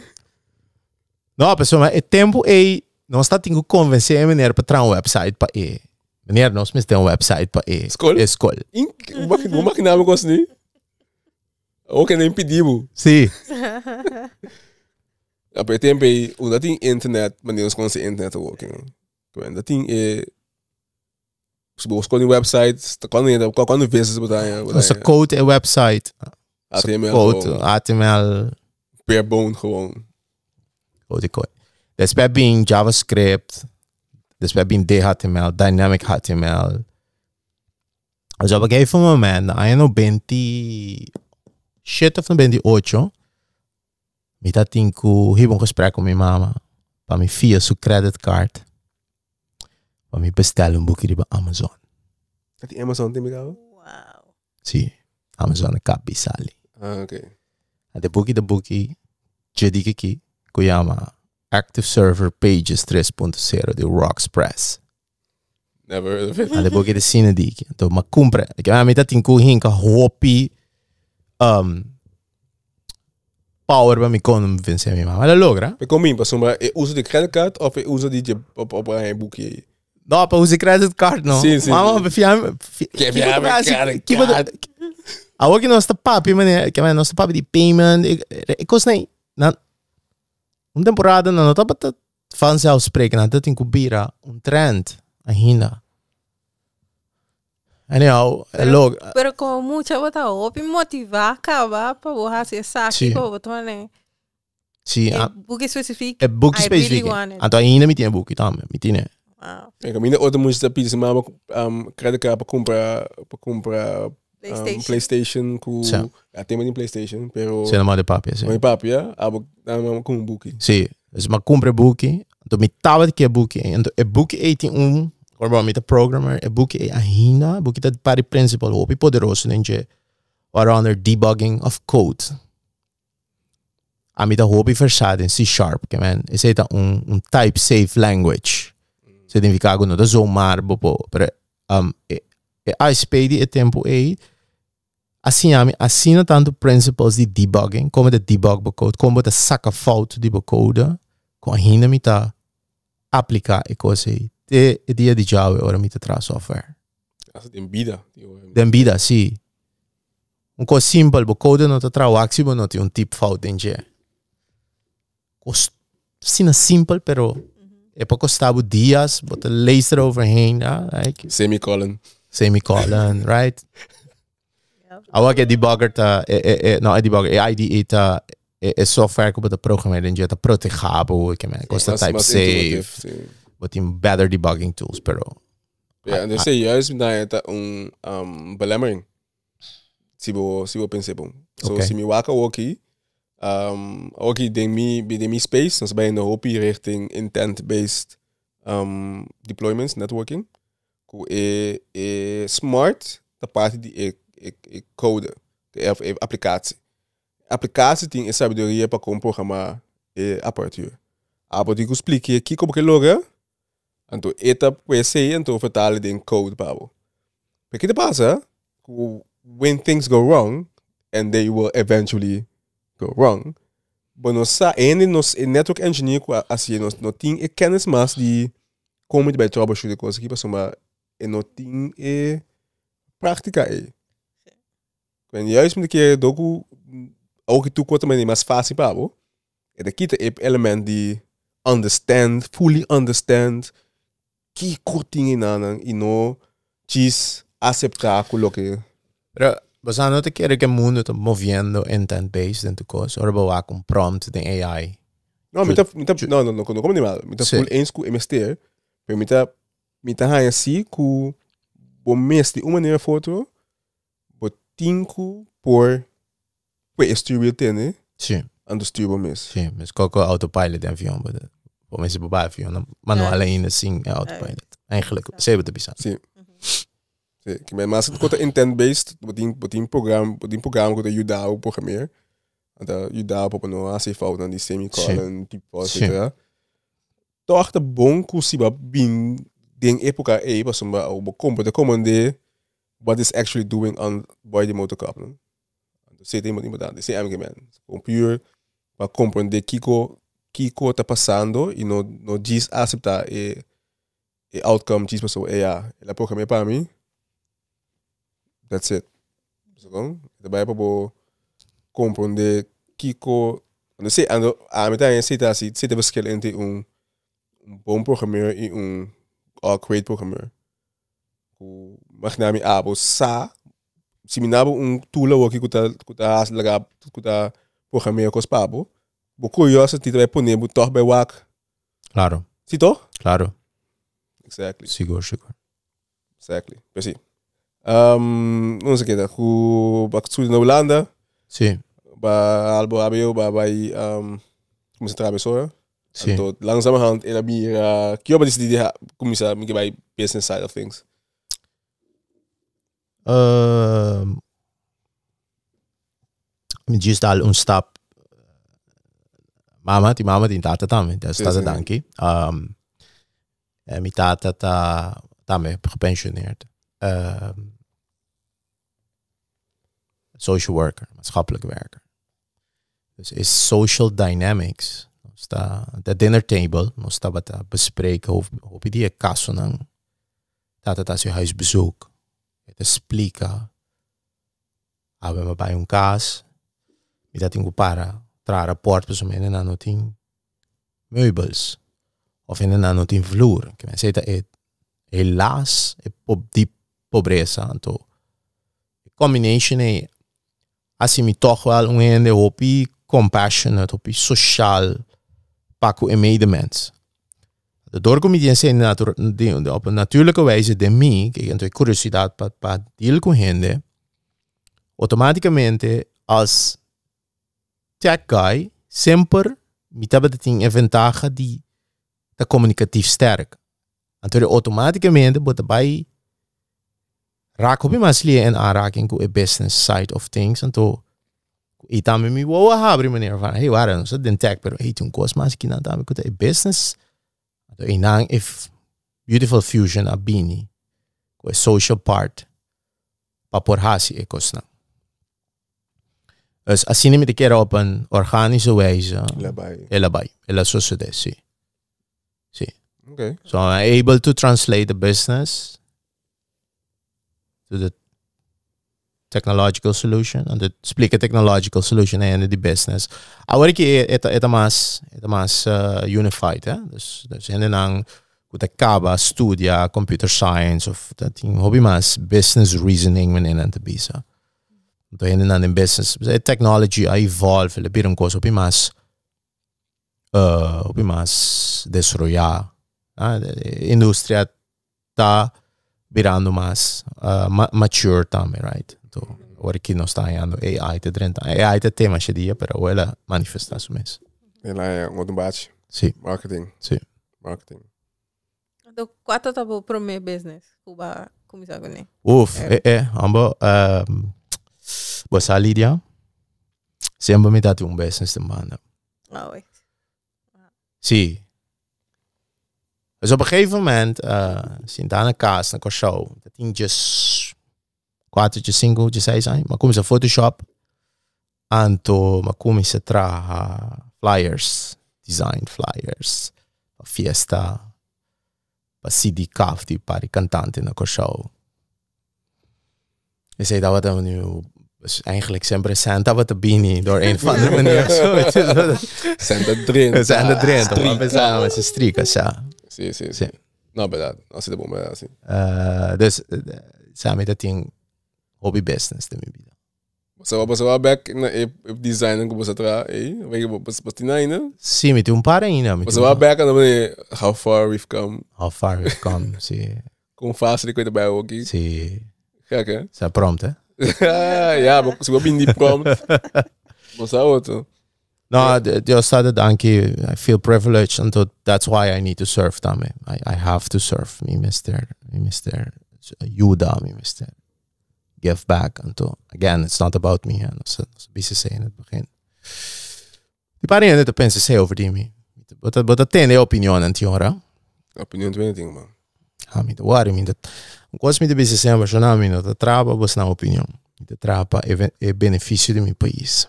No, pessoal, mas é tempo aí, nós está tendo que convencer a menina para trazer um website para ele. Menina, nós temos um website para ele. Escola? Escola. Hoe mag je namen kost niet? Ook in impedimento. Sim. Op het tempo, hoe dat in internet, wanneer ons kon internet working. Dat ding is se quando websites, quando vezes botar Nossa code é website. HTML Code, gewoon. HTML. Bare bone gewoon. Code. Después bem JavaScript. Después bem DHTML, Dynamic HTML. Dus op een gegeven moment, aí no 27 of no 28, me tá tinha que gesprek com minha mama, para me via sua credit card, para me bestellen boekje bij Amazon. Dat die Amazon tem legal? Wow. Sim, Amazon é cabeçali. Ah, oké. De boekje, je diga aqui, que chama Active Server Pages 3.0 de Rockpress. Never heard of it. De boekje de cine diga. Então, mas compra. Que a meta tem que hinka hopi power para me convencer minha mama. Ela logra. Ik kom in, pas maar uso die creditcard of uso die op een boekje. Não, para usar credit card, não. Sim, sim, Mama, sim. Agora que nós está papi, mano, que nós está papi de payment, ik kost nem, na temporada não tá para vanzelfsprekend, dat tem que bira trend ainda. Anyhow, logo. Pero com muita bota op motivar acabar para você ser saque Sim. para botar né. Sim, Boek específico. é book I really specifiek. want it. Então ainda me tinha book, tá, me tinha. Wow. Ik kom in de auto moest dat pizza maar creditcard para comprar PlayStation com Sim. ja, tem een PlayStation, pero Sei lá de papi, sim. mijn papi, ja, maar com um boekje. Sim, dus maar compra book, então me tava de que book, então é book 81, agora me tá programmer, é book ainda, book dat para principal, hopi poderoso, né, waaronder debugging of code. A mim tá hobby versado em C#, que man, esse é um type safe language. Significa que não dá zoomar, pero ISP di tempo assim tanto principles de debugging, como de debug code, como de saca fout de code, com a hina mita aplicar e coisa aí. De dia de Java ora mita tra software. As den bida. Den bida, sim. Coisa simples, code não tá tra axi, não tem tipo fout em je. Coisa simples, pero é para custar dias, bota laser overheen, like Semicolon, right? Awa que debugger ta não é debugger, é IDE ta é software que bota programar em jeta protegado, que man, costa type safe, but in better debugging tools, pero ja, en dus juist na het belemmering. Sibo pensei bom. So si mi waka walkie denk mi space, dan ben je een hoopie richting intent-based deployments, networking. Ku smart, de parte die code, de applicatie. Applicatie die is sabedoria para como programar apparatuur. Aber die explique que como que loga, então etapa PC, então vertalen in code babo. Porque que passa? When things go wrong, and they will eventually go wrong, but nos network engineer assim nos tem kennis mas die komen bij troubleshooting coisa que passa maar no tem prática Quando juist met keer doku ook tu kort maar mais fácil babo. É daqui te element die fully understand que corting inanang ino chis aceitar coloque. Pero você não te quer que o mundo está movendo intent-based dentro coisa, ou vai com prompt de AI. Não, não como nem mal. Mita full eens com MST, pero mita há assim com o mestre uma maneira foto, botinho por estudo tem, Sim. ando estudo mesmo. Sim, mas qualquer autopilot de avião, por exemplo, o avião, manual ainda assim é autopilot. Eigenlijk, você vai te pensar. Sim. Que mas se tu intent-based, botin program que te ajuda a programmar, então ajuda para não fazer falta de semicolon, tipo, etc. Toch de bom que se vai bem den época aí para somar o compreender what is actually doing on board the motor coupling. Então se tem muito importante, se é man, computer para compreender que tá passando e não diz aceitar e outcome diz pessoa ela programar para mim. That's it. So, daarbij para compreender Kiko. Não sei, a metade se tá assim, se tem verschil entre bom programmeur e great programmeur. O magnami abo sa, se me nabo tool aqui que tá lagar, que tá programmeur com spabo. Bo curioso te vai poner bo toch bij wak. Claro. Sim toch? Claro. Exactly. Seguro. Exactly. Precies. Não sei o que da ku baksu na Holanda. Sim. Ba albo abio ba vai como se trabalha. Sim. Então, langzamerhand ela bira que eu disse de começar me vai business side of things. Me diz al stap. Mama di tata também, dat staat er dankie. Mi tata tá também gepensioneerd. Social worker, maatschappelijk werker. Dus is social dynamics. De dinner table, nos está wat bespreken, hoop je die caso ng tata sa huisbezoek. Het explica. Hebben we bij een kaas. Mi dating para tra rapport per som en ano ting meubels. Of en ano ting vloer. Que me seta helaas die pobreza. Então, combination é assim me toch wel een hoopie compassionate, hoopie social paco en medemens. De doorcomedie zijn op een natuurlijke wijze de mij, que então curiosidade para deal com gente, automaticamente als tech guy sempre me taba de ting ventaja die de comunicatief sterk. Então automaticamente bota bij raak op je maslie en aanraking com a business side of things. Então e também me vou abrir maneira van hey waar dan so den tech pero hey toen kost mas kina também com a business. Então e nang if beautiful fusion a bini com a social part, para por hasi ecos na. Dus als je niet keer op een organische wijze, ela sociedade, sim. Okay. So I'm able to translate the business to the technological solution, and to explica technological solution and the business. Agora que é mais unified, dus ainda não que acaba studia computer science of dat ding, hobby mais business reasoning men in te bisa. Então ainda não em business, technology evolve, ele bira coisa hobby mais desarrollar. A indústria está virando mais mature também, right? Então, agora que nós está ganhando AI te drenta. AI te tema esse dia, pero ela manifesta isso mesmo. Ela é um bate. Sim. Marketing. Sim. Marketing. Então, quanto tá bom pro meu business? Cuba, como isso agora? Ambo, você Lídia, sempre me dá business de banda. Ah, ué. Sim. Dus op een gegeven moment, zie je een kaas, een show, dat ding just 4, 5, 6 zijn. Maar kom ze Photoshop, en toen maar kom ze flyers, design flyers, fiesta, CD kafti, pari cantante na show. Je zei dat we nu eigenlijk sempre Santa wat te bini door een of andere manier. Santa Drent. Santa Drent, maar we zijn met z'n strikas, ja. Sim. Não, verdade. Assim é bom, mas assim. Dus, sabe, dat ding hobby business de minha vida. Você vai back na design que você traz, você tem ainda? Sim, me tem paar ainda. Você vai back na how far we've come. How far we've come, sim. Como fácil que vai aqui. Sim. Kijk, hè? Você é pronto, hè? Ja, maar você vai bem de prompt. Você é outro. No, Deus sabe, danke. I feel privileged, and that's why I need to serve them. I have to serve me, Mr. Juda, me, Mr. Give back. And again, it's not about me. Zoals Bisse zei in het begin. Die paar dingen te pensen zei over die me. But dat ten opinion en tiora. Opinion 20, man. Mi te worry, mi te. Quando mi te Bisse zei, maar je mi no te traba, was na opinion. Mi te traba e benefício de mi país.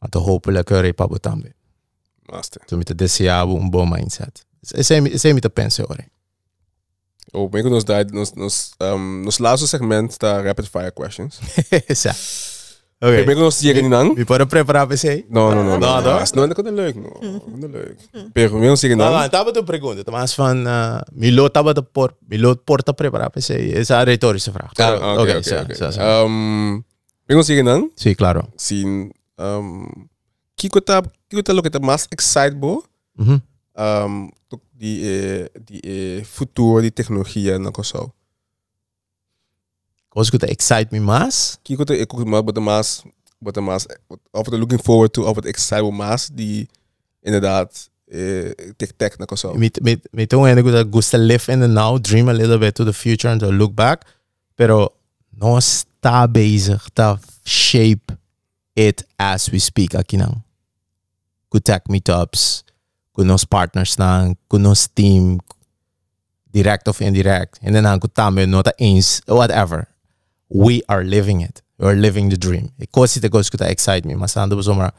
Ato hopelijk er para botambe. Master. Tu me te deseava bom mindset. Esse me te pensa ora. Oh, bem que nos laatste segment da rapid fire questions. Essa. Okay. Bem que nós chegamos não. Me pode preparar para você? Não. Não é leuk, não é leuk. Pero bem que chegamos não. Não, tava tu pergunta, mas van Milo tava tu porta preparar para você. Essa é a retorische vraag. Okay. Bem que chegamos não? Sim, claro. Sim. Kiko tá lo que tá mais excitable. Die futuro de tecnologia na Kosovo. Coisa que excite me mais? Kiko tá mais of the looking forward to of het excitable mais die inderdaad tech na Kosovo. Me tô ainda que gosta live in the now, dream a little bit to the future and to look back, pero nós tá bezig tá shape it as we speak aqui não. Com tech meetups, com nos partners não, com nos team, direct of indirect, en dan com também nota eens, whatever. We are living it. We are living the dream. E coisa que tá excite me, mas ando zomaar.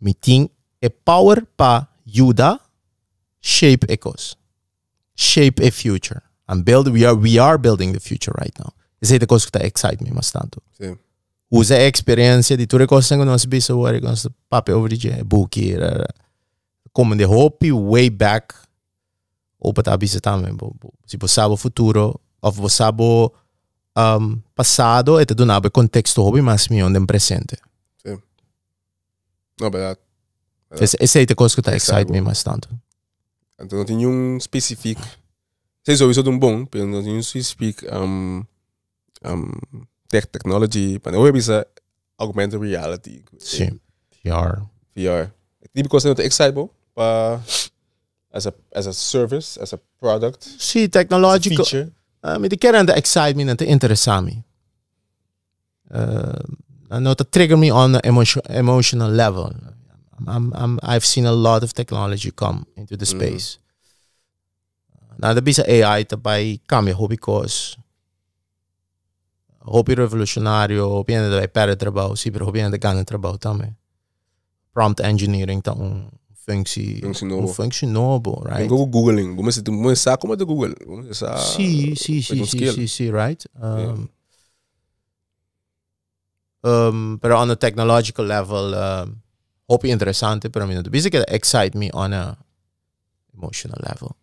Meeting e power pa Juda shape ecos, shape a future, and we are building the future right now. Essa é a coisa que tá excite me, mas tanto. Sim. Usa a experiência de tudo coisa que nós bisa agora com esse papel over de book como de hope way back op het abisa também se você sabe o futuro ou você sabe passado é tudo nada contexto hobby mas me onde presente. Sim. Não, verdade. Essa é a coisa que tá excite me mais tanto. Então não tem um específico. Sei sowieso um bom, mas não tem um específico technology, maar hoe hebben ze augmented reality? Sim, VR. Die because not excitable, as a service, as a product. Sim, technological. Feature. Me de kern de excite me en te interessa me. Not to trigger me on an emotional level. I've seen a lot of technology come into the space. Na da bisa AI também cambia hobby cos. Hobby revolucionário, hobby ainda vai para trabalho, sim, pero hobby ainda ganha trabalho também. Prompt engineering tá função novo, right? Googling, vamos começar como de Google, sim, right? Pero on a technological level, hobby interessante, pero mim, bisa que excite me on a emotional level.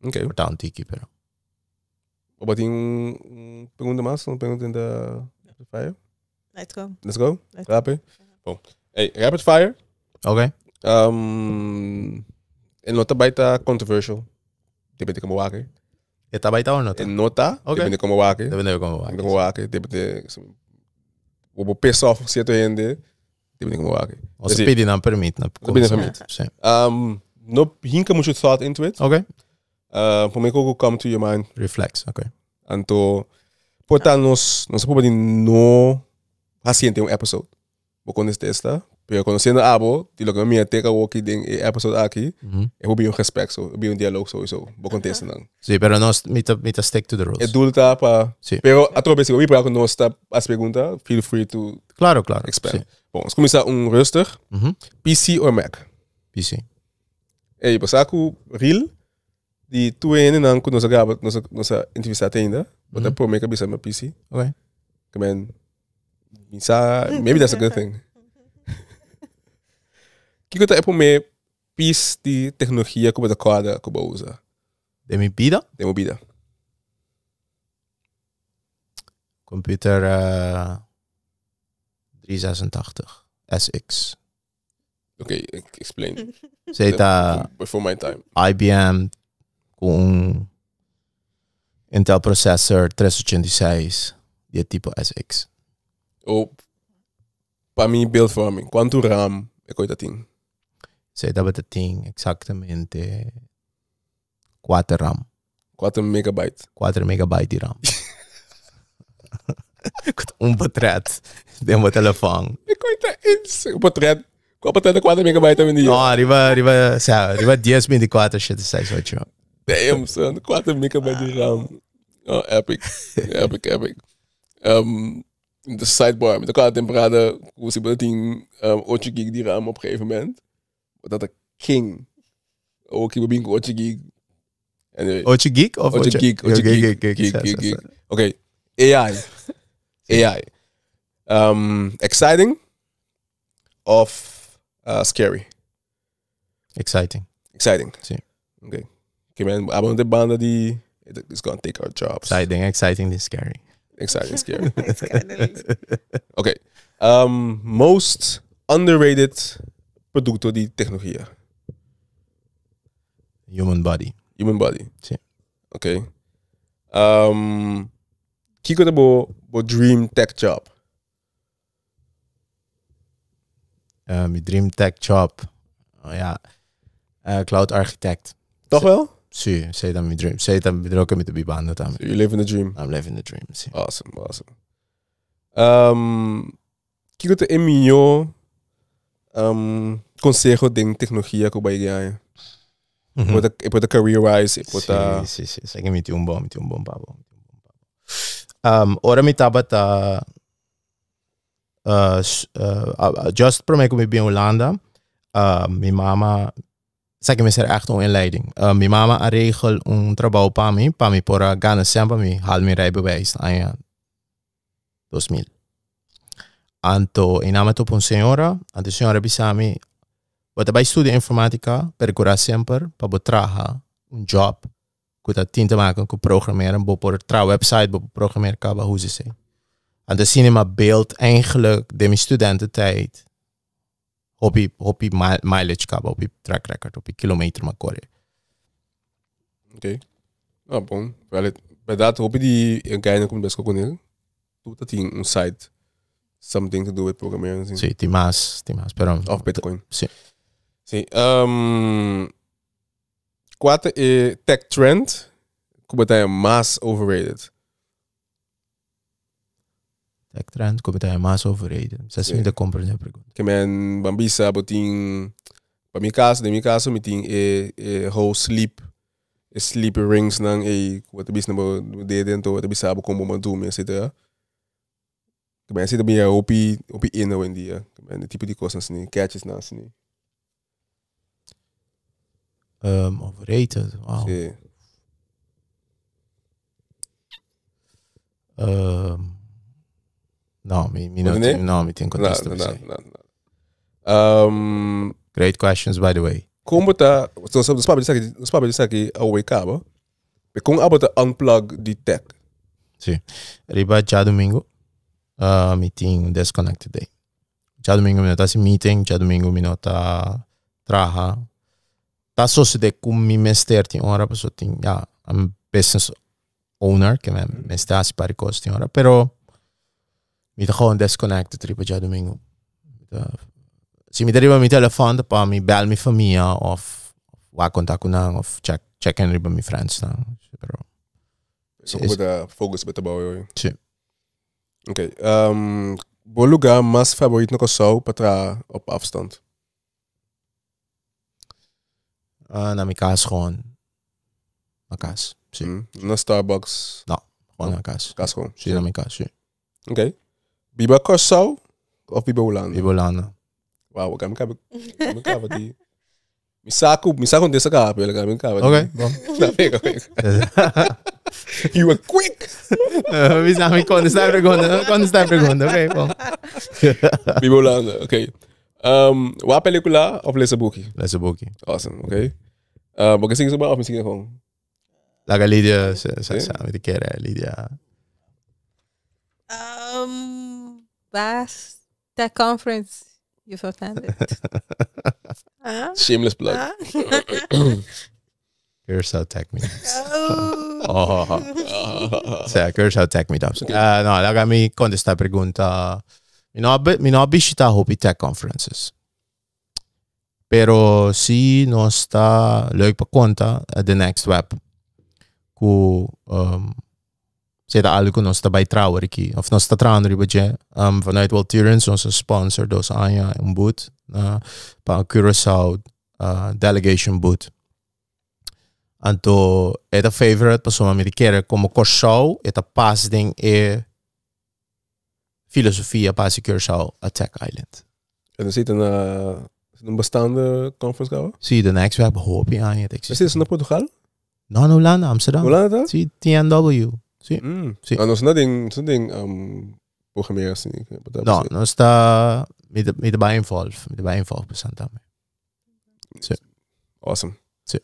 Okay. Importante aqui, pero. Wat pergunta mais? Uma pergunta in the rapid fire? Let's go. Rapid. Bom. Hey, rapid fire. Okay. En nota baita controversial. Depende como wake. Tá baita ou nota? En nota, okay. Depende como wake. Depende como wake. Como wake, depende o piss off certo gente. Depende como wake. Os pedi não permite, não. Depende permite. No hinka mucho thought into it. Okay. Por mim que come to your mind. Reflex, okay. Anto, portanto, nós podemos no paciente episode. Vou conhecer esta, pero conhecendo abo, de lo que me teca o que tem episode aqui, eu vou respeito, so, vou diálogo sowieso. Vou contestar não. Sim, pero nós mita stick to the rules. É duro tá para. Pero a tropa se eu para que nós está as perguntas, feel free to. Claro. Expand. Bom, vamos começar rustig. PC ou Mac? PC. Ei, pasaku real. Die twee en dan kunnen ze nossa entrevista ainda. But I probably make a bisa my PC. Okay. Come on. Maybe that's a good thing. Kiko ta epo me piece di tecnologia como da quadra como usa. De mi vida? De mi vida. Computer 386 SX. Okay, explain. Zeta before my time. IBM com Intel Processor 386 de tipo SX. Oh, para mim, beeldvorming. Quanto RAM é coisa tem? Você dá para ter exatamente 4 RAM. 4 megabyte. 4 megabyte de RAM. Com portret de meu telefone. É coisa isso. O portret. Qual portret de 4 megabyte também? Não, arriba 1024, 76, 8. Damn, son. 4 megabyte de RAM. Oh, epic. epic. De sidebar, met elkaar temperada, hoe ze bedoelen 8 gig die RAM op een gegeven moment. Dat de king. Ook hier bij 8 gig. Anyway. 8 gig? Of 8 gig. Oké. AI. Exciting of scary? Exciting. Sim. Oké. Oké, man. Abon de banden die... It's gonna take our jobs. Exciting is scary. Exciting, scary. Okay. Most underrated producto di tecnologia. Human body. Sim. Okay. Kiko de bo dream tech job. My dream tech job. Cloud architect. Toch wel? Sim, sei da my dream. Sei da me droga met de bibanda também. So you live in the dream. I'm living the dream. Sim. Awesome. Kiko te eminho consejo de tecnologia que vai ganhar. Pode career-wise, Sim. Sei que me tem bom papo. Ora me tava just para mim como bem Holanda. Minha mama sei que me ser echt een inleiding. Minha mama regel trabalho para mim por ganhar sempre me hal me rijbewijs aan 2000. Anto inama to een senhora, anto senhora bisami, wat bij studie informatica, per cura sempre para trabalhar job, que dat tinta maken com programmeren, por website, por programmeren kaba hoe ze zijn. Anto cinema beeld eigenlijk de mijn studententijd. Hobby mileage kaba, hobby track record, hobby kilometer maar corre. Oké. Ah, bom. Bij dat hoop je die guy komt best wel kunnen. Doet dat hij een site something to do with programmeren. Sim, tem mais, pero of Bitcoin. Sim. Qual é tech trend que é mais overrated? Tech trend que é mais overrated. Você me dá compreender a pergunta. Que men bambisa botin, para mim caso, me tem whole sleep sleepy rings nang wat bis na ba de dentro wat bis sabo como mandu me etc. Também assim também opi ina hoje em dia. Também tipo de coisas assim, catches na assim. Overrated. Wow. Sim. No, mi tenho contexto. Great questions, by the way. Como tá, os papéis aqui ao wake up, mas como abota unplug de tech. Sim. Riba já domingo, meeting disconnected day. Já domingo mi nota meeting, já domingo mi nota traha. Tá só se de com mi mester tem hora, pessoa tem, I'm business owner, que me está se para costi hora, pero mi tá gewoon disconnected riba já domingo. Se me deriva mi telefoon, pa mi bel mi família of wa contact nang of check in riba mi friends nang. Pero Como tá focus beter bouwen hoor. Sim. Oké. Bom lugar mais favorito no Kosovo para op afstand. Na mi casa gewoon. Na casa. Sim. Na Starbucks. Gewoon na casa. Casa gewoon. Sim, na mi casa, sim. Oké. Biba Kosovo of Biba Holanda? Biba Holanda. Wow, kami di. Misako dessa capa, ele kami capa. Okay, bom. You were quick. Mi sa mi quando stai perguntando, okay, bom. Biba Holanda, oké. Wat película of lezen boekje? Lezen boekje. Awesome, oké. Wat is het of misschien gewoon? Laga Lydia, met de keren, Lydia. Baas, tech conference. You've attended. Shameless plug. Curaçao Tech Meetups. Curaçao Tech Meetups. No, laga mi quando sta pergunta. Mi no visita hobby tech conferences. Pero si no sta leuk pa conta the next web. Ku zeta algo no sta bij trouwen aqui. Of no sta trouwen riba vanuit Walturens onze sponsor dos Anja een boot pa Curaçao delegation boot. Anto eta favorite persona mi keren como Curaçao eta pas ding filosofia pas Curaçao a tech island. En er zit een bestaande conference gauw? Zie de next web hoop je aan je. Is dit naar Portugal? No, Holanda, Amsterdam. Holanda? Zie TNW. Zie. Sí. No es nothing programmeren assim. No está me de bij involve percent daarmee. Sí. Awesome. Sí.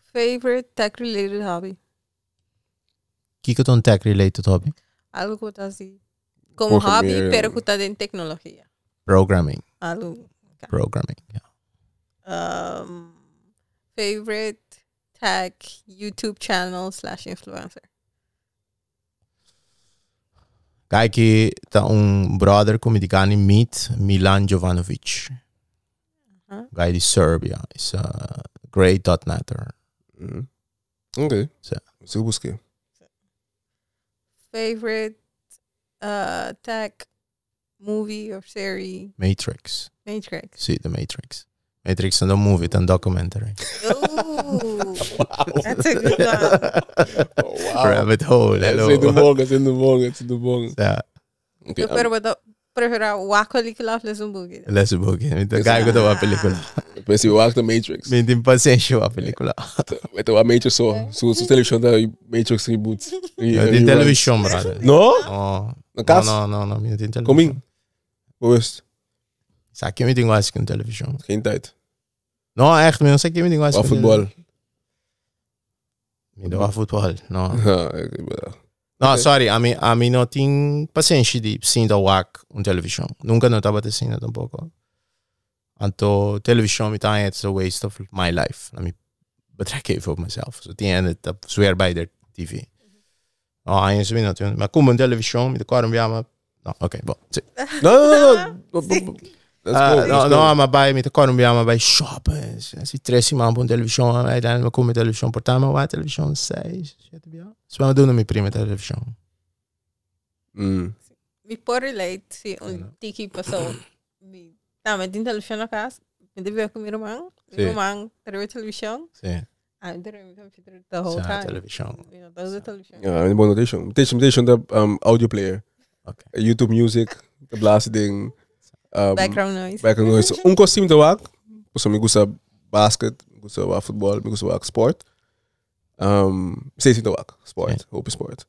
Favorite tech related hobby? Kijk het on tech related hobby. Algo así. Como hobby, pero que está en tecnología. Programming. Algo. Okay. Programming, ja. Favorite tech YouTube channel / influencer? Kijk, ta brother come di cani meet Milan Jovanovic. Guy di Serbia. Is a great .netter. Oké. Zo busque. Favorite tech movie or series? Matrix. See, The Matrix. Matrix is a movie, it's a documentary. Oh, that's a good one. Oh, wow. Rabbit hole, hello. It's in the morning. Ja. Okay, pero prefera uma película ou lezen boek? Lezen boek. Kijk wat een película. Mas eu acho que Matrix. Met een paciëntje wat película. Met een Matrix zo. Zo televisie daar Matrix reboot. Die televisie, brother. No? Oh. Na casa? No, niet in televisie. Coming. Bewust. Zeg je meeting was ik in televisie. Geen tijd. No, echt, man. Zeg je meeting was ik. Voetbal. Niet door voetbal. No. No, sorry, a mí no tengo paciencia de sin wak un televisión. Nunca no estaba diciendo tampoco. Anto televisión mi time it's a waste of my life. I mean, betrek even op mezelf. So at the end het swear by the TV. Oh, hij is weer natuurlijk. Maar kom een televisión, met de karm ja maar. No, oké, bon. No, maar bij met de karm ja maar bij shoppen. Als je tres man op een televisión, uiteindelijk kom je televisión portar, maar wat televisión 6. So vamos doen met prima television. Mi puedo relate si un tiki pasó. Met die televisie na casa, Hindi ba ako mirumang? Sí. Mirumang, pero television. Sí. I'm the computer the whole Sa time. television. That was the television. Ja, een bonne notation. De audio player. Okay. YouTube music. De blazen ding. Background noise. Background noise. Un costume de wak. So me gusta basket. Me gusta wak football. Me gusta wak sport. Steeds de wak. Sport. Hoop sport.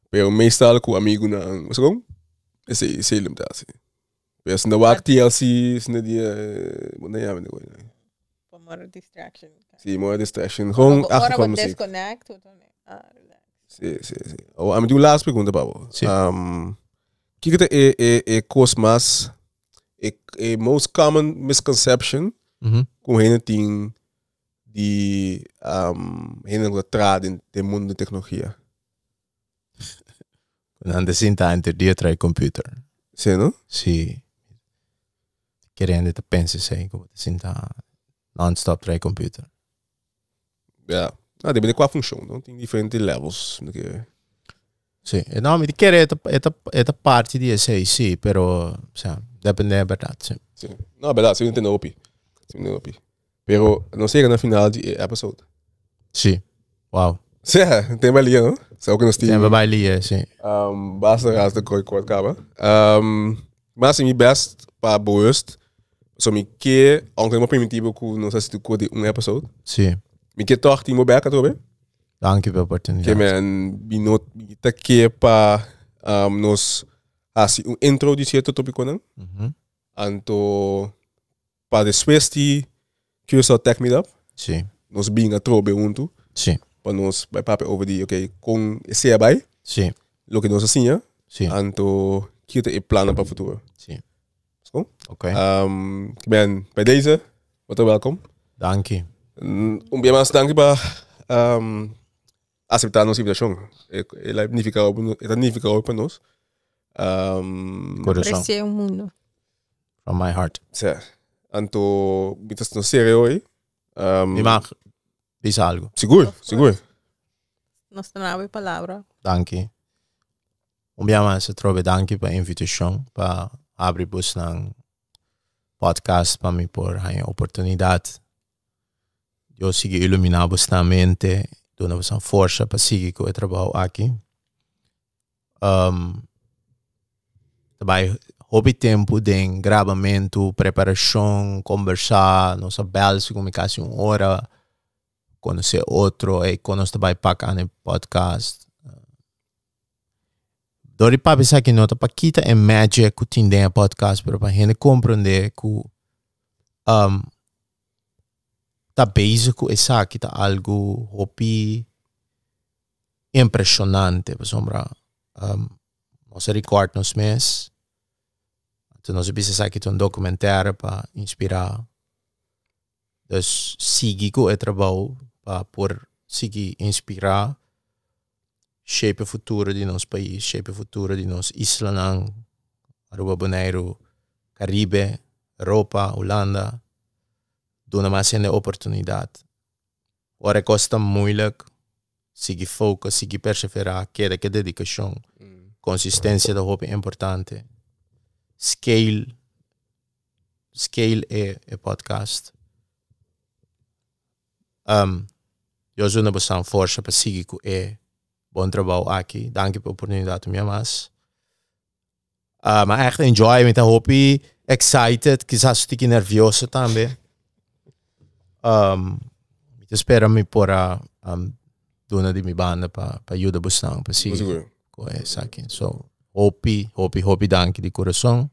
Pero meestal com amigo na ang... What's it Esse limitatie. Pero se de wak TLC. Se die... Wat na yaman ko. For more distraction. Sim, more distraction. Gewoon achtergrond muziek. Disconnect. Relax. Sim. Oh, a me doe laatste pergunta, Pablo. Sí. Que é coisa mais é most common misconception com gente tem de gente que trad in de mundo de tecnologia. Quando sinta entre dia trai computer. Sim, não? Sí. Querendo te pensa sei como te sinta non-stop trai computer. Ja. Ah, depende qual função, não? Tem diferentes levels. Sì, no, mi chiede è parte di essere sì, però dipende da verdade, sì. Sim. Não, verdade, você não opi. Pero não sei na final de episode. Sì. Wow. Sim, tem ali, não? Só que nós temos. Sempre vai lì, sì. Basta ras de kort acaba. Mas mi best para bewust. So mi que onkel mo primitivo ku não sei se tu code episode. Sì. Mi que toch timo back atrobe. Danke per l'opportunità. Que man binot ta que pa nos assim introduzido tot topico não. Anto para después ti que só tech me up. Sì. Nos bing atrobe junto. Sì. Para nos vai papo over die okay com esse abai. Sì. Lo que nos assim, Sì. Anto que te plano para futuro. Sì. Zo? Ok. Ik ben bij deze. Wat welkom. Danke. Bien más danke para aceptar nuestra invitación. Ela significa hoy para nós. Coração. Aprecia o mundo. From my heart. Sí. Anto, mientras nos serio hoy. Mi mag, diz algo. Seguro. Nos nave palavra. Danke. Umbiama se trove danke per invitação para abrir bus ng podcast para mim por a oportunidade. Eu sigo iluminar a mente, dando uma força para seguir com o trabalho aqui. Também houve tempo de gravamento, preparação, conversar, nossa bela comunicação, hora, conhecer outro, e quando nós também para no podcast. Dori para pensar que nota para quitar a magia que tem dentro do podcast, para a gente compreender que tá básico essa aqui tá algo hopi impressionante, por sombra. Nós record nos mês, então nós precisamos aqui um documentário para inspirar. Dus seguir com o trabalho para por seguir inspirar, shape o futuro de nosso país, shape o futuro de nossa isla, Aruba, Bonaire, Caribe, Europa, Holanda. Doen maar zijn de opportunidade. Ora costa moeilijk. Sigi focus, sigi perseverar, queda que dedicação. Consistência da roupa é importante. Scale é podcast. Eu sou uma pessoa forte para seguir com bom trabalho aqui. Danke pela oportunidade, minha mas. Maar echt enjoy met de hobby. Excited, quizás estou nervioso também. Espero-me por dona de minha banda para ajudar bastante para seguir com essa aqui. So, hope, danke de coração.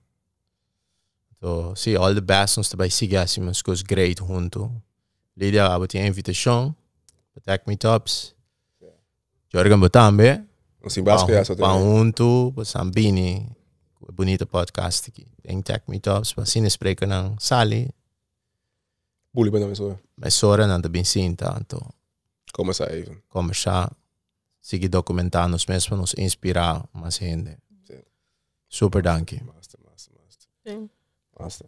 So, see, all the best, nós também seguir assim, umas coisas great junto. Lídia, eu tenho invitação para Tech Meetups. Jorgan também. Sim, basicamente para junto, para Sambini, bonita podcast aqui. Tem Tech Meetups, para se spreken ng Sally. Bully bij de mesora na bem sinta, então conversar, seguir documentar nos mesmos para nos inspirar mais gente. Sim. Super danke. Master.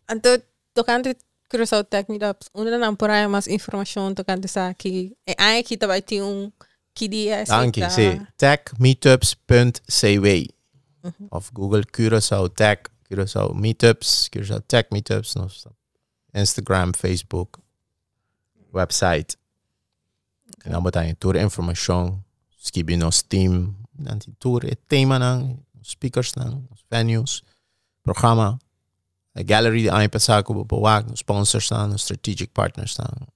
Então, tocante Curaçao Tech Meetups, una na por aí mais informação tocante sa aqui. E aí aqui também tem que dia danke, sim. techmeetups.cw of Google Curaçao Tech, Curaçao Meetups, Curaçao Tech Meetups, nós Instagram, Facebook, website. En dan botar je tour information. Skip je nos team. Dan die tour het thema ng speakers ng venues, programma, gallery de aan pasako bepawag, sponsors ng strategic partners ng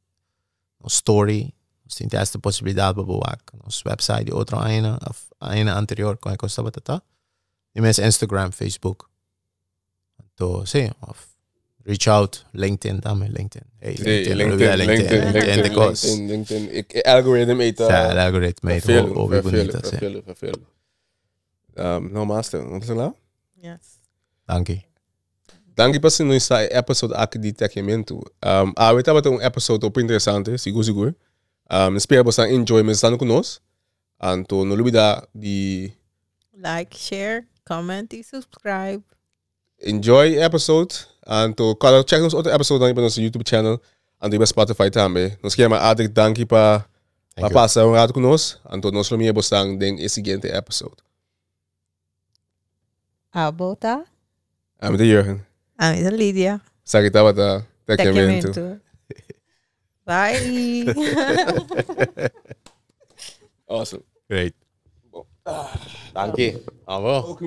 story. Sin esta possibilidade bepawag. Nos website de otro aina anterior kung costa batata. Die mensen Instagram, Facebook. To sí, of reach out, LinkedIn también, LinkedIn. Hey, LinkedIn. Ik algoritme eten. Ja, el algoritmo eten. Vervelen. No master, não sei lá. Yes. Dankie. Dankie por no essa episode aqui de tecimento. Eu estava um episode super interessante, seguro. Espero que você enjoy me estando conosco. Então, não olvida de like, share, comment e subscribe. Enjoy episode. Então, cada check nos outro episode dan nosso YouTube channel en op Spotify também. Nós queremos aardig dankie para passar um rato conosco. Então, nós vamos estar em seguinte episode. Abota. I'm the Jurgen. I'm the Lydia. Sakit apa tecimento. Bye. Awesome. Great. Dankie. Bravo.